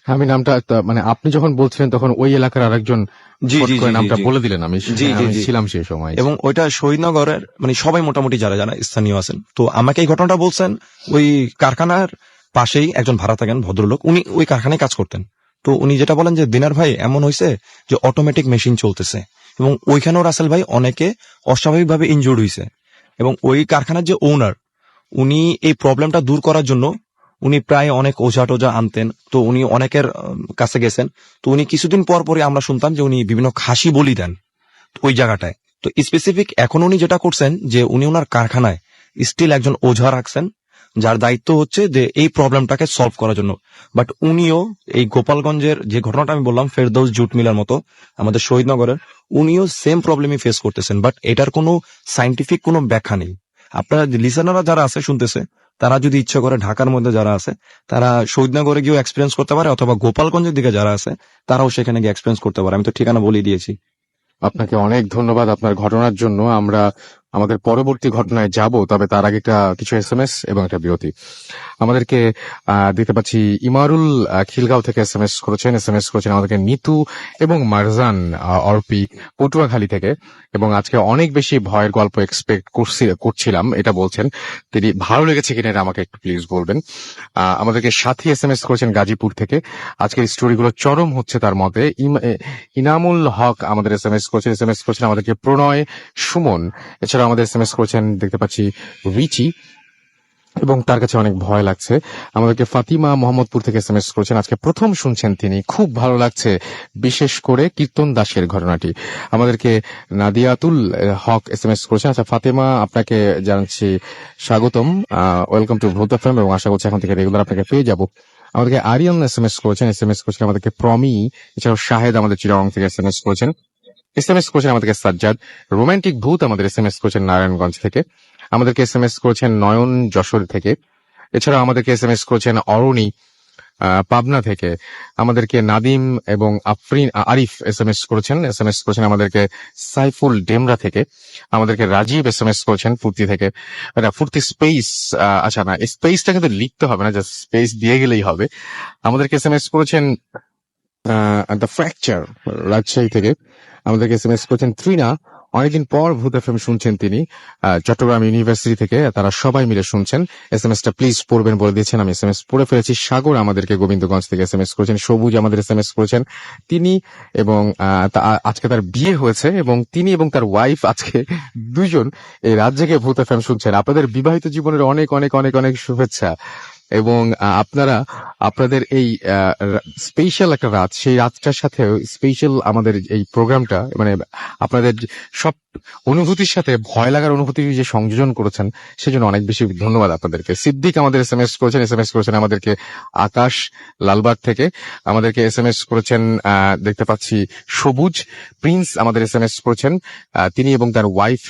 আমি নামটা মানে আপনি যখন বলছিলেন তখন ওই এলাকার আরেকজন জি ফট জি করে জি নামটা জি বলে দিলেন, আমি জি জি আমি জি। ছিলাম সেই সময়। এবং ওইটা শহীদনগরের মানে সবাই মোটামুটি যারা যারা স্থানীয় আছেন, তো আমাকে এই ঘটনাটা বলছেন ওই কারখানার পাশেই একজন ভাড়া থাকেন ভদ্রলোক, উনি ওই কারখানায় কাজ করতেন। তো উনি যেটা বলেন যে দিনার ভাই এমন হয়েছে যে অটোমেটিক মেশিন চলতেছে, এবং ওইখানেও রাসেল ভাই অনেকে অস্বাভাবিকভাবে ইনজুর্ড হয়েছে। এবং ওই কারখানার যে ওনার, উনি এই প্রবলেমটা দূর করার জন্য উনি প্রায় অনেক ওঝা টোঝা আনতেন। তো উনি অনেকের কাছে গেছেন। তো উনি কিছুদিন পর পরে আমরা শুনতাম যে উনি বিভিন্ন খাসি বলি দেন ওই জায়গাটায়। তো স্পেসিফিক এখন উনি যেটা করছেন যে উনি ওনার কারখানায় স্টিল একজন ওঝা রাখছেন, যার দায়িত্ব হচ্ছে যে এই প্রবলেমটাকে সলভ করার জন্য। বাট উনিও এই গোপালগঞ্জের যে ঘটনাটা আমি বললাম ফেরদৌস জুট মিলার মতো আমাদের শহীদনগরের, উনিও সেম প্রবলেমই ফেস করতেছেন, বাট এটার কোনো সাইন্টিফিক কোনো ব্যাখ্যা নেই। আপনারা লিসেনাররা যারা আছে শুনতেছে, তারা যদি ইচ্ছা করে ঢাকার মধ্যে যারা আছে তারা শহীদনগরে গিয়েও এক্সপিরিয়েন্স করতে পারে, অথবা গোপালগঞ্জের দিকে যারা আছে তারাও সেখানে গিয়ে এক্সপিরিয়েন্স করতে পারে। আমি তো ঠিকানা বলে দিয়েছি। আপনাকে অনেক ধন্যবাদ আপনার ঘটনার জন্য। আমরা আমাদের পরবর্তী ঘটনায় যাব, তবে তার আগে কিছু এসএমএস এবং একটা বিরতি আমাদেরকে দিতে পাচ্ছি। ইমারুল খিলগাঁও থেকে এসএমএস করেছেন আমাদেরকে নিতু এবং মারজান অর্পি পটুয়াখালী থেকে, এবং আজকে অনেক বেশি ভয়ের গল্প এক্সপেক্ট করছিলাম এটা বলছেন তিনি। ভালো লেগেছে কিনা এটা আমাকে একটু প্লিজ বলবেন। আমাদেরকে সাথী এসএমএস করেছেন গাজীপুর থেকে, আজকের স্টোরিগুলো চরম হচ্ছে তার মতে। ইনামুল হক আমাদের এসএমএস করেছেন আমাদেরকে প্রণয় সুমন। এছাড়া আমাদের এসএমএস করেছেন দেখতে পাচ্ছি রিচি। এবং তার কাছে অনেক ভয় লাগছে। আমাদেরকে ফাতিমা মোহাম্মদপুর থেকে এসএমএস করেছেন, আজকে প্রথম শুনছেন তিনি, খুব ভালো লাগছে, বিশেষ করে কীর্তন দাসের ঘটনাটি। আমাদেরকে নাদিয়াতুল হক এসএমএস করেছেন। আচ্ছা ফাতিমা, আপনাকে জানাচ্ছি স্বাগতম, ওয়েলকাম টু ভূত এফএম, এবং আশা করছি এখন থেকে রেগুলার আপনাকে পেয়ে যাব। আমাদেরকে আরিয়ান এসএমএস করেছেন আমাদেরকে প্রমি, এছাড়াও শাহেদ আমাদের চিরাং থেকে এসএমএস করেছেন আমাদেরকে সাজ্জাদ। রোমান্টিক ভূত আমাদের এসএমএস করেছেন নারায়ণগঞ্জ থেকে। আমাদেরকে এসএমএস করেছেন নয়ন যশোর থেকে। এছাড়াও আমাদেরকে এসএমএস করেছেন অরণি পাবনা থেকে। আমাদেরকে নাদিম এবং আরিফ এসএমএস করেছেন আমাদেরকে সাইফুল ডেমরা থেকে। আমাদেরকে রাজীব এসএমএস করেছেন ফুর্তি থেকে, ফুর্তি স্পেস, আচ্ছা না, স্পেসটা কিন্তু লিখতে হবে না, জাস্ট স্পেস দিয়ে গেলেই হবে। আমাদেরকে এসএমএস করেছেন দ্য ফ্র্যাকচার রাজশাহী থেকে। আমাদেরকে এসএমএস করেছেন ত্রিনা, অনেকদিন পর ভূত এফএম শুনছেন তিনি, চট্টগ্রাম ইউনিভার্সিটি থেকে। তারা সবাই মিলে শুনছেন। এসএমএসটা প্লিজ পড়বেন বলে দিয়েছেন, আমি এসএমএস পড়ে ফেলেছি। সাগর আমাদেরকে গোবিন্দগঞ্জ থেকে এসএমএস করেছেন। সবুজ আমাদের এসএমএস করেছেন তিনি, এবং আজকে তার বিয়ে হয়েছে এবং তিনি এবং তার ওয়াইফ আজকে দুইজন এই রাত জেগে ভূত এফএম শুনছেন। আপনাদের বিবাহিত জীবনের অনেক অনেক অনেক অনেক শুভেচ্ছা, এবং আপনারা আপনাদের এই স্পেশাল একটা রাত, সেই রাতটার সাথে স্পেশাল আমাদের এই প্রোগ্রামটা, মানে আপনাদের সব অনুভূতির সাথে ভয় লাগার অনুভূতির যে সংযোজন করেছেন, সেজন্য অনেক বেশি ধন্যবাদ আপনাদেরকে। সিদ্দিক আমাদের এসএমএস করেছেন আমাদেরকে আকাশ লালবাগ থেকে। আমাদেরকে এসএমএস করেছেন দেখতে পাচ্ছি সবুজ। প্রিন্স আমাদের এসএমএস করেছেন, তিনি এবং তার ওয়াইফ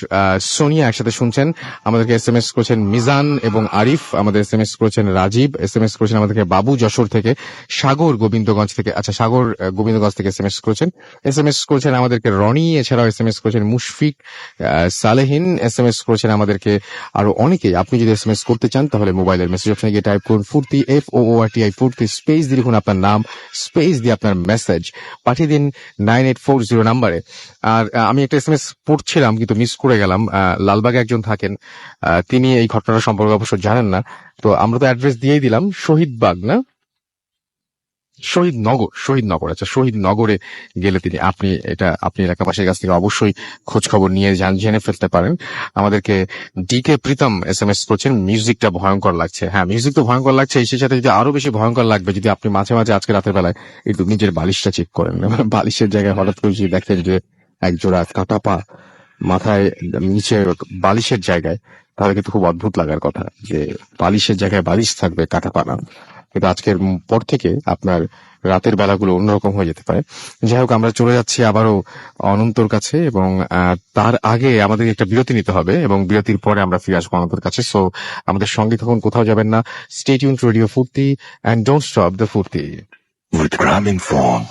সোনিয়া একসাথে শুনছেন। আমাদেরকে এসএমএস করেছেন মিজান এবং আরিফ। আমাদের এসএমএস করেছেন রাজীব। এসএমএস করেছেন আমাদেরকে বাবু যশোর থেকে। সাগর গোবিন্দগঞ্জ থেকে, আচ্ছা সাগর গোবিন্দগঞ্জ থেকে এসএমএস করেছেন আমাদেরকে রনি। এছাড়াও এসএমএস করেছেন মুশফিক, সালেহিন এসএমএস করেছেন আমাদেরকে, আরো অনেকেই। আপনি যদি এসএমএস করতে চান তাহলে মোবাইলের মেসেজ অপশনে গিয়ে টাইপ করুন ফুর্তি, FOORTI ফুর্তি, স্পেস দিয়ে লিখুন আপনার নাম, স্পেস দিয়ে আপনার মেসেজ পাঠিয়ে দিন 9840 নাম্বারে। আর আমি একটা এসএমএস পড়ছিলাম কিন্তু মিস করে গেলাম। লালবাগে একজন থাকেন, তিনি এই ঘটনাটা সম্পর্কে অবশ্য জানেন না, তো আমরা তো অ্যাড্রেস দিয়েই দিলাম। শহীদবাগ না, শহীদনগর, আচ্ছা শহীদনগরে গেলে তিনি, আপনি এলাকাবাসীর কাছ থেকে অবশ্যই খোঁজ খবর নিয়ে জেনে ফেলতে পারেন। আমাদেরকে ডিকে প্রীতম এসএমএস করছেন, মিউজিকটা ভয়ঙ্কর লাগছে। হ্যাঁ, মিউজিক তো ভয়ঙ্কর লাগছে, সেই সাথে যদি আরো বেশি ভয়ঙ্কর লাগবে যদি আপনি মাঝে মাঝে আজকে রাতের বেলায় একটু নিজের বালিশটা চেক করেন। বালিশের জায়গায় হঠাৎ করে যদি দেখেন যে একজোড়া কাটা পা মাথায় নিচে বালিশের জায়গায়, তাহলে কিন্তু খুব অদ্ভুত লাগার কথা যে বালিশের জায়গায় বালিশ থাকবে, কাটা পা না। কিন্তু আজকের পর থেকে আপনার রাতের বেলাগুলো অন্যরকম হয়ে যেতে পারে। যাই হোক, আমরা চলে যাচ্ছি আবারও অনন্তর কাছে, এবং তার আগে আমাদের একটা বিরতি নিতে হবে, এবং বিরতির পরে আমরা ফিরে আসবো অনন্তর কাছে। সো আমাদের সঙ্গে তখন কোথাও যাবেন না। স্টে টিউন টু রেডিও ফুর্তি এন্ড ডোন্ট স্টপ দ্য ফুর্তি with Gramophone.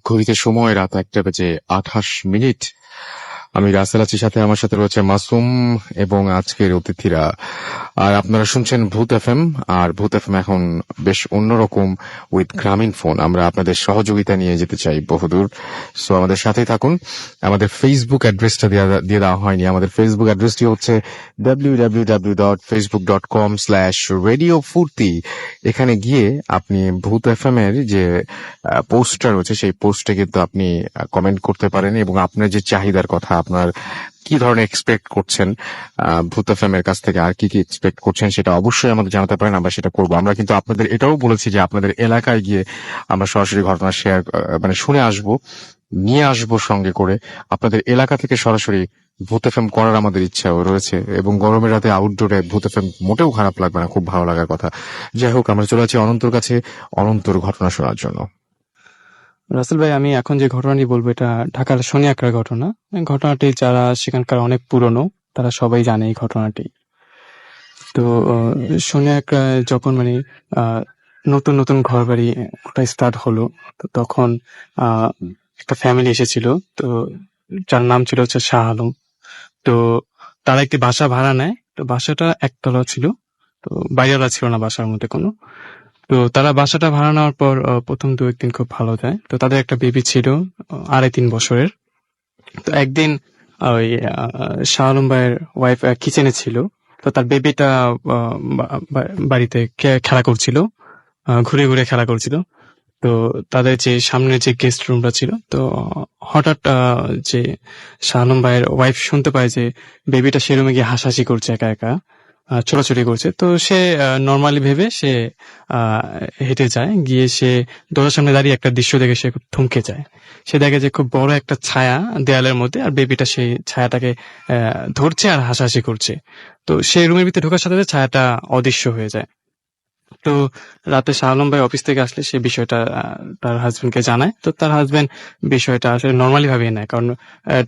ঘড়িতে সময় রাত 1:28। আমি রাসেল আছি, সাথে আমার সাথে রয়েছে মাসুম এবং আজকের অতিথিরা। আর আপনারা শুনছেন ভূত এফএম, আর ভূত এফএম এখন বেশ অন্যরকম উইথ গ্রামীণ ফোন। আমরা আপনাদের সহযোগিতা নিয়ে যেতে চাই বহুদূর। সো আমাদের সাথেই থাকুন। আমাদের ফেসবুক অ্যাড্রেসটা দিয়ে দেওয়া হয়নি। আমাদের ফেসবুক অ্যাড্রেসটি হচ্ছে www.facebook.com/radiofurti। এখানে গিয়ে আপনি ভূত এফএম এর যে পোস্টটা রয়েছে, সেই পোস্টে কিন্তু আপনি কমেন্ট করতে পারেন, এবং আপনার যে চাহিদার কথা, আপনার কি ধরনের এক্সপেক্ট করছেন ভূত এফএম এর কাছ থেকে, আর কি কি এক্সপেক্ট করছেন, সেটা অবশ্যই আমাদের জানাতে পারেন। আমরা সেটা করবো। আমরা কিন্তু আপনাদের এটাও বলেছি যে আপনাদের এলাকায় গিয়ে আমরা সরাসরি ঘটনা শুনে আসবো, নিয়ে আসবো সঙ্গে করে। আপনাদের এলাকা থেকে সরাসরি ভূত এফএম করার আমাদের ইচ্ছাও রয়েছে, এবং গরমের রাতে আউটডোরে ভূত এফএম মোটেও খারাপ লাগবে না, খুব ভালো লাগার কথা। যাই হোক, আমরা চলে যাচ্ছি অনন্তর কাছে, অনন্তর ঘটনা শোনার জন্য। রাসেল ভাই, আমি এখন যে ঘটনাটি বলবো এটা ঢাকার শনিয়াকড়ার ঘটনা। ঘটনাটি যারা সেখানকার অনেক পুরনো তারা সবাই জানে এই ঘটনাটি। তো শনিয়াকড়া যখন নতুন নতুন ঘর বাড়ি ওটা স্টার্ট হলো, তো তখন একটা ফ্যামিলি এসেছিল, তো যার নাম ছিল হচ্ছে শাহ আলম। তো তারা একটি বাসা ভাড়া নেয়। তো বাসাটা একতলা ছিল, তো বাইরেওয়ালা ছিল না বাসার মধ্যে কোনো। তো তারা বাসাটা ভাড়া নেওয়ার পর প্রথম 2-1 দিন খুব ভালো যায়। তো তাদের একটা বেবি ছিল 2.5-3 বছরের। তো একদিন ওই শাহ আলম ভাইয়ের ওয়াইফ কিচেনে ছিল, তো তার বেবিটা বাড়িতে খেলা করছিল, ঘুরে ঘুরে খেলা করছিল। তো তাদের যে সামনে যে গেস্ট রুমটা ছিল, তো হঠাৎ যে শাহ আলম ভাইয়ের ওয়াইফ শুনতে পায় যে বেবিটা সে রুমে গিয়ে হাসাহাসি করছে, একা একা ছোটাছুটি করছে। তো সে নর্মালি ভেবে সে হেঁটে যায়, গিয়ে সে দরজার সামনে দাঁড়িয়ে একটা দৃশ্য দেখে সে খুব থমকে যায়। সে দেখে যে খুব বড় একটা ছায়া দেয়ালের মধ্যে, আর বেবিটা সেই ছায়াটাকে ধরছে আর হাসাহাসি করছে। তো সেই রুমের ভিতরে ঢোকার সাথে সাথে ছায়াটা অদৃশ্য হয়ে যায়। তো রাতে শাহ আলম ভাই অফিস থেকে আসলে সে বিষয়টা তার হাজবেন্ডকে জানায়। তো তার হাজবেন্ড বিষয়টা আসলে নর্মালি ভাবে নেয়, কারণ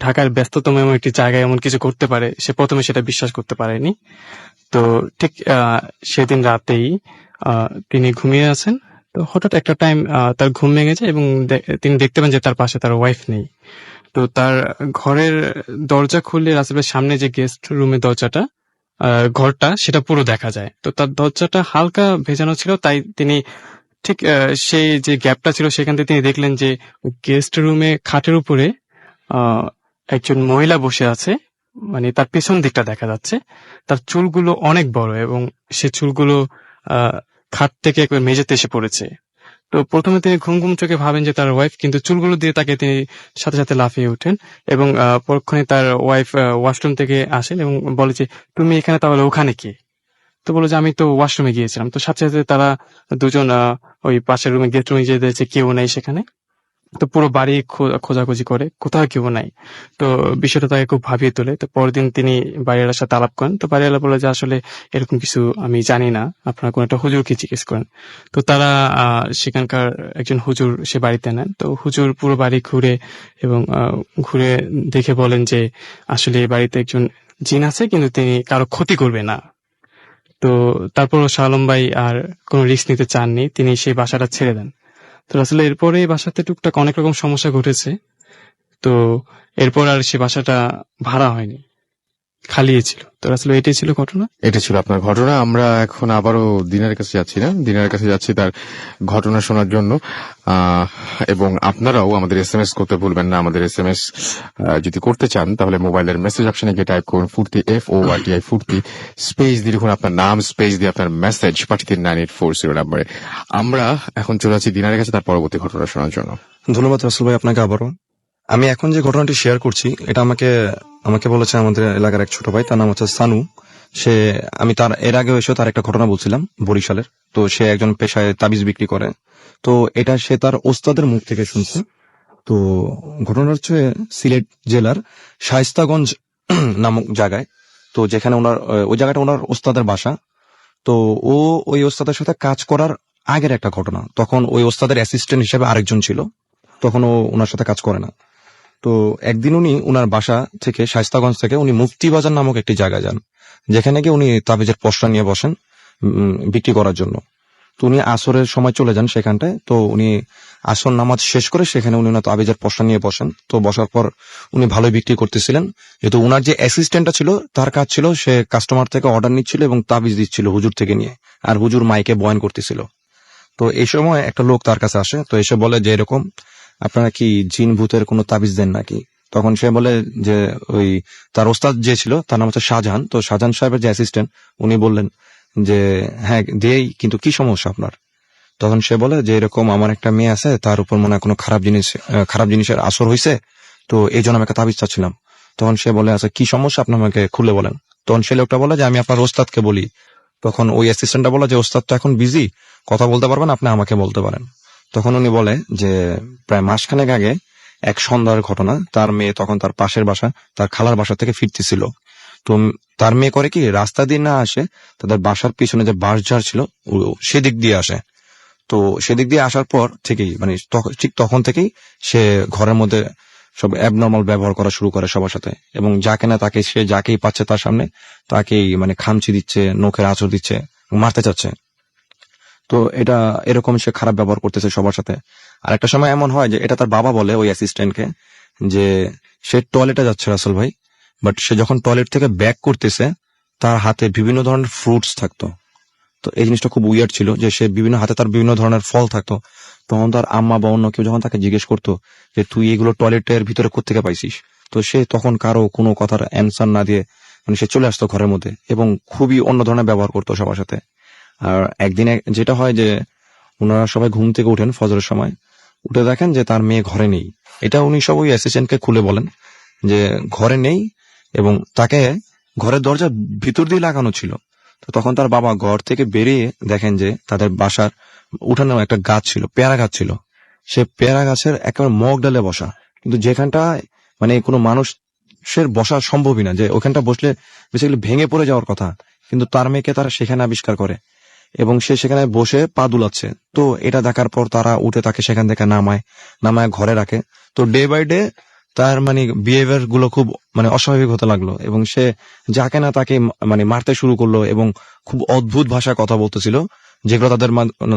ঢাকার ব্যস্ততম এমন একটি জায়গায় এমন কিছু করতে পারে, সে প্রথমে সেটা বিশ্বাস করতে পারেনি। তো ঠিক সেদিন রাতেই তিনি ঘুমিয়ে আছেন। তো হঠাৎ একটা টাইম তার ঘুম ভেঙে যায় এবং তিনি দেখতে পান যে তার পাশে তার ওয়াইফ নেই। তো তার ঘরের দরজা খুললে রাসেলের সামনে যে গেস্ট রুমের দরজাটা, ঘরটা, সেটা পুরো দেখা যায়। তো তার দরজাটা হালকা ভেজানো ছিল, তাই তিনি ঠিক সেই যে গ্যাপটা ছিল সেখান থেকে তিনি দেখলেন যে গেস্ট রুমে খাটের উপরে একজন মহিলা বসে আছে, মানে তার পেছন দিকটা দেখা যাচ্ছে। তার চুলগুলো অনেক বড় এবং সে চুলগুলো খাট থেকে একবার মেঝেতে এসে পড়েছে। তো প্রথমে তিনি ঘুম ঘুম চোখে ভাবেন যে তার ওয়াইফ, কিন্তু চুলগুলো দিয়ে তাকে তিনি সাথে সাথে লাফিয়ে ওঠেন এবং পরক্ষণে তার ওয়াইফ ওয়াশরুম থেকে আসেন এবং বলে যে তুমি এখানে, তাহলে ওখানে কি? তো বলো যে আমি তো ওয়াশরুমে গিয়েছিলাম। তো সাথে সাথে তারা দুজন ওই পাশের রুমে গেস্ট রুমে যেয়ে দেখছে কেউ নাই সেখানে। তো পুরো বাড়ি খোঁজাখুঁজি করে, কোথাও কেউ নাই। তো বিষয়টা তাকে খুব ভাবিয়ে তোলে। তো পরদিন তিনি বাড়িওয়ালার সাথে আলাপ করেন। তো বাড়িওয়ালা বলে যে আসলে এরকম কিছু আমি জানি না, আপনারা কোন একটা হুজুরকে জিজ্ঞেস করেন। তো তারা সেখানকার একজন হুজুর সে বাড়িতে নেন। তো হুজুর পুরো বাড়ি ঘুরে এবং ঘুরে দেখে বলেন যে আসলে এই বাড়িতে একজন জিন আছে, কিন্তু তিনি কারো ক্ষতি করবে না। তো তারপরও শাহ আলম ভাই আর কোনো রিস্ক নিতে চাননি, তিনি সেই বাসাটা ছেড়ে দেন। তো আসলে এরপরে এই বাসাতে টুকটাক অনেক রকম সমস্যা ঘটেছে। তো এরপর আর সে বাসাটা ভাড়া হয়নি, খালিই ছিল। তো আসলে এটাই ছিল ঘটনা। এটা ছিল আপনার ঘটনা। আমরা এখন আবারও দিনারের কাছে যাচ্ছি, না দিনারের কাছে যাচ্ছি তার ঘটনা শোনার জন্য। এবং আপনারাও আমাদের SMS করতে ভুলবেন না। আমাদের SMS যদি করতে চান তাহলে মোবাইলের মেসেজ অপশনে গিয়ে টাইপ করুন ফুর্তি, FORTI ফুর্তি, স্পেস দিয়ে লিখুন আপনার নাম, স্পেস দিয়ে আপনার মেসেজ পাঠিয়ে দিন 9840 নাম্বারে। আমরা এখন চলে যাচ্ছি দিনারের কাছে তার পরবর্তী ঘটনা শোনার জন্য। ধন্যবাদ রাসেল ভাই আপনাকে আবারও। আমি এখন যে ঘটনাটি শেয়ার করছি এটা আমাকে বলেছে আমাদের এলাকার এক ছোট ভাই, তার নাম হচ্ছে সানু। আমি তার এর আগে এসে তার একটা ঘটনা বলছিলাম বরিশালের। তো সে একজন পেশায় তাবিজ বিক্রি করে। তো এটা সে তার ওস্তাদের মুখ থেকে শুনছে। তো ঘটনা হচ্ছে সিলেট জেলার শায়েস্তাগঞ্জ নামক জায়গায়। তো যেখানে ওই জায়গাটা ওনার ওস্তাদের বাসা। তো ওই ওস্তাদের সাথে কাজ করার আগের একটা ঘটনা। তখন ওই ওস্তাদের অ্যাসিস্ট্যান্ট হিসেবে আরেকজন ছিল, তখন ও ওনার সাথে কাজ করে না। তো একদিন উনি উনার বাসা থেকে শায়েস্তাগঞ্জ থেকে উনি মুফতিবাজার নামক একটি জায়গায় যান, যেখানে গিয়ে উনি তাবিজের পসরা নিয়ে বসেন বিক্রি করার জন্য। তো উনি আসরের সময় চলে যান সেখানটায়। তো উনি আসর নামাজ শেষ করে সেখানে উনি ওনার তাবিজের পসরা নিয়ে বসেন। তো বসার পর উনি ভালোই বিক্রি করতেছিলেন, যেহেতু উনার যে অ্যাসিস্ট্যান্টটা ছিল তার কাজ ছিল সে কাস্টমার থেকে অর্ডার নিচ্ছিল এবং তাবিজ দিচ্ছিল হুজুর থেকে নিয়ে, আর হুজুর মাইকে বয়ান করতেছিল। তো এই সময় একটা লোক তার কাছে আসে। তো এসে বলে যে এরকম আপনারা কি জিন ভূতের কোনো তাবিজ দেন নাকি? তখন সে বলে যে ওই তার ওস্তাদ যে ছিল তার নাম হচ্ছে শাহজাহান। তো শাহজাহান সাহেবের যে অ্যাসিস্ট্যান্ট উনি বললেন যে হ্যাঁ দেই, কিন্তু কি সমস্যা আপনার? তখন সে বলে যে এরকম আমার একটা মেয়ে আছে, তার উপর মনে হয় কোনো খারাপ জিনিসের আসর হয়েছে, তো এই জন্য আমি একটা তাবিজ চাচ্ছিলাম। তখন সে বলে আচ্ছা কি সমস্যা আপনি আমাকে খুলে বলেন। তখন সে লোকটা বলে যে আমি আপনার ওস্তাদকে বলি। তখন ওই অ্যাসিস্ট্যান্টটা বলে যে ওস্তাদ তো এখন বিজি, কথা বলতে পারবেন, আপনি আমাকে বলতে পারেন। তখন উনি বলে যে প্রায় মাসখানেক আগে এক সন্ধ্যার ঘটনা, তার মেয়ে তখন তার পাশের বাসা তার খালার বাসা থেকে ফিরতেছিল। তো তার মেয়ে করে কি রাস্তা দিয়ে না আসে, তাদের বাসার পিছনে যে বাঁশঝাড় ছিল সেদিক দিয়ে আসে। তো সেদিক দিয়ে আসার পর থেকেই মানে ঠিক তখন থেকেই সে ঘরের মধ্যে সব অ্যাবনর্মাল ব্যবহার করা শুরু করে সবার সাথে, এবং যাকে না তাকে সে যাকেই পাচ্ছে তার সামনে তাকেই মানে খামচি দিচ্ছে, নখের আঁচড় দিচ্ছে, মারতে চাচ্ছে। তো এটা এরকম সে খারাপ ব্যবহার করতেছে সবার সাথে। আর একটা সময় এমন হয় যে এটা তার বাবা বলে ওই অ্যাসিস্ট্যান্টকে যে সে টয়লেটে যাচ্ছে রাসেল ভাই, বাট সে যখন টয়লেট থেকে ব্যাক করতেছে তার হাতে বিভিন্ন ধরনের ফ্রুটস থাকতো। তো এই জিনিসটা খুব উইয়ার্ড ছিল যে সে তার বিভিন্ন ধরনের ফল থাকতো। তখন তার আম্মা বা অন্য কেউ যখন তাকে জিজ্ঞেস করতো যে তুই এগুলো টয়লেটের ভিতরে কোত্থেকে পাইছিস, তো সে তখন কারো কোনো কথার অ্যান্সার না দিয়ে মানে সে চলে আসতো ঘরের মধ্যে এবং খুবই অন্য ধরনের ব্যবহার করতো সবার সাথে। আর একদিন যেটা হয় যে ওনারা সবাই ঘুম থেকে উঠেন ফজরের সময়, উঠে দেখেন যে তার মেয়ে ঘরে নেই। এটা উনি সব ওই অ্যাসিস্ট্যান্টকে খুলে বলেন যে ঘরে নেই, এবং তাকে ঘরের দরজা ভিতর দিয়ে লাগানো ছিল। তো তখন তার বাবা ঘর থেকে বেরিয়ে দেখেন যে তাদের বাসার উঠানো একটা গাছ ছিল, পেয়ারা গাছ ছিল। সে পেয়ারা গাছের একেবারে মগ ডালে বসা, কিন্তু যেখানটা মানে কোনো মানুষের বসা সম্ভবই না, যে ওখানটা বসলে বেসিক্যালি ভেঙে পড়ে যাওয়ার কথা, কিন্তু তার মেয়েকে তারা সেখানে আবিষ্কার করে এবং সে সেখানে বসে পা দুলাচ্ছে। তো এটা দেখার পর তারা উঠে তাকে সেখান থেকে নামায় ঘরে রাখে। তো ডে বাই ডে তার মানে বিহেভিয়ার গুলো খুব মানে অস্বাভাবিক হতে লাগলো, এবং সে যাকে না তাকে মানে মারতে শুরু করলো এবং খুব অদ্ভুত ভাষায় কথা বলতেছিল, যেগুলো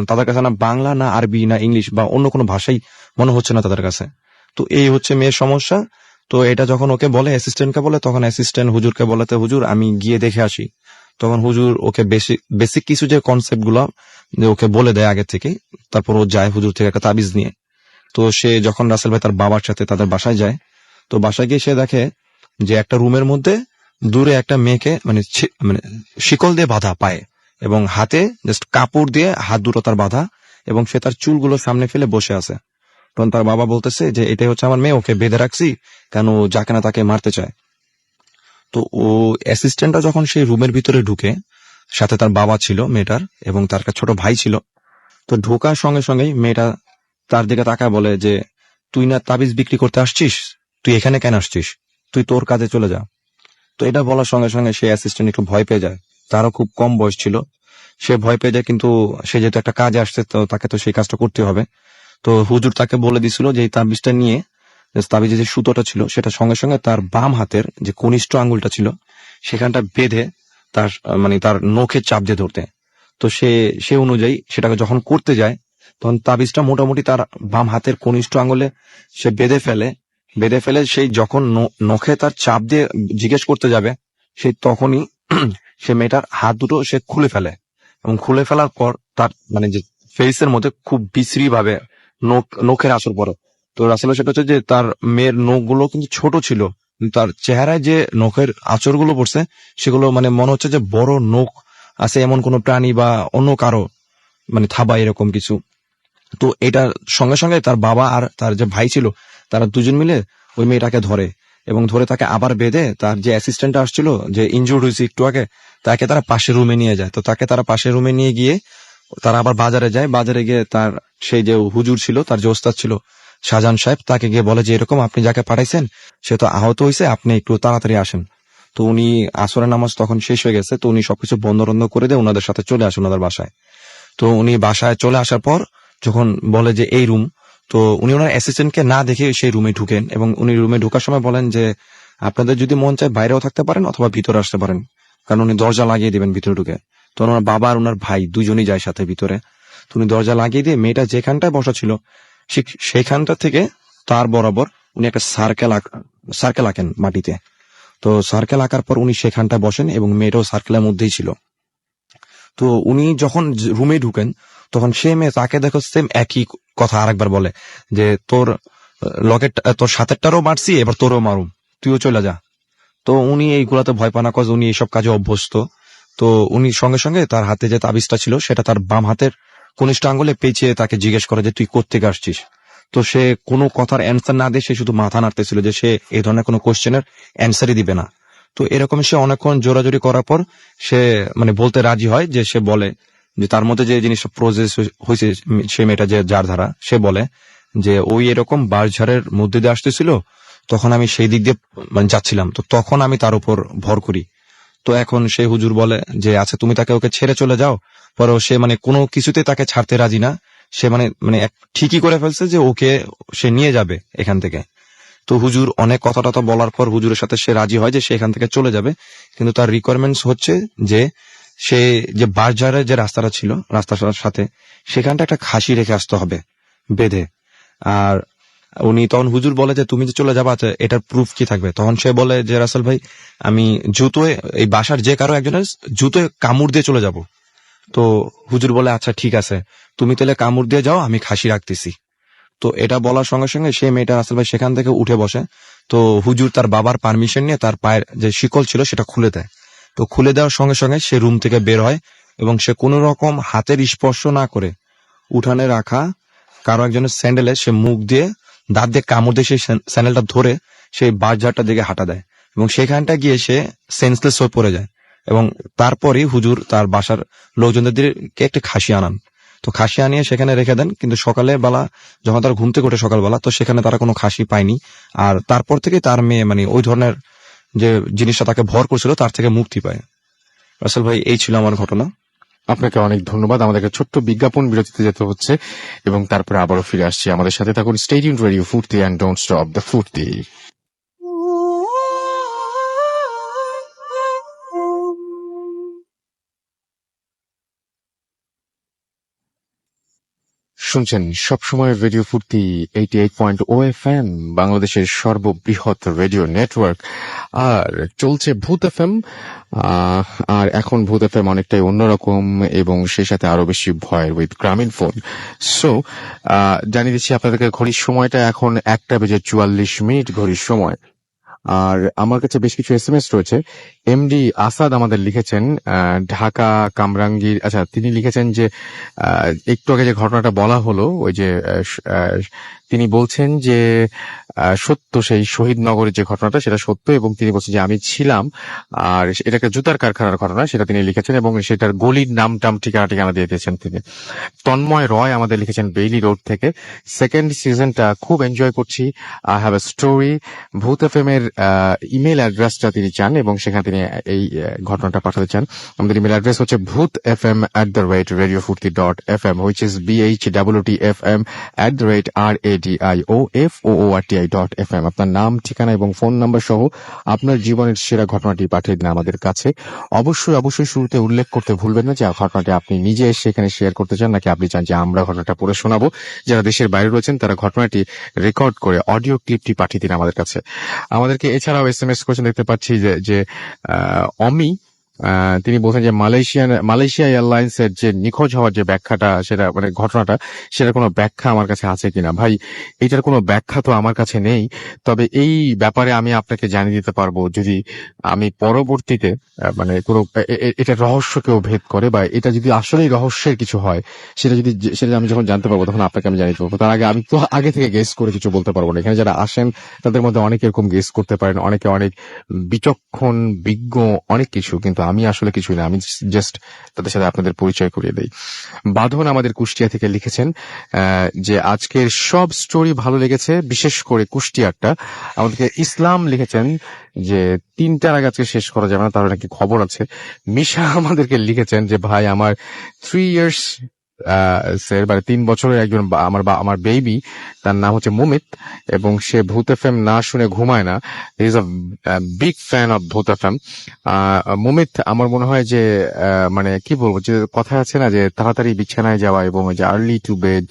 তাদের কাছে না বাংলা, না আরবি, না ইংলিশ বা অন্য কোনো ভাষাই মনে হচ্ছে না তাদের কাছে। তো এই হচ্ছে মেয়ের সমস্যা। তো এটা যখন ওকে বলে, অ্যাসিস্ট্যান্টকে বলে, তখন অ্যাসিস্ট্যান্ট হুজুরকে বলাতে, হুজুর আমি গিয়ে দেখে আসি। তখন হুজুর ওকে বেসিক কিছু যে কনসেপ্ট গুলো ওকে বলে দেয় আগে থেকে। তারপর ও যায় হুজুর থেকে একটা তাবিজ নিয়ে। তো সে যখন রাসেল ভাই তার বাবার সাথে তাদের বাসায় যায়, তো বাসায় গিয়ে সে দেখে যে একটা রুমের মধ্যে দূরে একটা মেয়েকে মানে শিকল দিয়ে বাঁধা পায়ে, এবং হাতে জাস্ট কাপড় দিয়ে হাত দুটো তার বাঁধা, এবং সে তার চুলগুলো সামনে ফেলে বসে আছে। তখন তার বাবা বলতেছে যে এটাই হচ্ছে আমার মেয়ে, ওকে বেঁধে রাখছি কেন ও যাকে না তাকে মারতে চায়। তো ও অ্যাসিস্ট্যান্টটা যখন সেই রুমের ভিতরে ঢুকে, সাথে তার বাবা ছিল মেয়েটার এবং তার একটা ছোট ভাই ছিল। তো ঢোকার সঙ্গে সঙ্গেই মেয়েটা তার দিকে তাকায় বলে যে তুই না তাবিজ বিক্রি করতে আসছিস, তুই এখানে কেন আসছিস, তুই তোর কাজে চলে যা। তো এটা বলার সঙ্গে সঙ্গে সে অ্যাসিস্ট্যান্ট একটু ভয় পেয়ে যায়। তারও খুব কম বয়স ছিল, সে ভয় পেয়ে যায়, কিন্তু সে যেহেতু একটা কাজে আসছে তো তাকে তো সেই কাজটা করতে হবে। তো হুজুর তাকে বলে দিছিল যে এই তাবিজটা নিয়ে, তাবিজে যে সুতোটা ছিল সেটা সঙ্গে সঙ্গে তার বাম হাতের যে কনিষ্ঠ আঙ্গুলটা ছিল সেখানটা বেঁধে তার মানে তার নখে চাপ দিয়ে ধরতে। তো সে অনুযায়ী সেটাকে যখন করতে যায়, তখন তাবিজটা মোটামুটি তার বাম হাতের কনিষ্ঠ আঙ্গুলে সে বেঁধে ফেলে সেই যখন নখে তার চাপ দিয়ে জিজ্ঞেস করতে যাবে, সেই তখনই সে মেয়েটার হাত দুটো সে খুলে ফেলে, এবং খুলে ফেলার পর তার মানে যে ফেসের মধ্যে খুব বিশ্রী ভাবে নখের আসর পড়ে। তো আসলে সেটা হচ্ছে যে তার মেয়ের নখগুলো কিন্তু ছোট ছিল, কিন্তু তার চেহারায় যে নখের আঁচড়গুলো পড়ছে সেগুলো মানে মনে হচ্ছে যে বড় নখ আছে এমন কোনো প্রাণী বা অন্য কারো মানে থাবা এরকম কিছু। তো এটার সঙ্গে সঙ্গে তার বাবা আর তার যে ভাই ছিল তারা দুজন মিলে ওই মেয়েটাকে ধরে, এবং ধরে তাকে আবার বেঁধে তার যে অ্যাসিস্ট্যান্ট আসছিল যে ইনজুর্ড হয়েছে একটু আগে, তাকে তারা পাশের রুমে নিয়ে যায়। তো তাকে তারা পাশের রুমে নিয়ে গিয়ে তারা আবার বাজারে যায়। বাজারে গিয়ে তার সেই যে হুজুর ছিল, তার যে ওস্তাদ ছিল শাহজাহান সাহেব, তাকে গিয়ে বলে যে এরকম আপনি যাকে পাঠাইছেন সে তো আহত হয়েছে, আপনি একটু তাড়াতাড়ি আসেন। তো উনি আসরের নামাজ তখন শেষ হয়ে গেছে, তো উনি সবকিছু বন্ধ করে দিয়ে ওনাদের সাথে চলে আসেন ওনাদের বাসায়। তো উনি বাসায় চলে আসার পর যখন বলে যে এই রুম, তো উনি ওনার অ্যাসিস্ট্যান্টকে না দেখে সেই রুমে ঢুকেন, এবং উনি রুমে ঢোকার সময় বলেন যে আপনাদের যদি মন চায় বাইরেও থাকতে পারেন অথবা ভিতরে আসতে পারেন, কারণ উনি দরজা লাগিয়ে দিবেন ভিতরে ঢুকে। তো ওনার বাবা আর ওনার ভাই দুজনই যায় সাথে ভিতরে। তো উনি দরজা লাগিয়ে দিয়ে মেয়েটা যেখানটায় বসা ছিল সেখানটা থেকে তার বরাবর উনি একটা সার্কেল আঁকেন মাটিতে। তো সার্কেল আঁকার পর উনি সেখানটায় বসেন এবং মেয়েটাও সার্কেলের মধ্যেই ছিল। তো উনি যখন রুমে ঢুকেন তখন সে মেয়ে তাকে দেখো সেম একই কথা আরেকবার বলে যে তোর লকেট তোর সাথেরটারও মারছি, এবার তোরও মারুম, তুইও চলে যা। তো উনি এইগুলাতে ভয় পান না, কজ উনি এইসব কাজে অভ্যস্ত। তো উনি সঙ্গে সঙ্গে তার হাতে যে তাবিজটা ছিল সেটা তার বাম হাতের কনিষ্ঠ আঙ্গুলে পেঁচিয়ে তাকে জিজ্ঞেস করে যে তুই কোত্থেকে আসছিস। তো সে কোনো কথার অ্যান্সার না দিয়ে সে শুধু মাথা নাড়তেছিল যে সে এই ধরনের কোনো কোশ্চেনের অ্যান্সারই দিবে না। তো এরকম সে অনেকক্ষণ জোরাজোরি করার পর সে মানে বলতে রাজি হয়, যে সে বলে যে তার মধ্যে যে জিনিসটা প্রসেস হয়েছে, সে মেয়েটা যে যার ধারা, সে বলে যে ওই এরকম বাঁশঝাড়ের মধ্যে দিয়ে আসতেছিল, তখন আমি সেই দিক দিয়ে মানে যাচ্ছিলাম, তো তখন আমি তার উপর ভর করি। তো এখন সে হুজুর বলে যে আচ্ছা তুমি তাকে ওকে ছেড়ে চলে যাও, পরেও সে মানে কোনো কিছুতে তাকে ছাড়তে রাজি না। সে মানে মানে ঠিকই করে ফেলছে যে ওকে সে নিয়ে যাবে এখান থেকে। তো হুজুর অনেক কথা টথা বলার পর হুজুরের সাথে সে রাজি হয় যে সে এখান থেকে চলে যাবে, কিন্তু তার রিকোয়ারমেন্টস হচ্ছে যে সে যে বাঁশঝাড়ের যে রাস্তাটা ছিল রাস্তাটার সাথে সেখানটা একটা খাসি রেখে আসতে হবে বেঁধে। আর উনি তখন হুজুর বলে যে তুমি যে চলে যাবা এটার প্রুফ কি থাকবে। তখন সে বলে যে রাসেল ভাই আমি জুতোয় এই বাসার যে কারো একজনের জুতোয় কামড় দিয়ে চলে যাব। তো হুজুর বলে আচ্ছা ঠিক আছে, তুমি তাহলে কামড় দিয়ে যাও, আমি খাসি রাখতেছি। তো এটা বলার সঙ্গে সঙ্গে সে মেয়েটা রাসেল ভাই সেখান থেকে উঠে বসে। তো হুজুর তার বাবার পারমিশন নিয়ে তার পায়ের যে শিকল ছিল সেটা খুলে দেয়। তো খুলে দেওয়ার সঙ্গে সঙ্গে সে রুম থেকে বের হয় এবং সে কোনো রকম হাতের স্পর্শ না করে উঠানে রাখা কারো একজনের স্যান্ডেলে সে মুখ দিয়ে দাঁত দিয়ে কামড় দিয়ে সেই স্যান্ডেলটা ধরে সেই বাসঝাড়টার দিকে হাঁটা দেয় এবং সেখানটা গিয়ে সে সেন্সলেস হয়ে পড়ে যায়। এবং তারপরই হুজুর তার বাসার লোকজনদেরকে একটি খাসি আনান। তো খাসি আনিয়ে সেখানে রেখে দেন, কিন্তু সকালে বেলা যখন তারা ঘুম থেকে ওঠে সকালবেলা, তো সেখানে তারা কোনো খাসি পায়নি। আর তারপর থেকে তার মেয়ে মানে ওই ধরনের যে জিনিসটা তাকে ভর করছিল তার থেকে মুক্তি পায়। রাসেল ভাই, এই ছিল আমার ঘটনা। আপনাকে অনেক ধন্যবাদ। আমাদেরকে ছোট্ট বিজ্ঞাপন বিরতিতে যেতে হচ্ছে এবং তারপরে আবারও ফিরে আসছি। আমাদের সাথে থাকুন। স্টে টিউনড রেডিও ফুর্তি অ্যান্ড ডোন্ট স্টপ দ্য ফুর্তি। শুনছেন সবসময় রেডিও ফুর্তি 88.0 FM, বাংলাদেশের সর্ববৃহৎ রেডিও নেটওয়ার্ক। আর চলছে ভূত এফএম। আর এখন ভূত এফএম অনেকটাই অন্যরকম এবং সেই সাথে আরো বেশি ভয়ের উইথ গ্রামীণ ফোন। সো জানিয়ে দিচ্ছি আপনাদেরকে ঘড়ির সময়টা এখন 1:44 ঘড়ির সময়। আর আমার কাছে বেশ কিছু এসএমএস রয়েছে। এমডি আসাদ আমাদের লিখেছেন ঢাকা কামরাঙ্গীর। আচ্ছা, তিনি লিখেছেন যে একটু আগে যে ঘটনাটা বলা হলো, ওই যে তিনি বলছেন যে সত্য, সেই শহীদনগরের যে ঘটনাটা সেটা সত্য, এবং তিনি বলছেন যে আমি ছিলাম। আর এটা একটা জুতার কারখানার ঘটনা, সেটা তিনি লিখেছেন এবং সেটার গলির নাম টাম ঠিকানা দিয়ে দিয়েছেন তিনি। তন্ময় রয় আমাদের লিখেছেন বেইলি রোড থেকে, সেকেন্ড সিজনটা খুব এনজয় করছি, আই হ্যাভ এ স্টোরি। ভূত এফএম এর ইমেল অ্যাড্রেসটা তিনি চান এবং সেখানে তিনি এই ঘটনাটা পাঠাতে চান। আমাদের ইমেল অ্যাড্রেস হচ্ছে bhutfm@radiofurti.fm, which is BHWTFM@radioforti.fm। আপনার নাম, ঠিকানা এবং ফোন নাম্বার সহ আপনার জীবনের সেরা ঘটনাটি পাঠিয়ে দিন আমাদের কাছে। অবশ্যই শুরুতে উল্লেখ করতে ভুলবেন না যে ঘটনাটি আপনি নিজে সেখানে শেয়ার করতে চান নাকি আপনি চান যে আমরা ঘটনাটা পড়ে শোনাবো। যারা দেশের বাইরে রয়েছেন তারা ঘটনাটি রেকর্ড করে অডিও ক্লিপটি পাঠিয়ে দিন আমাদের কাছে। আমাদেরকে এছাড়াও এসএমএস করেছেন, দেখতে পাচ্ছি যে অমি, তিনি বলছেন যে মালয়েশিয়া এয়ারলাইন্সের যে নিখোঁজ হওয়ার যে ব্যাখ্যাটা, সেটা মানে ঘটনাটা, সেটার কোনো ব্যাখ্যা আমার কাছে আছে কিনা। ভাই, এটার কোনো ব্যাখ্যা তো আমার কাছে নেই, তবে এই ব্যাপারে আমি আপনাকে জানিয়ে দিতে পারবো যদি আমি পরবর্তীতে মানে কোনো এটা রহস্য কেউ ভেদ করে বা এটা যদি আসলেই রহস্যের কিছু হয়, সেটা আমি যখন জানতে পারবো তখন আপনাকে আমি জানিয়ে দেবো। তার আগে আমি তো আগে থেকে গেস করে কিছু বলতে পারবো না। এখানে যারা আসেন তাদের মধ্যে অনেকে এরকম গেস করতে পারেন, অনেকে অনেক বিচক্ষণ, বিজ্ঞ, অনেক কিছু, কিন্তু আমি আসলে কিছুই না। আমি জাস্ট তাদের সাথে আপনাদের পরিচয় করিয়ে দেই। বাঁধন আমাদের কুষ্টিয়া থেকে লিখেছেন যে আজকের সব স্টোরি ভালো লেগেছে, বিশেষ করে কুষ্টিয়ারটা। আমাদেরকে ইসলাম লিখেছেন যে 3টার আগে আজকে শেষ করা যাবে না, তার নাকি খবর আছে। মিশা আমাদেরকে লিখেছেন যে ভাই, আমার 3 ইয়ার্স মানে 3 বছরের একজন আমার বেবি, তার নাম হচ্ছে মুমিত, এবং সে ভূত এফএম না শুনে ঘুমায় না। He is a big fan of ভূত এফএম। মুমিত, আমার মনে হয় যে মানে কি বলবো, যে কথা আছে না যে তাড়াতাড়ি বিছানায় যাওয়া এবং যে আর্লি টু বেড,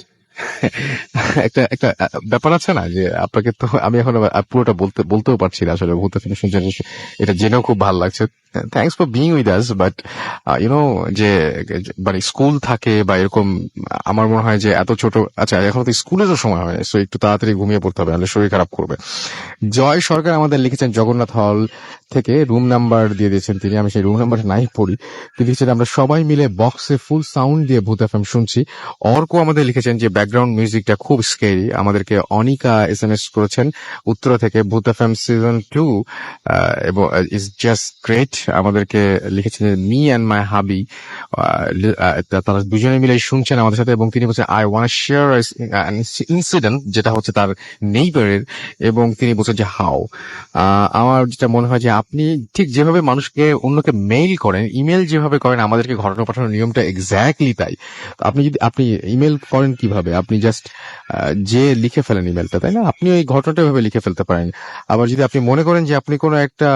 একটা একটা ব্যাপার আছে না যে আপনাকে তো আমি এখন পুরোটা বলতেও পারছি না আসলে। ভূত এফএম শুনছেন, এটা জেনেও খুব ভালো লাগছে। Thanks for being with us, but YONO যে মানে স্কুল থাকে বা এরকম, আমার মনে হয় যে এত ছোট, আচ্ছা এখন তো স্কুলেরও সময় হয়, সো একটু তাড়াতাড়ি ঘুমিয়ে পড়তে হবে, নাহলে শরীর খারাপ করবে। জয় সরকার আমাদের লিখেছেন জগন্নাথ হল থেকে, রুম নাম্বার দিয়ে দিয়েছেন তিনি, আমি সেই রুম নাম্বার নাই পড়ি। তিনি লিখেছেন আমরা সবাই মিলে বক্সে ফুল সাউন্ড দিয়ে ভূত এফএম শুনছি। অর্ক আমাদের লিখেছেন যে ব্যাকগ্রাউন্ড মিউজিকটা খুব স্কেরি। আমাদেরকে অনিকা এসএমএস করেছেন উত্তরা থেকে, ভূত এফএম সিজন 2 এবং ইজ জাস্ট গ্রেট। আমাদেরকে লিখেছেন মি অ্যান্ড মাই হাবি, তারা দুজনে মিলে শুনছেন আমাদের সাথে, এবং তিনি বলছেন আই ওয়ান্ট শেয়ার ইনসিডেন্ট, যেটা হচ্ছে তার নেইবারের, এবং তিনি বলছেন যে হাউ। আমার যেটা মনে হয় যে আপনি ঠিক যেভাবে মানুষকে অন্যকে মেইল করেন, ইমেল যেভাবে করেন, আমাদেরকে ঘটনা পাঠানোর নিয়মটা এক্স্যাক্টলি তাই। আপনি ইমেল করেন কিভাবে, আপনি জাস্ট যে লিখে ফেলেন ইমেলটা, তাই না? আপনি ওই ঘটনাটা ভাবে লিখে ফেলতে পারেন। আবার যদি আপনি মনে করেন যে আপনি কোনো একটা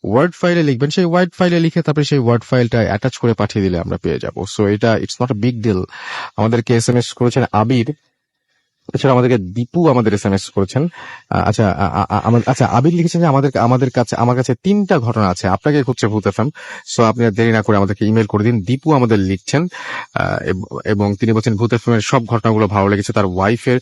ওয়ার্ড ফাইলে লিখবেন, সেই ওয়ার্ড ফাইলে লিখে তারপরে সেই ওয়ার্ড ফাইলটা অ্যাটাচ করে পাঠিয়ে দিলে আমরা পেয়ে যাবো। সো এটা it's not a big deal. আমাদেরকে এসএমএস করেছেন আবির, এছাড়া আমাদেরকে দীপু আমাদের SMS করেছেন। আচ্ছা আবির লিখেছেন যে আমার কাছে 3টা ঘটনা আছে, আপনাকে খুঁজছে ভূত FM। সো আপনি আর দেরি না করে আমাদেরকে ইমেল করে দিন। দীপু আমাদের লিখছেন এবং তিনি বলছেন ভূত FM এর সব ঘটনাগুলো ভালো লেগেছে তার ওয়াইফের,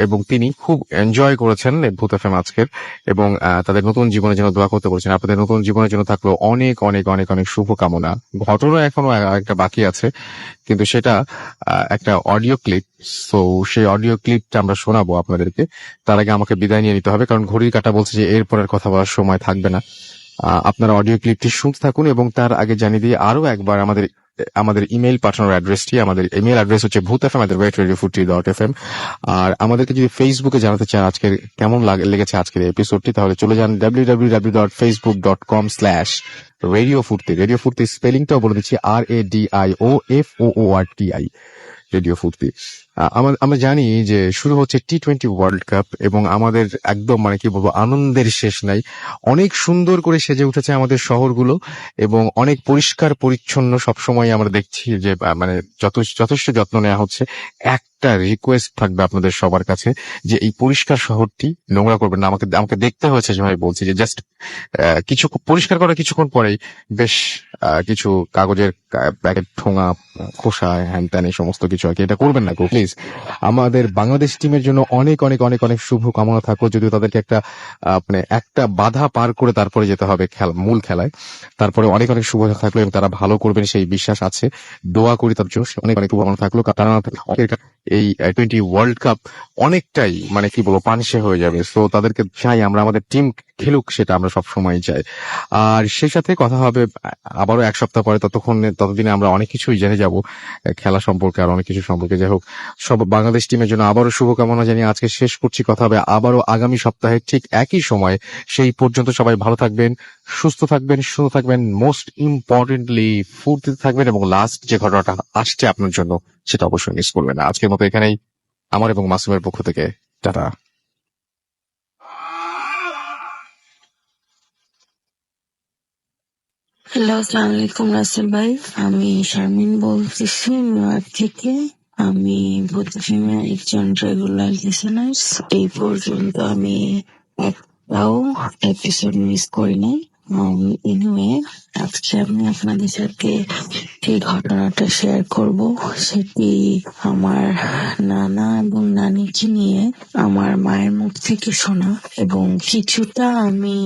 এবং তিনি খুব এনজয় করেছেন ভূত FM আজকের, এবং তাদের নতুন জীবনের জন্য দোয়া করতে বলছেন। আপনাদের নতুন জীবনের জন্য থাকলো অনেক অনেক অনেক অনেক শুভকামনা। ঘটনা এখনো একটা বাকি আছে, কিন্তু সেটা একটা অডিও ক্লিপ। সো সেই অডিও ক্লিপটা আমরা শোনাবো আপনাদেরকে। তার আগে আমাকে বিদায় নিয়ে নিতে হবে, কারণ ঘড়ির কাঁটা বলছে যে এরপরের কথা বলার সময় থাকবে না। আপনারা অডিও ক্লিপটি শুনতে থাকুন, এবং তার আগে জানিয়ে দিয়ে আরো একবার আমাদের ইমেল পাঠানোর অ্যাড্রেসটি। আমাদের ইমেল অ্যাড্রেস হচ্ছে bhutfm@radio40.fm। আর আমাদেরকে যদি ফেসবুকে জানাতে চান আজকের কেমন লেগেছে আজকের এপিসোডটি, তাহলে চলে যান www.facebook.com/রেডিও ফুর্তি। রেডিও ফুর্তি স্পেলিংটাও বলে দিচ্ছি, RADIOFOORTI, রেডিও ফুর্তি। আমরা জানি যে শুরু হচ্ছে T20 ওয়ার্ল্ড কাপ, এবং আমাদের একদম মানে কি বলবো আনন্দের শেষ নাই। অনেক সুন্দর করে সেজে উঠেছে আমাদের শহরগুলো, এবং অনেক পরিষ্কার পরিচ্ছন্ন সবসময় আমরা দেখছি যে মানে যথেষ্ট যত্ন নেওয়া হচ্ছে। একটা রিকোয়েস্ট থাকবে আপনাদের সবার কাছে, যে এই পরিষ্কার শহরটি নোংরা করবেন না। আমাকে দেখতে হয়েছে যে ভাই বলছি যে জাস্ট কিছু পরিষ্কার করার কিছুক্ষণ পরেই বেশ কিছু কাগজের প্যাকেট ঠোঙা খোসা হ্যান ত্যান এই সমস্ত কিছু আর কি, এটা করবেন না প্লিজ। আমাদের বাংলাদেশ টিমের জন্য অনেক অনেক অনেক অনেক শুভ কামনা থাকলো, যদিও তাদেরকে একটা বাধা পার করে তারপরে যেতে হবে মূল খেলায়। তারপরে অনেক অনেক শুভ থাকলো, এবং তারা ভালো করবেন সেই বিশ্বাস আছে। দোয়া করি তার জন্য, অনেক অনেক শুভকামনা থাকলো। কারণ এই T20 ওয়ার্ল্ড কাপ অনেকটাই মানে কি বলবো পানিশে হয়ে যাবে। সো তাদেরকে চাই আমরা আমাদের টিম খেলুক, সেটা আমরা সবসময় চাই। আর সেই সাথে কথা হবে আবারও 1 সপ্তাহ পরে। ততদিনে আমরা অনেক কিছুই জেনে যাব খেলা সম্পর্কে, আর অনেক কিছু সম্পর্কে। যাই হোক, সব বাংলাদেশ টিমের জন্য আবারও শুভকামনা জানিয়ে আজকে শেষ করছি। কথা হবে আবারও আগামী সপ্তাহে ঠিক একই সময়। সেই পর্যন্ত সবাই ভালো থাকবেন, সুস্থ থাকবেন, সুন্দর থাকবেন, মোস্ট ইম্পর্টেন্টলি ফুর্তিতে থাকবেন, এবং লাস্ট যে ঘটনাটা আসছে আপনার জন্য সেটা অবশ্যই মিস করবেন না। আজকের মতো এখানেই আমার এবং মাসুমের পক্ষ থেকে টাটা। হ্যালো, আসসালামু আলাইকুম রাসেল ভাই। আমি শারমিন বলতেছি নিউইয়র্ক থেকে। আমি ভূত ফিল্মের একজন রেগুলার লিসেনার্স। এই পর্যন্ত আমি একটাও এপিসোড মিস করি নাই। এনিওয়ে, আজকে আমি আপনাদের সাথে যে ঘটনাটা শেয়ার করব সেটি আমার নানা এবং নানিকে নিয়ে আমার মায়ের মুখ থেকে শোনা, এবং কিছুটা আমি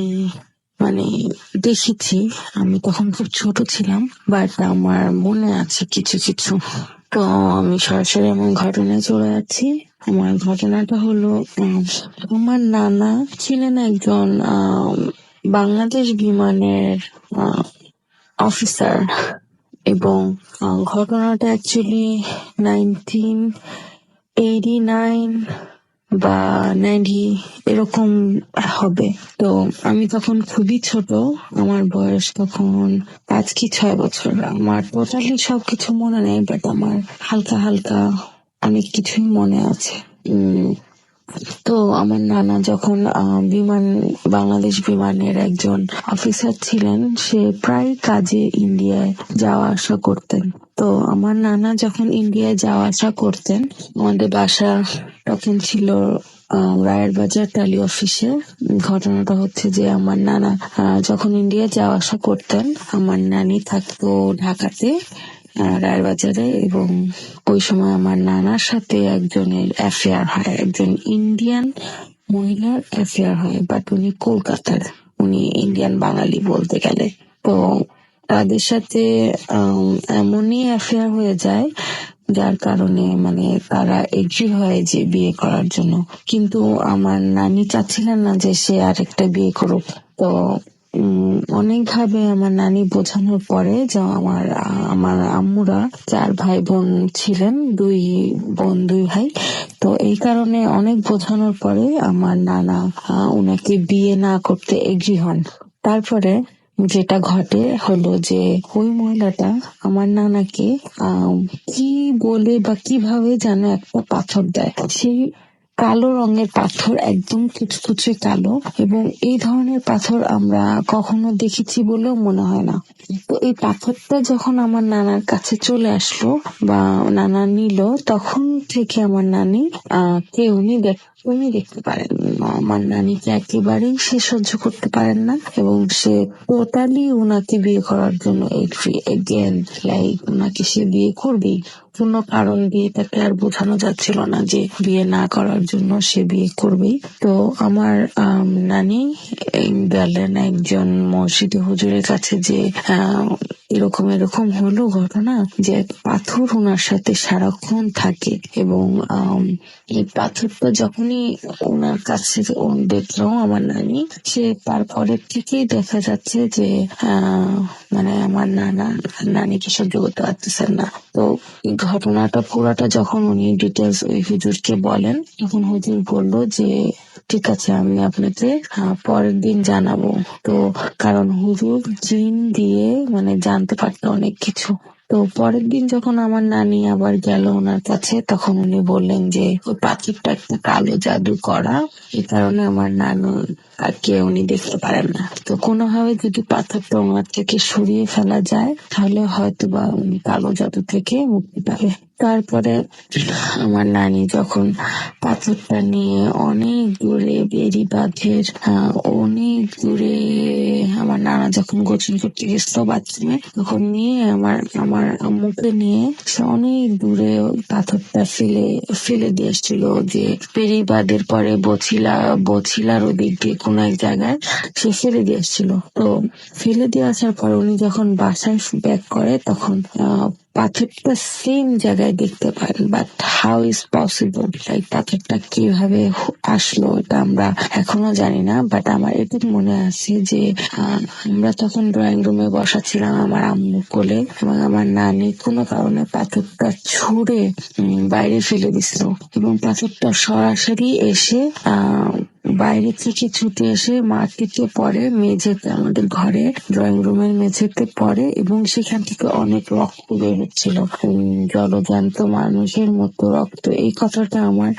মানে দেখেছি। আমি তখন খুব ছোট ছিলাম, বাট আমার মনে আছে কিছু কিছু। তো আমি সরাসরি আমার ঘটনায় চলে যাচ্ছি। আমার ঘটনাটা হলো, আমার নানা ছিলেন একজন বাংলাদেশ বিমানের অফিসার, এবং ঘটনাটা অ্যাকচুয়ালি 1989 বা 90 এরকম হবে। তো আমি তখন খুবই ছোট, আমার বয়স তখন 5 কি 6 বছর। আমার টোটালি সবকিছু মনে নেই, বাট আমার হালকা হালকা অনেক কিছুই মনে আছে। তো আমার নানা যখন বাংলাদেশ বিমানের একজন অফিসার ছিলেন, সে প্রায় কাজে ইন্ডিয়ায় যাওয়া আসা করতেন। তো আমার নানা যখন ইন্ডিয়ায় যাওয়া আসা করতেন, আমাদের বাসা তখন ছিল রায়ের বাজার টালি অফিসে। ঘটনাটা হচ্ছে যে আমার নানা যখন ইন্ডিয়া যাওয়া আসা করতেন, আমার নানি থাকতো ঢাকাতে রায়ের বাজারে, এবং ওই সময় আমার নানার সাথে একজনের অ্যাফেয়ার হয়, একজন ইন্ডিয়ান মহিলার অ্যাফেয়ার হয়, বাট উনি কলকাতার, উনি ইন্ডিয়ান বাঙালি বলতে গেলে। তো তাদের সাথে এমনই অ্যাফেয়ার হয়ে যায় যার কারণে মানে তারা এগ্রি হয় যে বিয়ে করার জন্য। কিন্তু আমার নানি চাচ্ছিলেন না যে সে আরেকটা বিয়ে করুক। তো অনেকভাবে আমার নানি বোঝানোর পরে যে আমার আম্মুরা 4 ভাই বোন ছিলেন, 2 বোন 2 ভাই। তো এই কারণে অনেক বোঝানোর পরে আমার নানা উনাকে বিয়ে না করতে এগ্রি হন। তারপরে যেটা ঘটে হলো যে ওই মহিলাটা আমার নানাকে কি বলে বা কিভাবে যেন একটা পাথর দেয়। সেই কালো রঙের পাথর, একদম কুচকুচে কালো, এবং এই ধরনের পাথর আমরা কখনো দেখেছি বলেও মনে হয় না। তো এই পাথরটা যখন আমার নানার কাছে চলে আসলো বা নানা নিল, তখন থেকে আমার নানি কে উনি দেখতে পারেন না। আমার নানিকে একেবারেই সে সহ্য করতে পারেন না, এবং সে টোটালি উনাকে বিয়ে করার জন্য এগ্রি এগেন, লাইক উনাকে সে বিয়ে করবেই। কোনো কারণ দিয়ে তাকে আর বোঝানো যাচ্ছিল না যে বিয়ে না করার জন্য সে বিয়ে করবেই। তো আমার নানি গেলেন একজন মসজিদে হুজুরের কাছে যে এরকম এরকম হলো ঘটনা, যে এক পাথর ওনার সাথে সারাক্ষণ থাকে, এবং এই পাথরটা যখনই ওনার কাছে দেখলো আমার নানি, সে তারপরের থেকেই দেখা যাচ্ছে যে মানে আমার নানিকে সহ্য করতে পারতেছেন না। তো এই ঘটনাটা পুরাটা যখন উনি ডিটেলস ওই হুজুরকে বলেন, তখন হুজুর বললো যে ঠিক আছে, আমি আপনাকে পরের দিন জানাবো। তো কারণ হুজুর জিন দিয়ে মানে জানতে পারতো অনেক কিছু। তো পরের দিন যখন আমার নানি আবার গেল ওনার কাছে, তখন উনি বললেন যে ওই পাথরটা একটা কালো জাদু করা, এই কারণে আমার নানু কে উনি দেখতে পারেন না। তো কোনোভাবে যদি পাথরটা ওনার থেকে সরিয়ে ফেলা যায়, তাহলে হয়তো বা উনি কালো জাদু থেকে মুক্তি পাবে। তারপরে আমার নানি যখন পাথরটা নিয়ে অনেক দূরে বেড়িবাঁধের অনেক দূরে, আমার নানা যখন গোসল করতে গেছিল বাথরুমে, তখন নিয়ে আমার আম্মুকে নিয়ে সে অনেক দূরে পাথরটা ফেলে দিয়ে এসেছিল, যে বেড়িবাঁধের পরে বছিলার ওদিক দিয়ে কোন এক জায়গায় সে ফেলে দিয়ে এসেছিল। তো ফেলে দিয়ে আসার পর উনি যখন বাসায় ব্যাক করে, তখন পাথরটা সেম জায়গায় দেখতে পারেন। But how is possible, like পাথরটা কিভাবে আসলো এটা আমরা এখনো জানি না। বাট আমার এটুকু মনে আছে যে আমরা তখন ড্রয়িং রুমে বসা ছিলাম আমার আম্মু কোলে, এবং আমার নানি কোনো কারণে পাথরটা ছুঁড়ে বাইরে ফেলে দিছিল, এবং পাথরটা সরাসরি এসে বাইরে থেকে ছুটে এসে মাটিতে পড়ে, মেঝেতে, আমাদের ঘরে ড্রয়িং রুমের মেঝেতে পড়ে, এবং সেখান থেকে অনেক রক্ত বের হচ্ছিল, জলজান্ত মানুষের মতো রক্ত। এই কথাটা আমার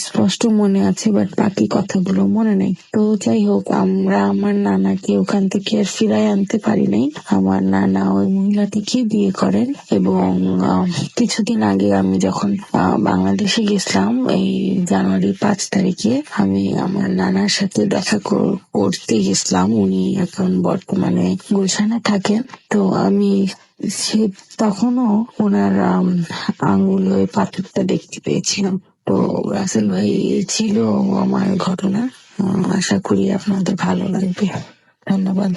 স্পষ্ট মনে আছে, বাট বাকি কথাগুলো মনে নেই। তো যাই হোক, আমরা আমার নানাকে ওখান থেকে আর ফিরাই আনতে পারি নাই। আমার নানা ওই মহিলাটিকে বিয়ে করেন, এবং কিছুদিন আগে আমি যখন বাংলাদেশে গেছিলাম, এই জানুয়ারি 5 তারিখে, আমি আমার নানার সাথে দেখা করতে গেছিলাম। উনি এখন বর্তমানে গুলশানে থাকেন। তো আমি তখনও ওনার আঙুলে পাথরটা দেখতে পেয়েছিলাম। তো রাসেল ভাই, ছিল আমার ঘটনা। আশা করি আপনাদের ভালো লাগবে। ধন্যবাদ।